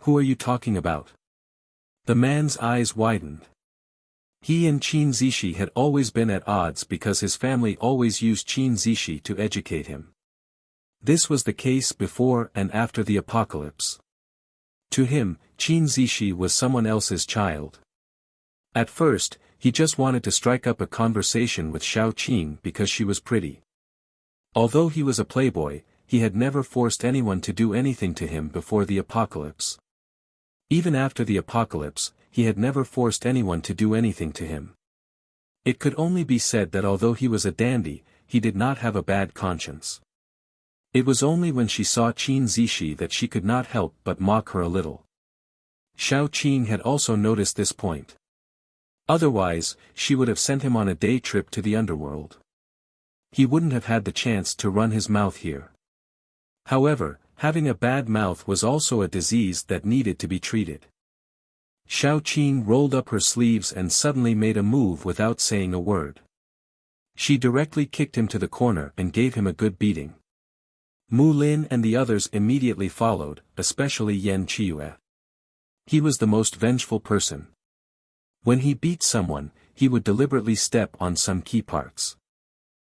"Who are you talking about?" The man's eyes widened. He and Qin Zishi had always been at odds because his family always used Qin Zishi to educate him. This was the case before and after the apocalypse. To him, Qin Zishi was someone else's child. At first, he just wanted to strike up a conversation with Xiao Qing because she was pretty. Although he was a playboy, he had never forced anyone to do anything to him before the apocalypse. Even after the apocalypse, he had never forced anyone to do anything to him. It could only be said that although he was a dandy, he did not have a bad conscience. It was only when she saw Qin Zishi that she could not help but mock her a little. Xiao Qing had also noticed this point. Otherwise, she would have sent him on a day trip to the underworld. He wouldn't have had the chance to run his mouth here. However, having a bad mouth was also a disease that needed to be treated. Xiao Qing rolled up her sleeves and suddenly made a move without saying a word. She directly kicked him to the corner and gave him a good beating. Mu Lin and the others immediately followed, especially Yan Qiue. He was the most vengeful person. When he beat someone, he would deliberately step on some key parts.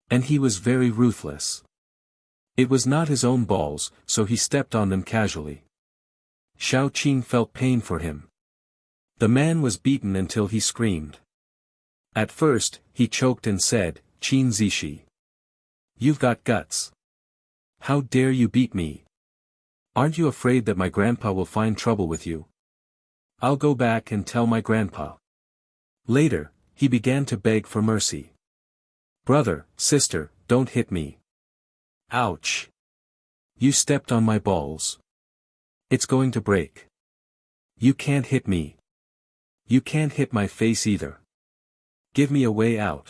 And he was very ruthless. It was not his own balls, so he stepped on them casually. Xiao Qing felt pain for him. The man was beaten until he screamed. At first, he choked and said, "Qin Zishi. You've got guts. How dare you beat me? Aren't you afraid that my grandpa will find trouble with you? I'll go back and tell my grandpa." Later, he began to beg for mercy. "Brother, sister, don't hit me. Ouch. You stepped on my balls. It's going to break. You can't hit me. You can't hit my face either. Give me a way out."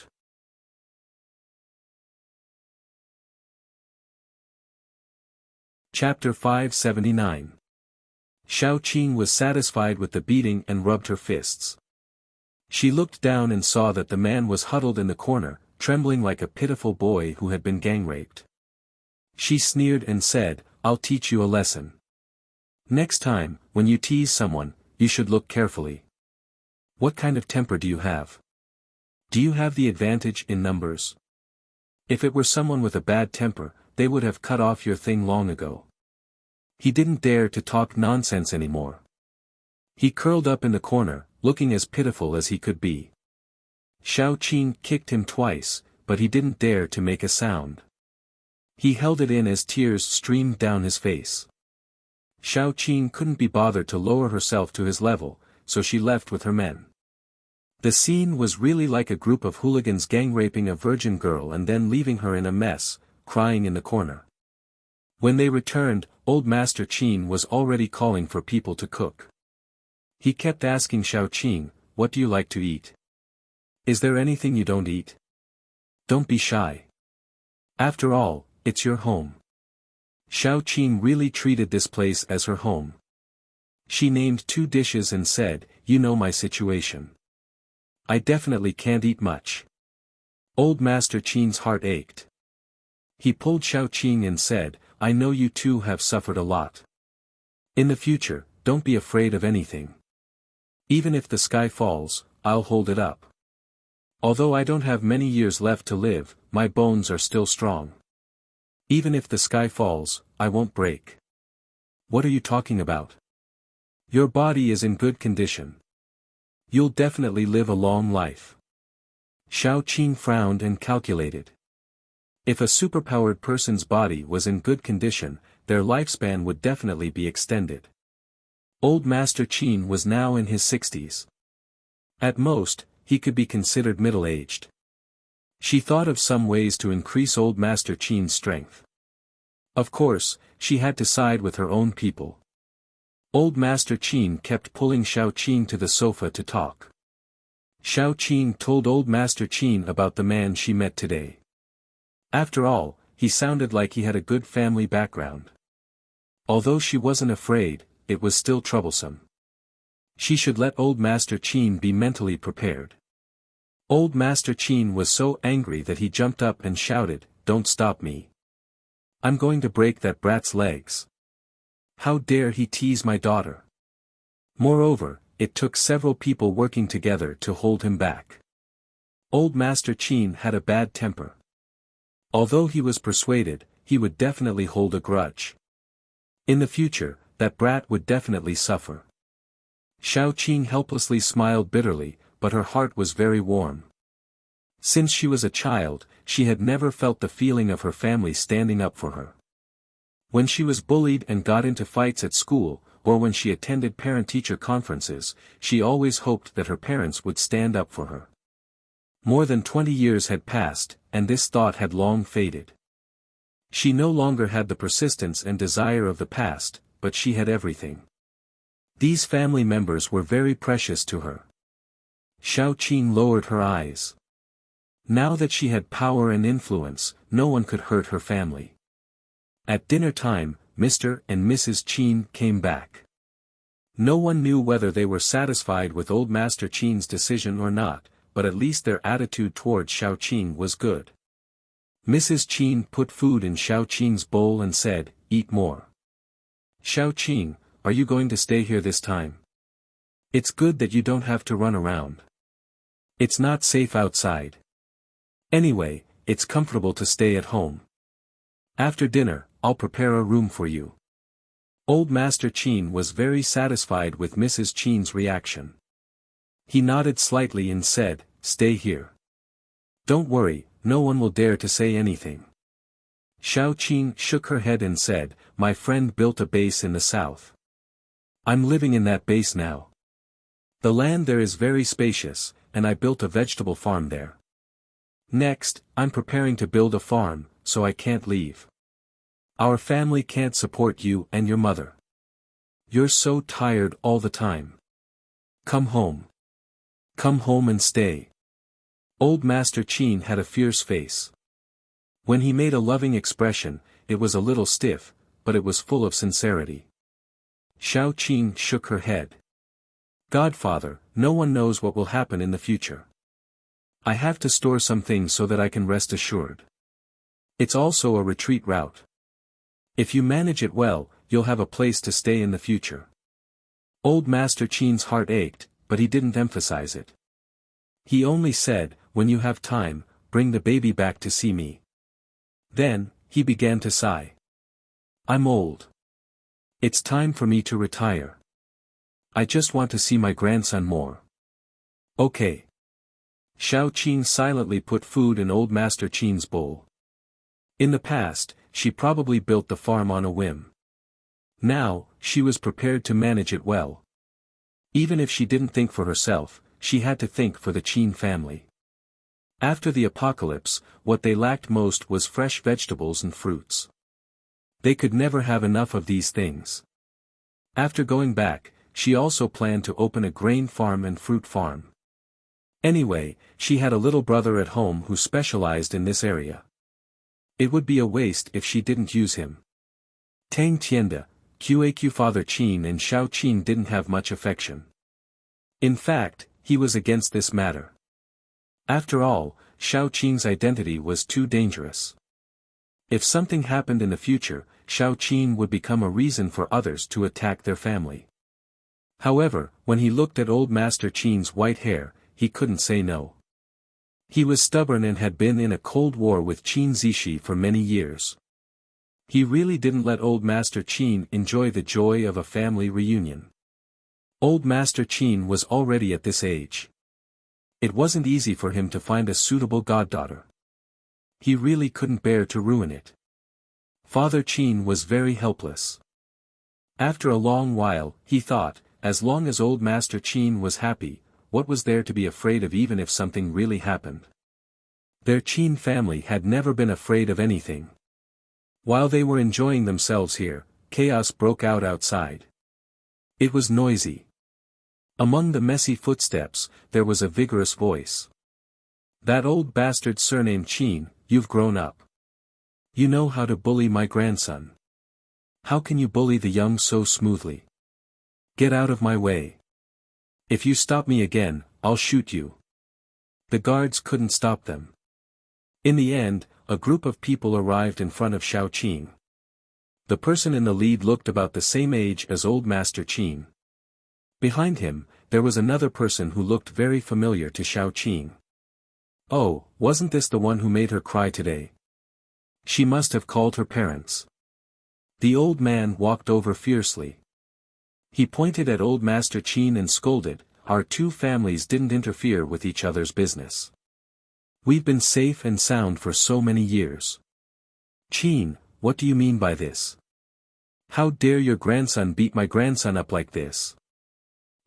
Chapter 579. Xiao Qing was satisfied with the beating and rubbed her fists. She looked down and saw that the man was huddled in the corner, trembling like a pitiful boy who had been gang-raped. She sneered and said, "I'll teach you a lesson. Next time, when you tease someone, you should look carefully. What kind of temper do you have? Do you have the advantage in numbers? If it were someone with a bad temper, they would have cut off your thing long ago." He didn't dare to talk nonsense anymore. He curled up in the corner, looking as pitiful as he could be. Xiao Qing kicked him twice, but he didn't dare to make a sound. He held it in as tears streamed down his face. Xiao Qing couldn't be bothered to lower herself to his level, so she left with her men. The scene was really like a group of hooligans gang-raping a virgin girl and then leaving her in a mess, crying in the corner. When they returned, old Master Qin was already calling for people to cook. He kept asking Xiao Qing, "What do you like to eat? Is there anything you don't eat? Don't be shy. After all, it's your home." Xiao Qing really treated this place as her home. She named 2 dishes and said, "You know my situation. I definitely can't eat much." Old Master Qin's heart ached. He pulled Xiao Qing and said, "I know you two have suffered a lot. In the future, don't be afraid of anything. Even if the sky falls, I'll hold it up. Although I don't have many years left to live, my bones are still strong. Even if the sky falls, I won't break." "What are you talking about? Your body is in good condition. You'll definitely live a long life." Xiao Qing frowned and calculated. If a superpowered person's body was in good condition, their lifespan would definitely be extended. Old Master Qin was now in his 60s. At most, he could be considered middle-aged. She thought of some ways to increase Old Master Qin's strength. Of course, she had to side with her own people. Old Master Qin kept pulling Xiao Qing to the sofa to talk. Xiao Qing told Old Master Qin about the man she met today. After all, he sounded like he had a good family background. Although she wasn't afraid, it was still troublesome. She should let Old Master Qin be mentally prepared. Old Master Qin was so angry that he jumped up and shouted, "Don't stop me. I'm going to break that brat's legs. How dare he tease my daughter?" Moreover, it took several people working together to hold him back. Old Master Qin had a bad temper. Although he was persuaded, he would definitely hold a grudge. In the future, that brat would definitely suffer. Xiao Qing helplessly smiled bitterly, but her heart was very warm. Since she was a child, she had never felt the feeling of her family standing up for her. When she was bullied and got into fights at school, or when she attended parent-teacher conferences, she always hoped that her parents would stand up for her. More than 20 years had passed, and this thought had long faded. She no longer had the persistence and desire of the past, but she had everything. These family members were very precious to her. Xiao Qing lowered her eyes. Now that she had power and influence, no one could hurt her family. At dinner time, Mr. and Mrs. Qin came back. No one knew whether they were satisfied with old Master Qin's decision or not, but at least their attitude toward Xiao Qing was good. Mrs. Qin put food in Xiao Qing's bowl and said, "Eat more." "Xiao Qing, are you going to stay here this time? It's good that you don't have to run around. It's not safe outside. Anyway, it's comfortable to stay at home. After dinner, I'll prepare a room for you." Old Master Qin was very satisfied with Mrs. Qin's reaction. He nodded slightly and said, "Stay here. Don't worry, no one will dare to say anything." Xiao Qing shook her head and said, "My friend built a base in the south. I'm living in that base now. The land there is very spacious, and I built a vegetable farm there. Next, I'm preparing to build a farm, so I can't leave. Our family can't support you and your mother. You're so tired all the time. Come home. Come home and stay." Old Master Qin had a fierce face. When he made a loving expression, it was a little stiff, but it was full of sincerity. Xiao Qing shook her head. "Godfather, no one knows what will happen in the future. I have to store some things so that I can rest assured. It's also a retreat route. If you manage it well, you'll have a place to stay in the future." Old Master Qin's heart ached, but he didn't emphasize it. He only said, "When you have time, bring the baby back to see me." Then, he began to sigh. "I'm old. It's time for me to retire. I just want to see my grandson more." "Okay." Xiao Qing silently put food in Old Master Qin's bowl. In the past, she probably built the farm on a whim. Now, she was prepared to manage it well. Even if she didn't think for herself, she had to think for the Qin family. After the apocalypse, what they lacked most was fresh vegetables and fruits. They could never have enough of these things. After going back, she also planned to open a grain farm and fruit farm. Anyway, she had a little brother at home who specialized in this area. It would be a waste if she didn't use him. Tang Tianda, Qaq Father Qin and Xiao Qin didn't have much affection. In fact, he was against this matter. After all, Xiao Qing's identity was too dangerous. If something happened in the future, Xiao Qing would become a reason for others to attack their family. However, when he looked at Old Master Qin's white hair, he couldn't say no. He was stubborn and had been in a cold war with Qin Zishi for many years. He really didn't let Old Master Qin enjoy the joy of a family reunion. Old Master Qin was already at this age. It wasn't easy for him to find a suitable goddaughter. He really couldn't bear to ruin it. Father Qin was very helpless. After a long while, he thought, as long as Old Master Qin was happy, what was there to be afraid of even if something really happened? Their Qin family had never been afraid of anything. While they were enjoying themselves here, chaos broke out outside. It was noisy. Among the messy footsteps, there was a vigorous voice. "That old bastard surnamed Qin, you've grown up. You know how to bully my grandson. How can you bully the young so smoothly? Get out of my way. If you stop me again, I'll shoot you." The guards couldn't stop them. In the end, a group of people arrived in front of Xiao Qing. The person in the lead looked about the same age as Old Master Qin. Behind him, there was another person who looked very familiar to Xiao Qing. Oh, wasn't this the one who made her cry today? She must have called her parents. The old man walked over fiercely. He pointed at Old Master Qin and scolded, "Our two families didn't interfere with each other's business. We've been safe and sound for so many years. Qin, what do you mean by this? How dare your grandson beat my grandson up like this?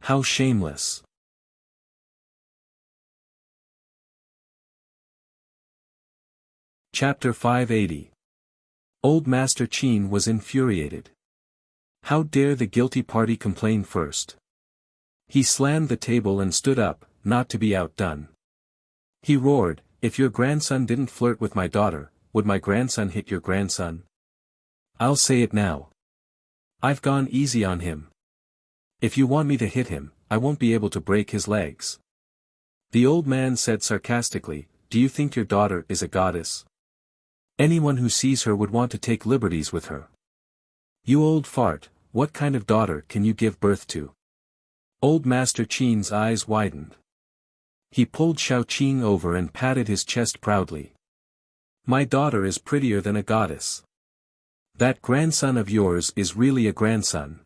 How shameless. Chapter 580. Old Master Qin was infuriated. How dare the guilty party complain first? He slammed the table and stood up, not to be outdone. He roared, if your grandson didn't flirt with my daughter, would my grandson hit your grandson? I'll say it now. I've gone easy on him. If you want me to hit him, I won't be able to break his legs. The old man said sarcastically, do you think your daughter is a goddess? Anyone who sees her would want to take liberties with her. You old fart, what kind of daughter can you give birth to? Old Master Qin's eyes widened. He pulled Xiao Qing over and patted his chest proudly. My daughter is prettier than a goddess. That grandson of yours is really a grandson.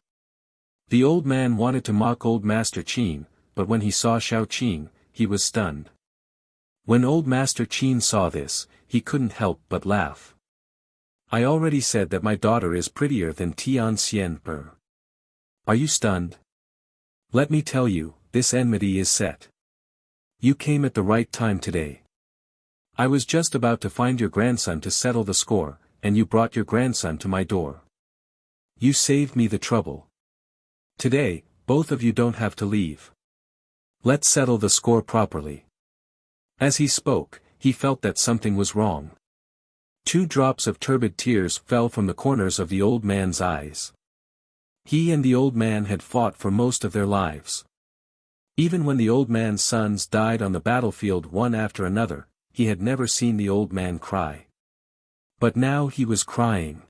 The old man wanted to mock old Master Qin, but when he saw Xiao Qing, he was stunned. When old Master Qin saw this, he couldn't help but laugh. I already said that my daughter is prettier than Tian Xian Per. Are you stunned? Let me tell you, this enmity is set. You came at the right time today. I was just about to find your grandson to settle the score, and you brought your grandson to my door. You saved me the trouble. Today, both of you don't have to leave. Let's settle the score properly. As he spoke, he felt that something was wrong. 2 drops of turbid tears fell from the corners of the old man's eyes. He and the old man had fought for most of their lives. Even when the old man's sons died on the battlefield one after another, he had never seen the old man cry. But now he was crying.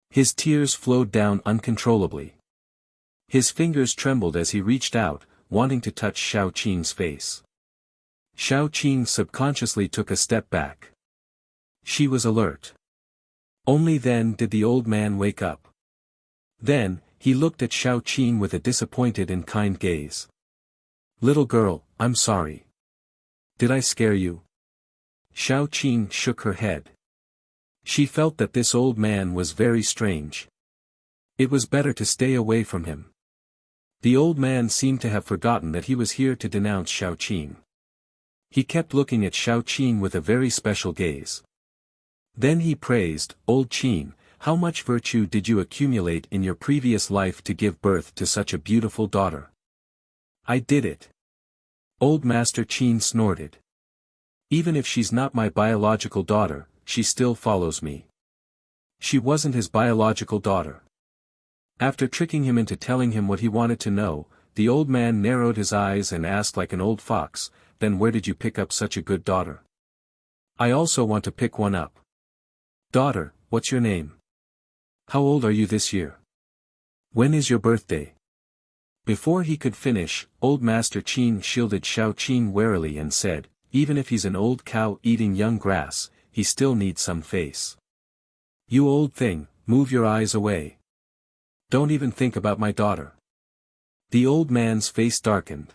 His tears flowed down uncontrollably. His fingers trembled as he reached out, wanting to touch Xiao Qing's face. Xiao Qing subconsciously took a step back. She was alert. Only then did the old man wake up. Then, he looked at Xiao Qing with a disappointed and kind gaze. Little girl, I'm sorry. Did I scare you? Xiao Qing shook her head. She felt that this old man was very strange. It was better to stay away from him. The old man seemed to have forgotten that he was here to denounce Xiao Qing. He kept looking at Xiao Qing with a very special gaze. Then he praised, Old Qin, how much virtue did you accumulate in your previous life to give birth to such a beautiful daughter? I did it. Old Master Qin snorted. Even if she's not my biological daughter, she still follows me. She wasn't his biological daughter. After tricking him into telling him what he wanted to know, the old man narrowed his eyes and asked like an old fox, then where did you pick up such a good daughter? I also want to pick one up. Daughter, what's your name? How old are you this year? When is your birthday? Before he could finish, old Master Qin shielded Xiao Qing warily and said, even if he's an old cow eating young grass, he still needs some face. You old thing, move your eyes away. Don't even think about my daughter. The old man's face darkened.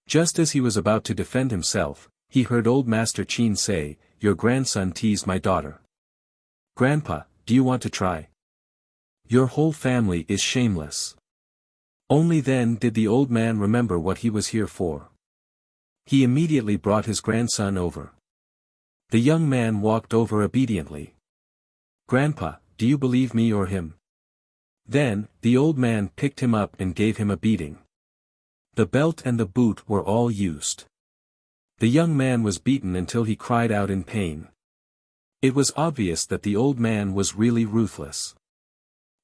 Just as he was about to defend himself, he heard old Master Qin say, your grandson teased my daughter. Grandpa, do you want to try? Your whole family is shameless. Only then did the old man remember what he was here for. He immediately brought his grandson over. The young man walked over obediently. Grandpa, do you believe me or him? Then, the old man picked him up and gave him a beating. The belt and the boot were all used. The young man was beaten until he cried out in pain. It was obvious that the old man was really ruthless.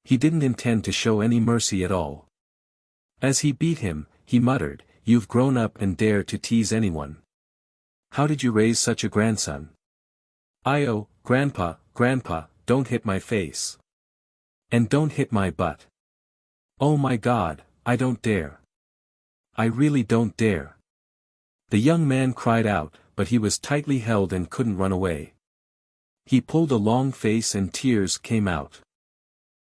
He didn't intend to show any mercy at all. As he beat him, he muttered, you've grown up and dare to tease anyone. How did you raise such a grandson? Oh, Grandpa, don't hit my face. And don't hit my butt. Oh my God, I don't dare. I really don't dare. The young man cried out, but he was tightly held and couldn't run away. He pulled a long face and tears came out.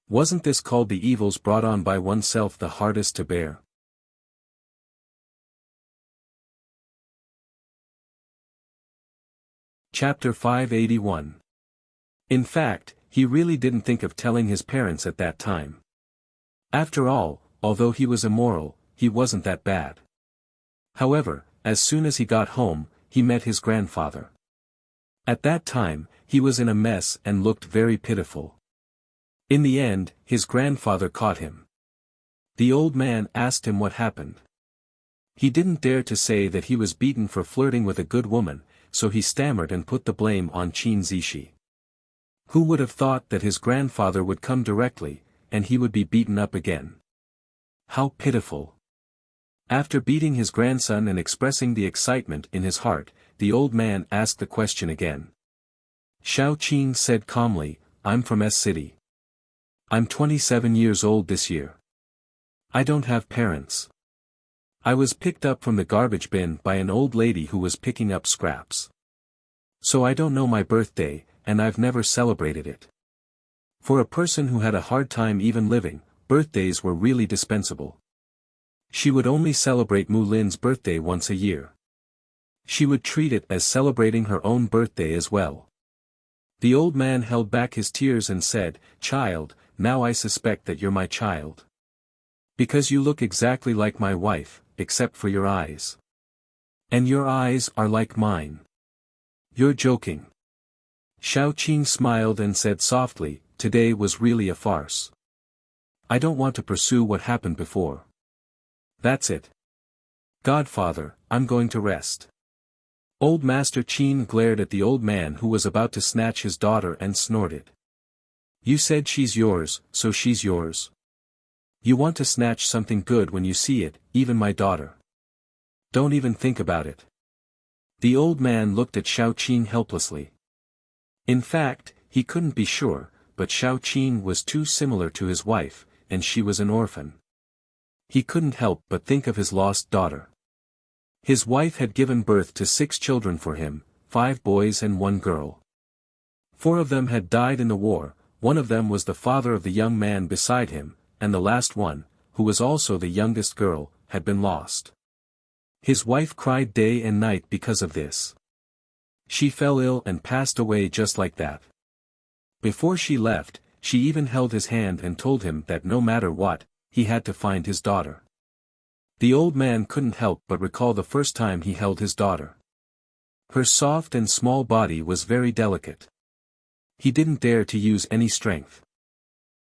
Wasn't this called the evils brought on by oneself the hardest to bear? Chapter 581. In fact, he really didn't think of telling his parents at that time. After all, although he was immoral, he wasn't that bad. However, as soon as he got home, he met his grandfather. At that time, he was in a mess and looked very pitiful. In the end, his grandfather caught him. The old man asked him what happened. He didn't dare to say that he was beaten for flirting with a good woman, so he stammered and put the blame on Qin Zishi. Who would have thought that his grandfather would come directly, and he would be beaten up again? How pitiful. After beating his grandson and expressing the excitement in his heart, the old man asked the question again. Xiao Qin said calmly, I'm from S City. I'm 27 years old this year. I don't have parents. I was picked up from the garbage bin by an old lady who was picking up scraps. So I don't know my birthday, and I've never celebrated it. For a person who had a hard time even living, birthdays were really dispensable. She would only celebrate Mu Lin's birthday once a year. She would treat it as celebrating her own birthday as well. The old man held back his tears and said, Child, now I suspect that you're my child. Because you look exactly like my wife, except for your eyes. And your eyes are like mine. You're joking. Xiao Qin smiled and said softly, Today was really a farce. I don't want to pursue what happened before. That's it. Godfather, I'm going to rest. Old Master Qin glared at the old man who was about to snatch his daughter and snorted. You said she's yours, so she's yours. You want to snatch something good when you see it, even my daughter. Don't even think about it. The old man looked at Xiao Qin helplessly. In fact, he couldn't be sure, but Xiao Qin was too similar to his wife, and she was an orphan. He couldn't help but think of his lost daughter. His wife had given birth to 6 children for him, 5 boys and 1 girl. 4 of them had died in the war, one of them was the father of the young man beside him, and the last one, who was also the youngest girl, had been lost. His wife cried day and night because of this. She fell ill and passed away just like that. Before she left, she even held his hand and told him that no matter what, he had to find his daughter. The old man couldn't help but recall the first time he held his daughter. Her soft and small body was very delicate. He didn't dare to use any strength.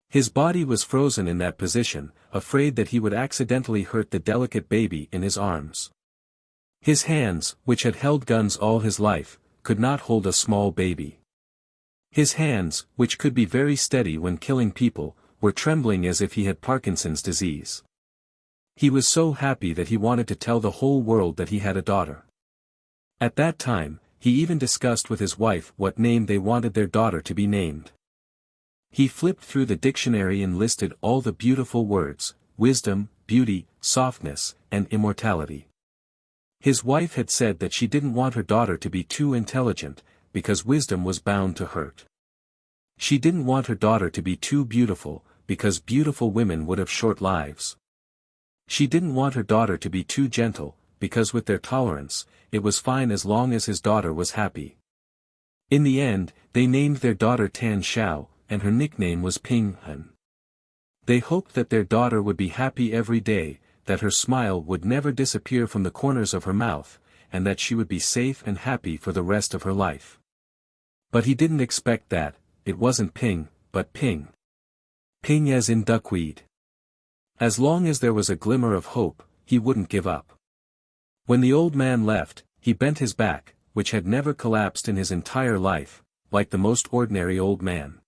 His body was frozen in that position, afraid that he would accidentally hurt the delicate baby in his arms. His hands, which had held guns all his life, could not hold a small baby. His hands, which could be very steady when killing people, were trembling as if he had Parkinson's disease. He was so happy that he wanted to tell the whole world that he had a daughter. At that time, he even discussed with his wife what name they wanted their daughter to be named. He flipped through the dictionary and listed all the beautiful words, wisdom, beauty, softness, and immortality. His wife had said that she didn't want her daughter to be too intelligent, because wisdom was bound to hurt. She didn't want her daughter to be too beautiful, because beautiful women would have short lives. She didn't want her daughter to be too gentle, because with their tolerance, it was fine as long as his daughter was happy. In the end, they named their daughter Tan Xiao, and her nickname was Ping Han. They hoped that their daughter would be happy every day, that her smile would never disappear from the corners of her mouth, and that she would be safe and happy for the rest of her life. But he didn't expect that. It wasn't Ping, but Ping. Ping as in duckweed. As long as there was a glimmer of hope, he wouldn't give up. When the old man left, he bent his back, which had never collapsed in his entire life, like the most ordinary old man.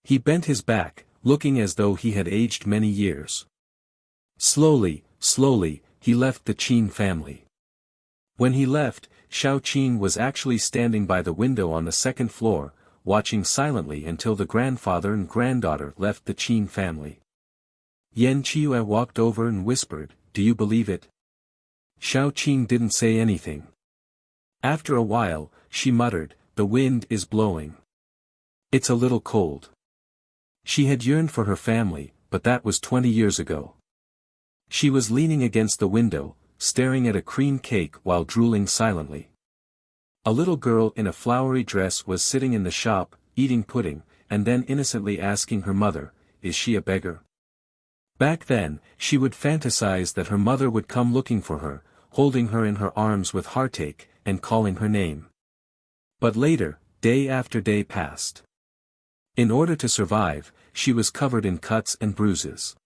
He bent his back, looking as though he had aged many years. Slowly, slowly, he left the Qin family. When he left, Xiao Qin was actually standing by the window on the 2nd floor, watching silently until the grandfather and granddaughter left the Qin family. Yan Qiue walked over and whispered, Do you believe it? Xiao Qin didn't say anything. After a while, she muttered, The wind is blowing. It's a little cold. She had yearned for her family, but that was 20 years ago. She was leaning against the window, staring at a cream cake while drooling silently. A little girl in a flowery dress was sitting in the shop, eating pudding, and then innocently asking her mother, "Is she a beggar?" Back then, she would fantasize that her mother would come looking for her, holding her in her arms with heartache, and calling her name. But later, day after day passed. In order to survive, she was covered in cuts and bruises.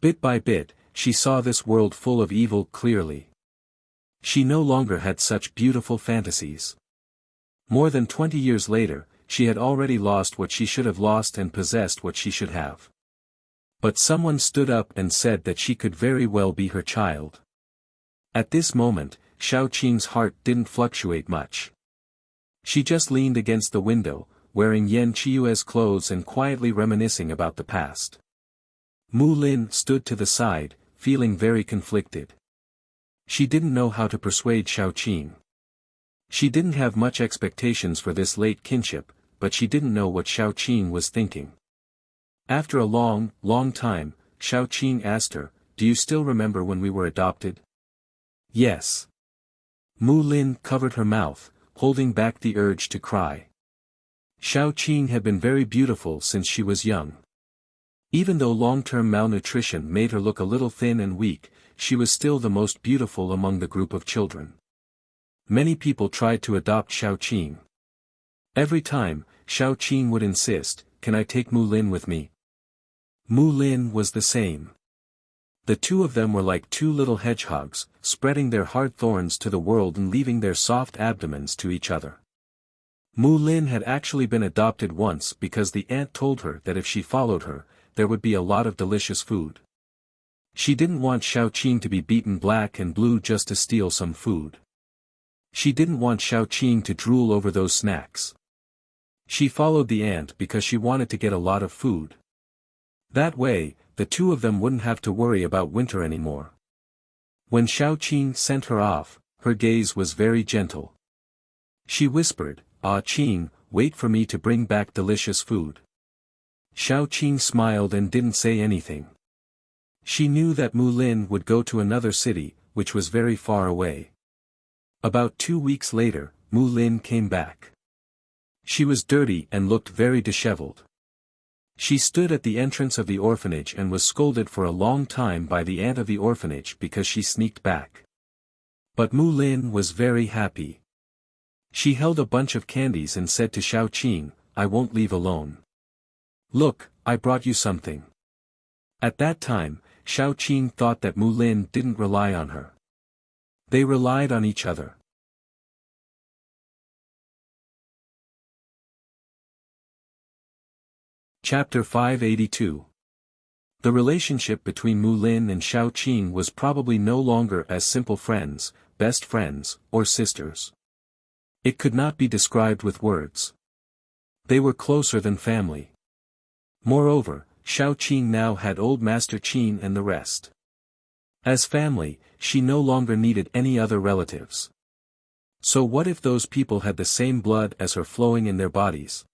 Bit by bit, she saw this world full of evil clearly. She no longer had such beautiful fantasies. More than 20 years later, she had already lost what she should have lost and possessed what she should have. But someone stood up and said that she could very well be her child. At this moment, Xiao Qing's heart didn't fluctuate much. She just leaned against the window, wearing Yan Qiue's clothes and quietly reminiscing about the past. Mu Lin stood to the side, feeling very conflicted. She didn't know how to persuade Xiao Qing. She didn't have much expectations for this late kinship, but she didn't know what Xiao Qing was thinking. After a long, long time, Xiao Qing asked her, "Do you still remember when we were adopted?" "Yes." Mu Lin covered her mouth, holding back the urge to cry. Xiao Qing had been very beautiful since she was young. Even though long-term malnutrition made her look a little thin and weak, she was still the most beautiful among the group of children. Many people tried to adopt Xiao Qing. Every time, Xiao Qing would insist, "Can I take Mu Lin with me?" Mu Lin was the same. The two of them were like two little hedgehogs, spreading their hard thorns to the world and leaving their soft abdomens to each other. Mu Lin had actually been adopted once because the aunt told her that if she followed her, there would be a lot of delicious food. She didn't want Xiao Qing to be beaten black and blue just to steal some food. She didn't want Xiao Qing to drool over those snacks. She followed the aunt because she wanted to get a lot of food. That way, the two of them wouldn't have to worry about winter anymore. When Xiao Qing sent her off, her gaze was very gentle. She whispered, "Ah Qing, wait for me to bring back delicious food." Xiao Qing smiled and didn't say anything. She knew that Mu Lin would go to another city, which was very far away. About 2 weeks later, Mu Lin came back. She was dirty and looked very disheveled. She stood at the entrance of the orphanage and was scolded for a long time by the aunt of the orphanage because she sneaked back. But Mu Lin was very happy. She held a bunch of candies and said to Xiao Qing, "I won't leave alone. Look, I brought you something." At that time, Xiao Qing thought that Mu Lin didn't rely on her. They relied on each other. Chapter 582. The relationship between Mu Lin and Xiao Qing was probably no longer as simple friends, best friends, or sisters. It could not be described with words. They were closer than family. Moreover, Xiao Qing now had old Master Qin and the rest. As family, she no longer needed any other relatives. So what if those people had the same blood as her flowing in their bodies?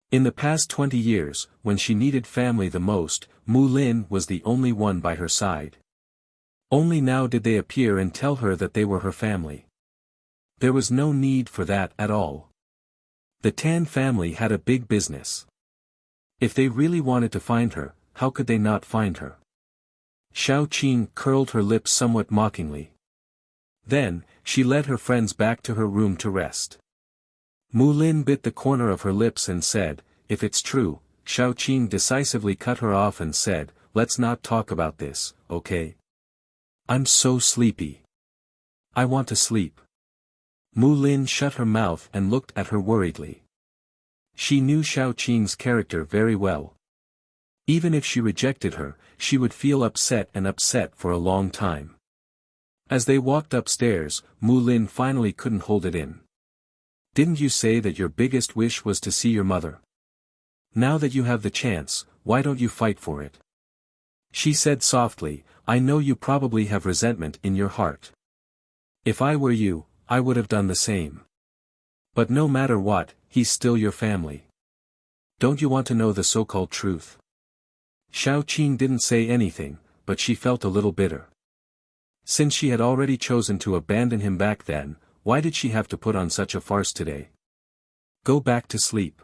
In the past 20 years, when she needed family the most, Mu Lin was the only one by her side. Only now did they appear and tell her that they were her family. There was no need for that at all. The Tan family had a big business. If they really wanted to find her, how could they not find her? Xiao Qing curled her lips somewhat mockingly. Then, she led her friends back to her room to rest. Mu Lin bit the corner of her lips and said, "If it's true," Xiao Qing decisively cut her off and said, "Let's not talk about this, okay? I'm so sleepy. I want to sleep." Mu Lin shut her mouth and looked at her worriedly. She knew Xiao Qing's character very well. Even if she rejected her, she would feel upset for a long time. As they walked upstairs, Mu Lin finally couldn't hold it in. "Didn't you say that your biggest wish was to see your mother? Now that you have the chance, why don't you fight for it?" She said softly, "I know you probably have resentment in your heart. If I were you, I would have done the same. But no matter what, he's still your family. Don't you want to know the so-called truth?" Xiao Qing didn't say anything, but she felt a little bitter. Since she had already chosen to abandon him back then, why did she have to put on such a farce today? "Go back to sleep."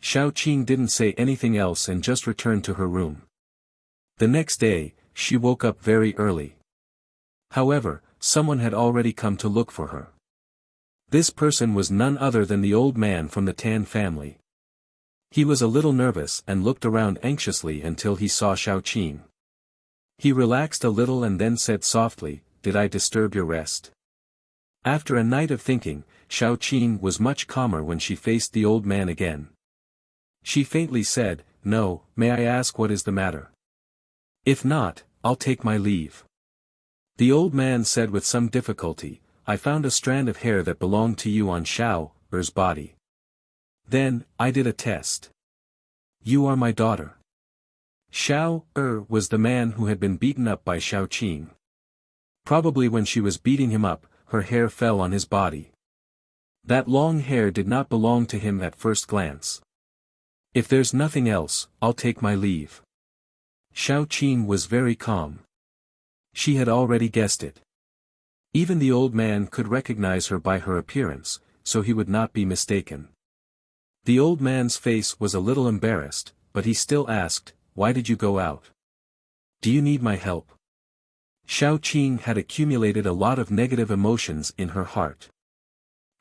Xiao Qing didn't say anything else and just returned to her room. The next day, she woke up very early. However, someone had already come to look for her. This person was none other than the old man from the Tan family. He was a little nervous and looked around anxiously until he saw Xiao Qing. He relaxed a little and then said softly, "Did I disturb your rest?" After a night of thinking, Xiao Qing was much calmer when she faced the old man again. She faintly said, "No, may I ask what is the matter? If not, I'll take my leave." The old man said with some difficulty, "I found a strand of hair that belonged to you on Xiao Er's body. Then, I did a test. You are my daughter." Xiao Er was the man who had been beaten up by Xiao Qing. Probably when she was beating him up, her hair fell on his body. That long hair did not belong to him at first glance. "If there's nothing else, I'll take my leave." Xiao Qing was very calm. She had already guessed it. Even the old man could recognize her by her appearance, so he would not be mistaken. The old man's face was a little embarrassed, but he still asked, "Why did you go out? Do you need my help?" Xiao Qing had accumulated a lot of negative emotions in her heart.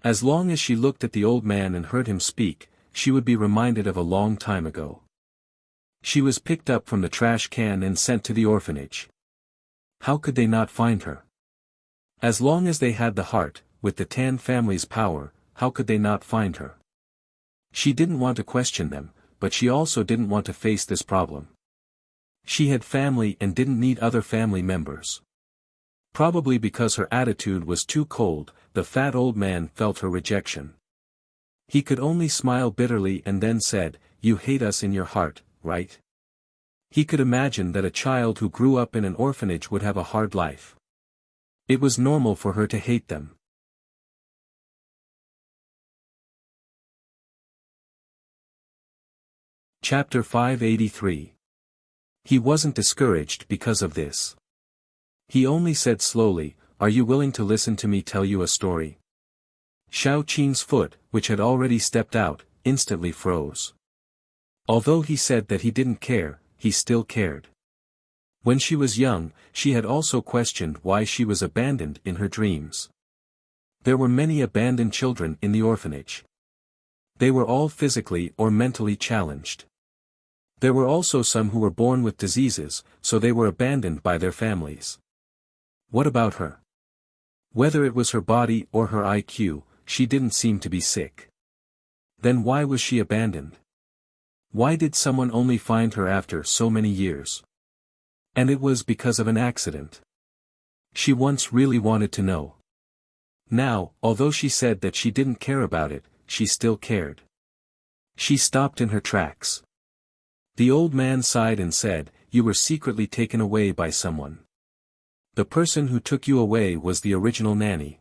As long as she looked at the old man and heard him speak, she would be reminded of a long time ago. She was picked up from the trash can and sent to the orphanage. How could they not find her? As long as they had the heart, with the Tan family's power, how could they not find her? She didn't want to question them, but she also didn't want to face this problem. She had family and didn't need other family members. Probably because her attitude was too cold, the fat old man felt her rejection. He could only smile bitterly and then said, "You hate us in your heart, right?" He could imagine that a child who grew up in an orphanage would have a hard life. It was normal for her to hate them. Chapter 583. He wasn't discouraged because of this. He only said slowly, "Are you willing to listen to me tell you a story?" Xiao Qing's foot, which had already stepped out, instantly froze. Although he said that he didn't care, he still cared. When she was young, she had also questioned why she was abandoned in her dreams. There were many abandoned children in the orphanage. They were all physically or mentally challenged. There were also some who were born with diseases, so they were abandoned by their families. What about her? Whether it was her body or her IQ, she didn't seem to be sick. Then why was she abandoned? Why did someone only find her after so many years? And it was because of an accident. She once really wanted to know. Now, although she said that she didn't care about it, she still cared. She stopped in her tracks. The old man sighed and said, "You were secretly taken away by someone. The person who took you away was the original nanny.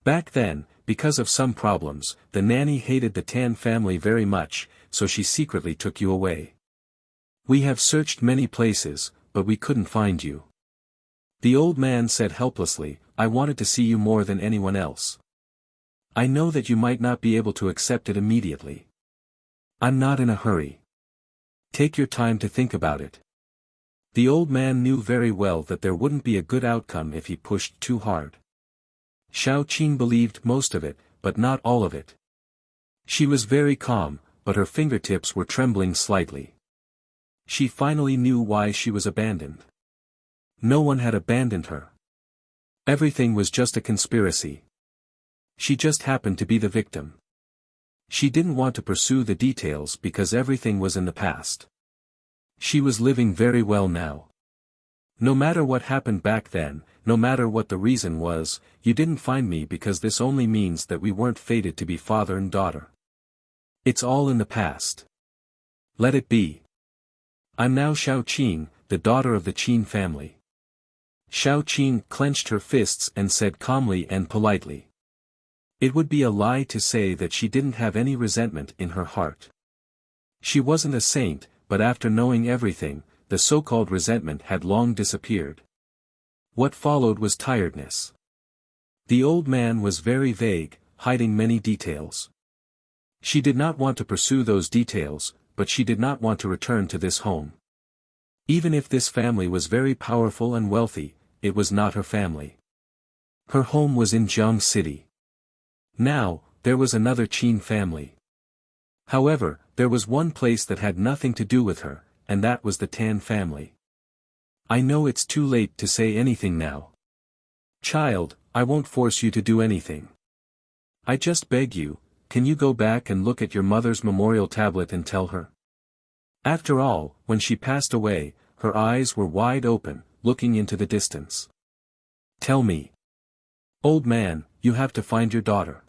Back then, because of some problems, the nanny hated the Tan family very much, so she secretly took you away. We have searched many places, but we couldn't find you." The old man said helplessly, "I wanted to see you more than anyone else. I know that you might not be able to accept it immediately. I'm not in a hurry. Take your time to think about it." The old man knew very well that there wouldn't be a good outcome if he pushed too hard. Xiao Qing believed most of it, but not all of it. She was very calm, but her fingertips were trembling slightly. She finally knew why she was abandoned. No one had abandoned her. Everything was just a conspiracy. She just happened to be the victim. She didn't want to pursue the details because everything was in the past. She was living very well now. No matter what happened back then, no matter what the reason was, you didn't find me because this only means that we weren't fated to be father and daughter. It's all in the past. Let it be. I'm now Xiao Qing, the daughter of the Qin family. Xiao Qing clenched her fists and said calmly and politely. It would be a lie to say that she didn't have any resentment in her heart. She wasn't a saint, but after knowing everything, the so-called resentment had long disappeared. What followed was tiredness. The old man was very vague, hiding many details. She did not want to pursue those details, but she did not want to return to this home. Even if this family was very powerful and wealthy, it was not her family. Her home was in Jiang City. Now, there was another Qin family. However, there was one place that had nothing to do with her, and that was the Tan family. I know it's too late to say anything now. Child, I won't force you to do anything. I just beg you, can you go back and look at your mother's memorial tablet and tell her? After all, when she passed away, her eyes were wide open, looking into the distance. Tell me. Old man, you have to find your daughter.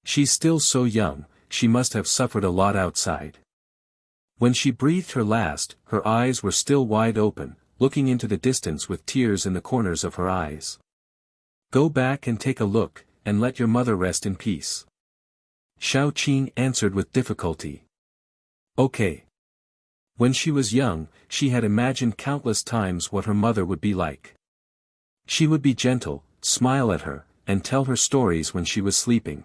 She's still so young, she must have suffered a lot outside. When she breathed her last, her eyes were still wide open, looking into the distance with tears in the corners of her eyes. Go back and take a look, and let your mother rest in peace. Xiao Qing answered with difficulty. Okay. When she was young, she had imagined countless times what her mother would be like. She would be gentle, smile at her, and tell her stories when she was sleeping.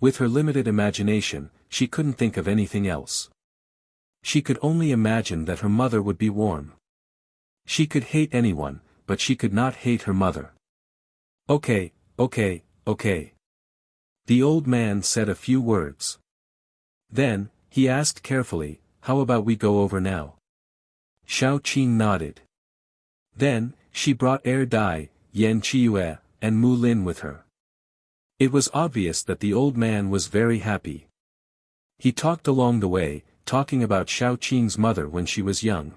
With her limited imagination, she couldn't think of anything else. She could only imagine that her mother would be warm. She could hate anyone, but she could not hate her mother. Okay. The old man said a few words. Then, he asked carefully, how about we go over now? Xiao Qing nodded. Then, she brought Dai, Yan Qiue, and Mu Lin with her. It was obvious that the old man was very happy. He talked along the way, talking about Xiao Qing's mother when she was young.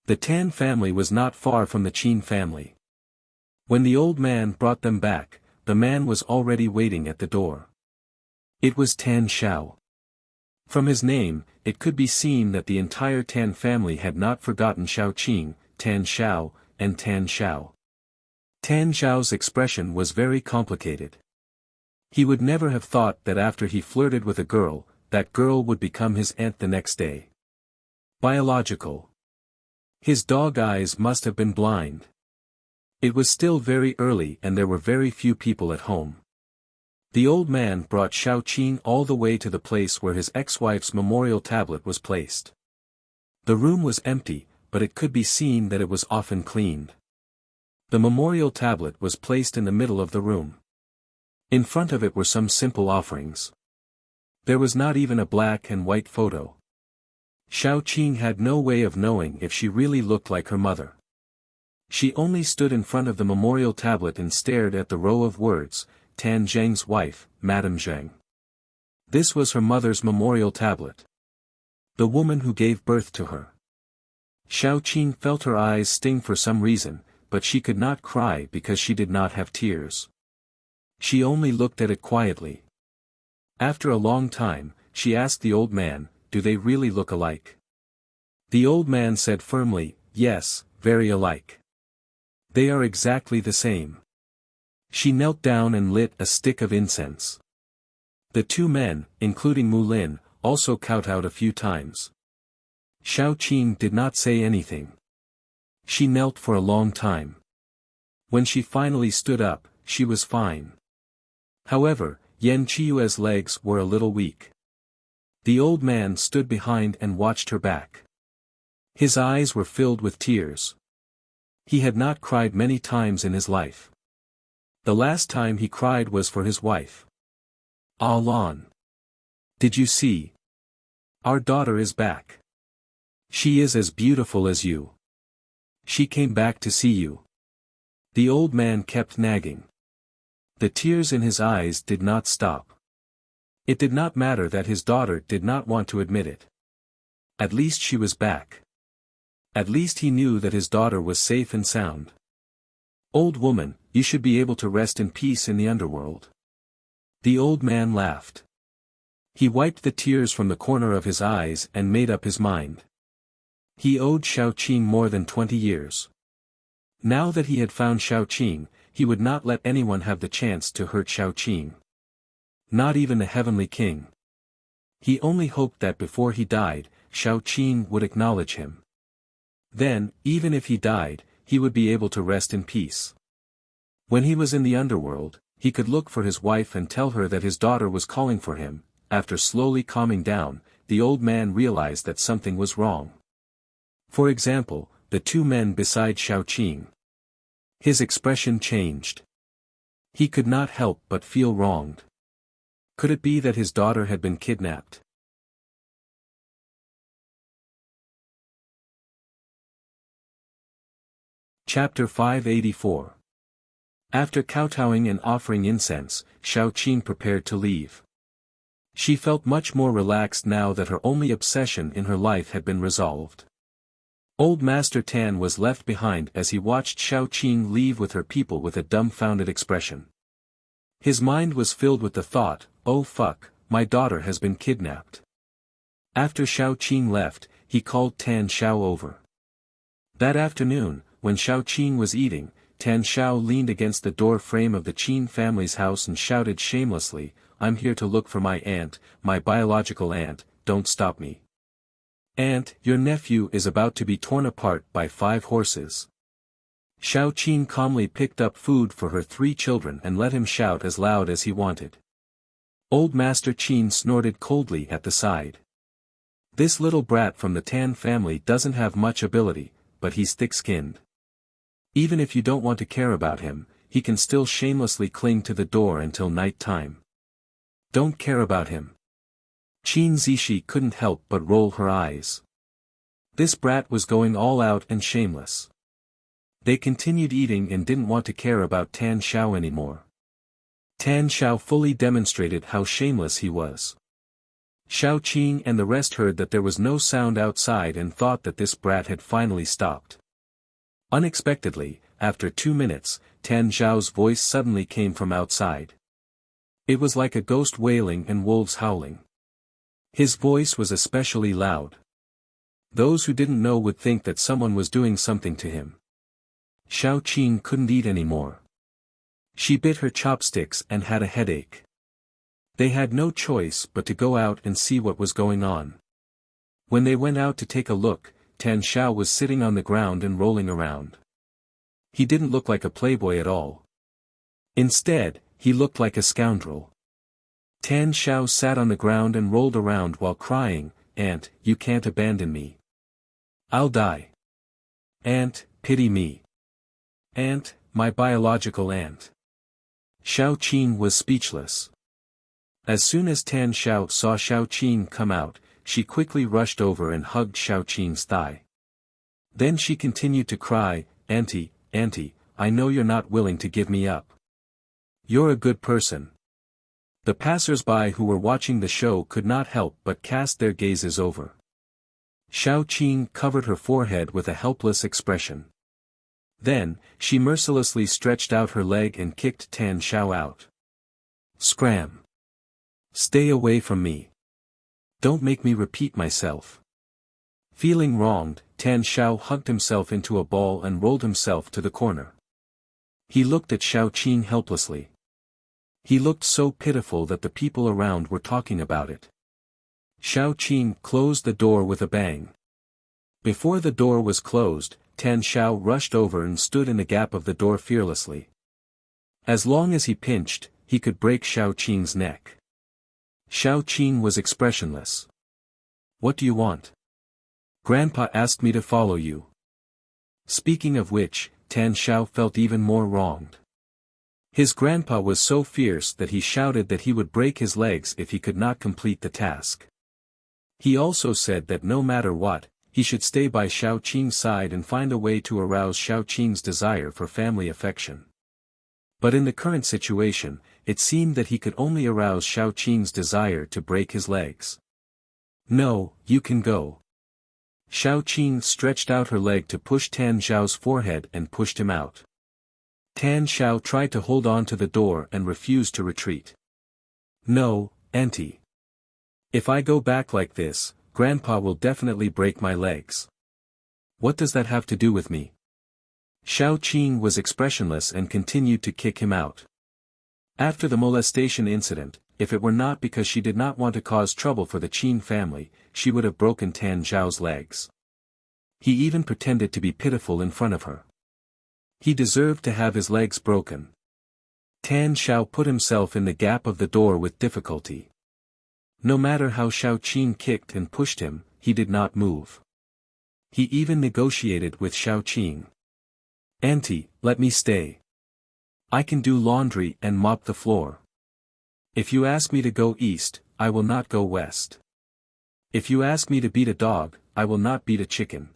The Tan family was not far from the Qin family. When the old man brought them back, the man was already waiting at the door. It was Tan Xiao. From his name, it could be seen that the entire Tan family had not forgotten Xiao Qing, Tan Xiao, and Tan Xiao. Tan Xiao's expression was very complicated. He would never have thought that after he flirted with a girl, that girl would become his aunt the next day. Biological. His dog eyes must have been blind. It was still very early and there were very few people at home. The old man brought Xiao Qing all the way to the place where his ex-wife's memorial tablet was placed. The room was empty, but it could be seen that it was often cleaned. The memorial tablet was placed in the middle of the room. In front of it were some simple offerings. There was not even a black and white photo. Xiao Qing had no way of knowing if she really looked like her mother. She only stood in front of the memorial tablet and stared at the row of words, Tan Zheng's wife, Madame Zheng. This was her mother's memorial tablet. The woman who gave birth to her. Xiao Qing felt her eyes sting for some reason, but she could not cry because she did not have tears. She only looked at it quietly. After a long time, she asked the old man, do they really look alike? The old man said firmly, yes, very alike. They are exactly the same. She knelt down and lit a stick of incense. The two men, including Mu Lin, also kowtowed a few times. Xiao Qing did not say anything. She knelt for a long time. When she finally stood up, she was fine. However, Yan Qiue's legs were a little weak. The old man stood behind and watched her back. His eyes were filled with tears. He had not cried many times in his life. The last time he cried was for his wife. Ah Lan. Did you see? Our daughter is back. She is as beautiful as you. She came back to see you. The old man kept nagging. The tears in his eyes did not stop. It did not matter that his daughter did not want to admit it. At least she was back. At least he knew that his daughter was safe and sound. Old woman, you should be able to rest in peace in the underworld. The old man laughed. He wiped the tears from the corner of his eyes and made up his mind. He owed Xiao Qing more than 20 years. Now that he had found Xiao Qing, he would not let anyone have the chance to hurt Xiao Qing. Not even the heavenly king. He only hoped that before he died, Xiao Qing would acknowledge him. Then, even if he died, he would be able to rest in peace. When he was in the underworld, he could look for his wife and tell her that his daughter was calling for him, after slowly calming down, the old man realized that something was wrong. For example, the two men beside Xiaoqing. His expression changed. He could not help but feel wronged. Could it be that his daughter had been kidnapped? Chapter 584. After kowtowing and offering incense, Xiaoqing prepared to leave. She felt much more relaxed now that her only obsession in her life had been resolved. Old Master Tan was left behind as he watched Xiaoqing leave with her people with a dumbfounded expression. His mind was filled with the thought, "Oh fuck, my daughter has been kidnapped." After Xiaoqing left, he called Tan Xiao over. That afternoon, when Xiaoqing was eating, Tan Xiao leaned against the door frame of the Qin family's house and shouted shamelessly, "I'm here to look for my aunt, my biological aunt, don't stop me. Aunt, your nephew is about to be torn apart by 5 horses." Xiaoqing calmly picked up food for her 3 children and let him shout as loud as he wanted. Old Master Qin snorted coldly at the side. This little brat from the Tan family doesn't have much ability, but he's thick-skinned. Even if you don't want to care about him, he can still shamelessly cling to the door until night time. Don't care about him. Qin Zishi couldn't help but roll her eyes. This brat was going all out and shameless. They continued eating and didn't want to care about Tan Xiao anymore. Tan Xiao fully demonstrated how shameless he was. Xiaoqing and the rest heard that there was no sound outside and thought that this brat had finally stopped. Unexpectedly, after 2 minutes, Tan Xiao's voice suddenly came from outside. It was like a ghost wailing and wolves howling. His voice was especially loud. Those who didn't know would think that someone was doing something to him. Xiaoqing couldn't eat anymore. She bit her chopsticks and had a headache. They had no choice but to go out and see what was going on. When they went out to take a look, Tan Xiao was sitting on the ground and rolling around. He didn't look like a playboy at all. Instead, he looked like a scoundrel. Tan Xiao sat on the ground and rolled around while crying, "Aunt, you can't abandon me. I'll die. Aunt, pity me. Aunt, my biological aunt." Xiaoqing was speechless. As soon as Tan Xiao saw Xiaoqing come out, she quickly rushed over and hugged Xiaoqing's thigh. Then she continued to cry, "Auntie, Auntie, I know you're not willing to give me up. You're a good person." The passers-by who were watching the show could not help but cast their gazes over. Xiaoqing covered her forehead with a helpless expression. Then, she mercilessly stretched out her leg and kicked Tan Xiao out. "Scram! Stay away from me. Don't make me repeat myself." Feeling wronged, Tan Xiao hugged himself into a ball and rolled himself to the corner. He looked at Xiaoqing helplessly. He looked so pitiful that the people around were talking about it. Xiaoqing closed the door with a bang. Before the door was closed, Tan Xiao rushed over and stood in the gap of the door fearlessly. As long as he pinched, he could break Xiaoqing's neck. Xiaoqing was expressionless. "What do you want?" "Grandpa asked me to follow you." Speaking of which, Tan Xiao felt even more wronged. His grandpa was so fierce that he shouted that he would break his legs if he could not complete the task. He also said that no matter what, he should stay by Xiaoqing's side and find a way to arouse Xiaoqing's desire for family affection. But in the current situation, it seemed that he could only arouse Xiaoqing's desire to break his legs. "No, you can go." Xiaoqing stretched out her leg to push Tan Xiao's forehead and pushed him out. Tan Xiao tried to hold on to the door and refused to retreat. "No, Auntie. If I go back like this, Grandpa will definitely break my legs. What does that have to do with me?" Xiaoqing was expressionless and continued to kick him out. After the molestation incident, if it were not because she did not want to cause trouble for the Qin family, she would have broken Tan Xiao's legs. He even pretended to be pitiful in front of her. He deserved to have his legs broken. Tan Xiao put himself in the gap of the door with difficulty. No matter how Xiao Qing kicked and pushed him, he did not move. He even negotiated with Xiao Qing. "Auntie, let me stay. I can do laundry and mop the floor. If you ask me to go east, I will not go west. If you ask me to beat a dog, I will not beat a chicken."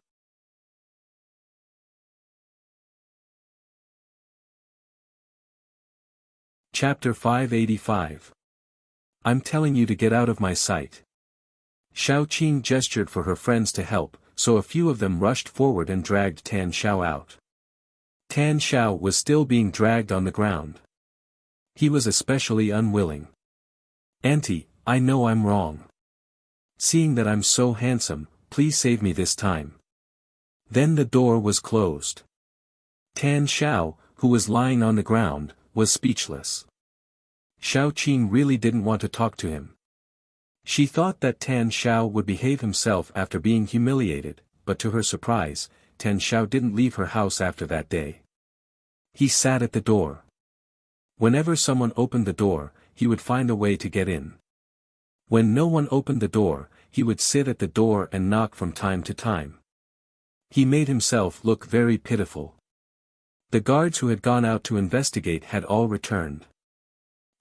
Chapter 585. I'm telling you to get out of my sight. Xiao Qing gestured for her friends to help, so a few of them rushed forward and dragged Tan Xiao out. Tan Xiao was still being dragged on the ground. He was especially unwilling. "Auntie, I know I'm wrong. Seeing that I'm so handsome, please save me this time." Then the door was closed. Tan Xiao, who was lying on the ground, was speechless. Xiao Qing really didn't want to talk to him. She thought that Tan Xiao would behave himself after being humiliated, but to her surprise, Tan Xiao didn't leave her house after that day. He sat at the door. Whenever someone opened the door, he would find a way to get in. When no one opened the door, he would sit at the door and knock from time to time. He made himself look very pitiful. The guards who had gone out to investigate had all returned.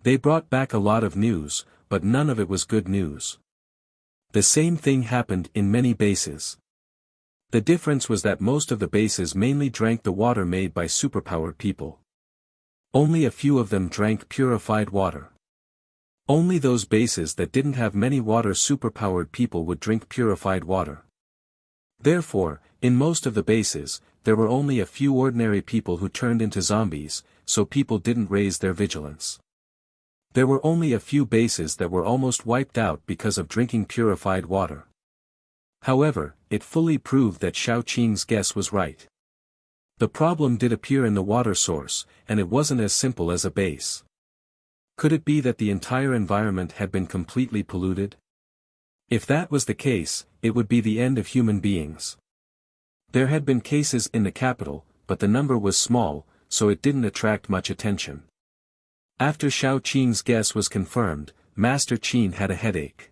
They brought back a lot of news, but none of it was good news. The same thing happened in many bases. The difference was that most of the bases mainly drank the water made by superpowered people. Only a few of them drank purified water. Only those bases that didn't have many water superpowered people would drink purified water. Therefore, in most of the bases, there were only a few ordinary people who turned into zombies, so people didn't raise their vigilance. There were only a few bases that were almost wiped out because of drinking purified water. However, it fully proved that Xiao Qing's guess was right. The problem did appear in the water source, and it wasn't as simple as a base. Could it be that the entire environment had been completely polluted? If that was the case, it would be the end of human beings. There had been cases in the capital, but the number was small, so it didn't attract much attention. After Xiao Qing's guess was confirmed, Master Qin had a headache.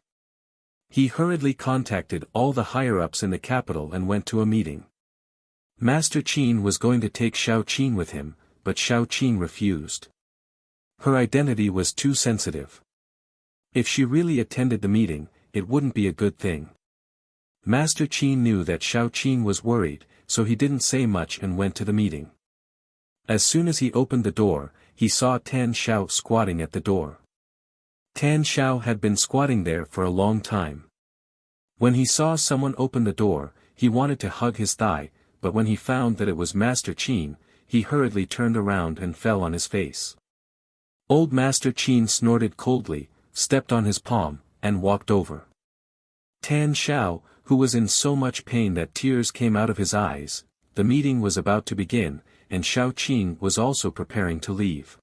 He hurriedly contacted all the higher-ups in the capital and went to a meeting. Master Qin was going to take Xiao Qing with him, but Xiao Qing refused. Her identity was too sensitive. If she really attended the meeting, it wouldn't be a good thing. Master Qin knew that Xiao Qing was worried, so he didn't say much and went to the meeting. As soon as he opened the door, he saw Tan Xiao squatting at the door. Tan Xiao had been squatting there for a long time. When he saw someone open the door, he wanted to hug his thigh, but when he found that it was Master Qin, he hurriedly turned around and fell on his face. Old Master Qin snorted coldly, stepped on his palm, and walked over. Tan Xiao, who was in so much pain that tears came out of his eyes, the meeting was about to begin, and Xiao Qing was also preparing to leave.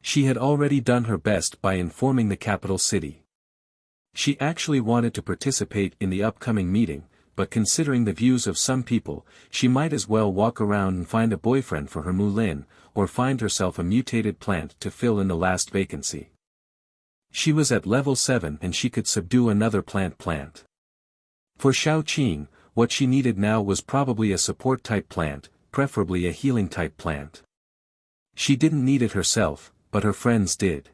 She had already done her best by informing the capital city. She actually wanted to participate in the upcoming meeting, but considering the views of some people, she might as well walk around and find a boyfriend for her Mulin, or find herself a mutated plant to fill in the last vacancy. She was at level 7 and she could subdue another plant. For Xiao Qing, what she needed now was probably a support-type plant, preferably a healing-type plant. She didn't need it herself, but her friends did.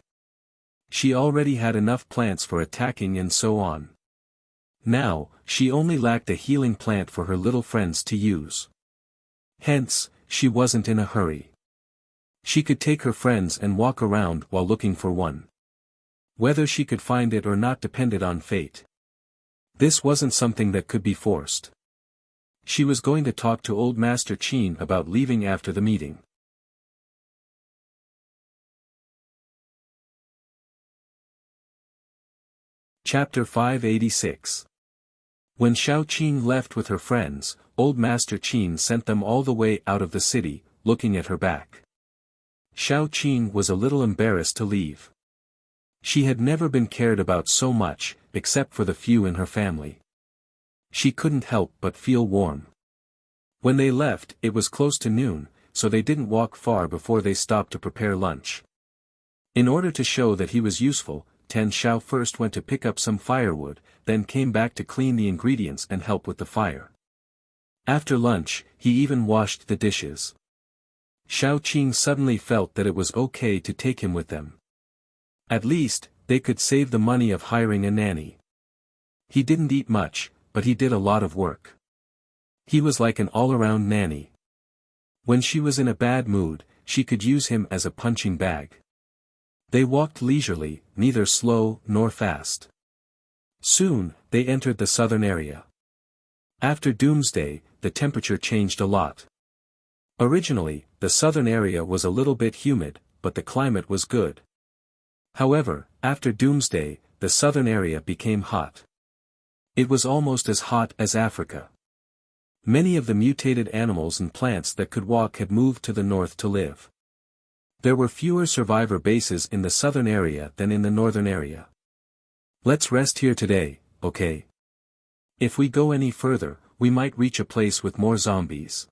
She already had enough plants for attacking and so on. Now, she only lacked a healing plant for her little friends to use. Hence, she wasn't in a hurry. She could take her friends and walk around while looking for one. Whether she could find it or not depended on fate. This wasn't something that could be forced. She was going to talk to old Master Qin about leaving after the meeting. Chapter 586. When Xiao Qing left with her friends, old Master Qin sent them all the way out of the city, looking at her back. Xiao Qing was a little embarrassed to leave. She had never been cared about so much, except for the few in her family. She couldn't help but feel warm. When they left, it was close to noon, so they didn't walk far before they stopped to prepare lunch. In order to show that he was useful, Tan Xiao first went to pick up some firewood, then came back to clean the ingredients and help with the fire. After lunch, he even washed the dishes. Xiao Qing suddenly felt that it was okay to take him with them. At least, they could save the money of hiring a nanny. He didn't eat much, but he did a lot of work. He was like an all-around nanny. When she was in a bad mood, she could use him as a punching bag. They walked leisurely, neither slow nor fast. Soon, they entered the southern area. After Doomsday, the temperature changed a lot. Originally, the southern area was a little bit humid, but the climate was good. However, after Doomsday, the southern area became hot. It was almost as hot as Africa. Many of the mutated animals and plants that could walk had moved to the north to live. There were fewer survivor bases in the southern area than in the northern area. Let's rest here today, okay? If we go any further, we might reach a place with more zombies.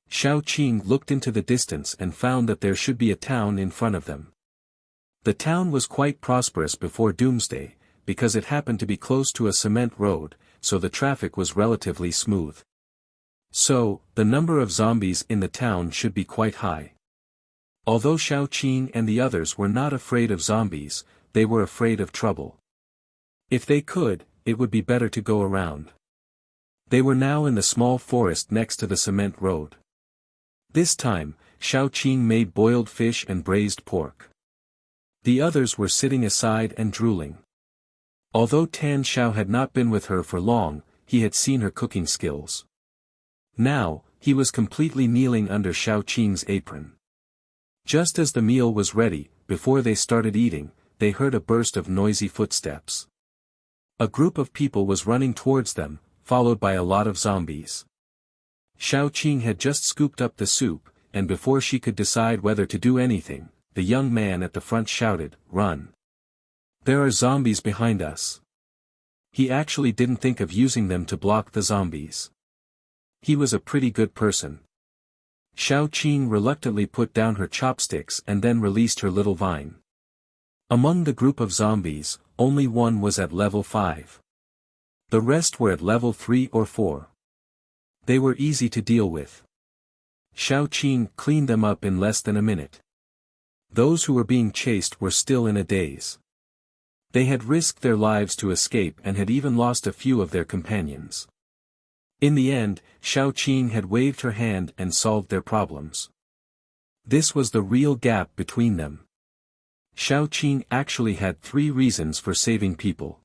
Xiao Qing looked into the distance and found that there should be a town in front of them. The town was quite prosperous before Doomsday, because it happened to be close to a cement road, so the traffic was relatively smooth. So, the number of zombies in the town should be quite high. Although Xiao Qing and the others were not afraid of zombies, they were afraid of trouble. If they could, it would be better to go around. They were now in the small forest next to the cement road. This time, Xiao Qing made boiled fish and braised pork. The others were sitting aside and drooling. Although Tan Xiao had not been with her for long, he had seen her cooking skills. Now, he was completely kneeling under Xiao Qing's apron. Just as the meal was ready, before they started eating, they heard a burst of noisy footsteps. A group of people was running towards them, followed by a lot of zombies. Xiao Qing had just scooped up the soup, and before she could decide whether to do anything, the young man at the front shouted, "Run! There are zombies behind us." He actually didn't think of using them to block the zombies. He was a pretty good person. Xiao Qing reluctantly put down her chopsticks and then released her little vine. Among the group of zombies, only one was at level 5. The rest were at level 3 or 4. They were easy to deal with. Xiao Qing cleaned them up in less than a minute. Those who were being chased were still in a daze. They had risked their lives to escape and had even lost a few of their companions. In the end, Xiao Qing had waved her hand and solved their problems. This was the real gap between them. Xiao Qing actually had 3 reasons for saving people.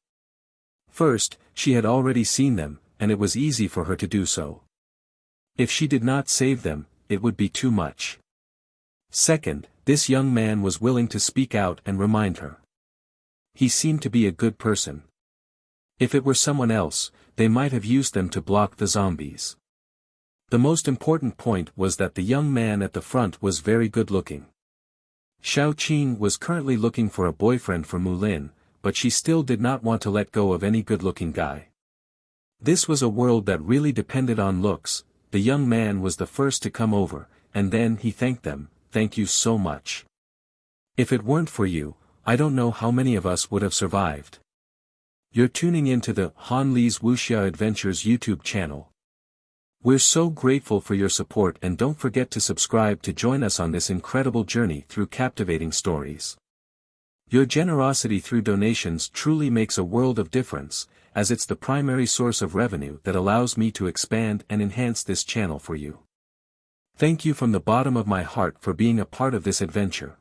First, she had already seen them, and it was easy for her to do so. If she did not save them, it would be too much. Second, this young man was willing to speak out and remind her. He seemed to be a good person. If it were someone else, they might have used them to block the zombies. The most important point was that the young man at the front was very good looking. Xiao Qing was currently looking for a boyfriend for Mulin, but she still did not want to let go of any good-looking guy. This was a world that really depended on looks. The young man was the first to come over, and then he thanked them, "Thank you so much. If it weren't for you, I don't know how many of us would have survived." You're tuning into the Han Li's Wuxia Adventures YouTube channel. We're so grateful for your support, and don't forget to subscribe to join us on this incredible journey through captivating stories. Your generosity through donations truly makes a world of difference, as it's the primary source of revenue that allows me to expand and enhance this channel for you. Thank you from the bottom of my heart for being a part of this adventure.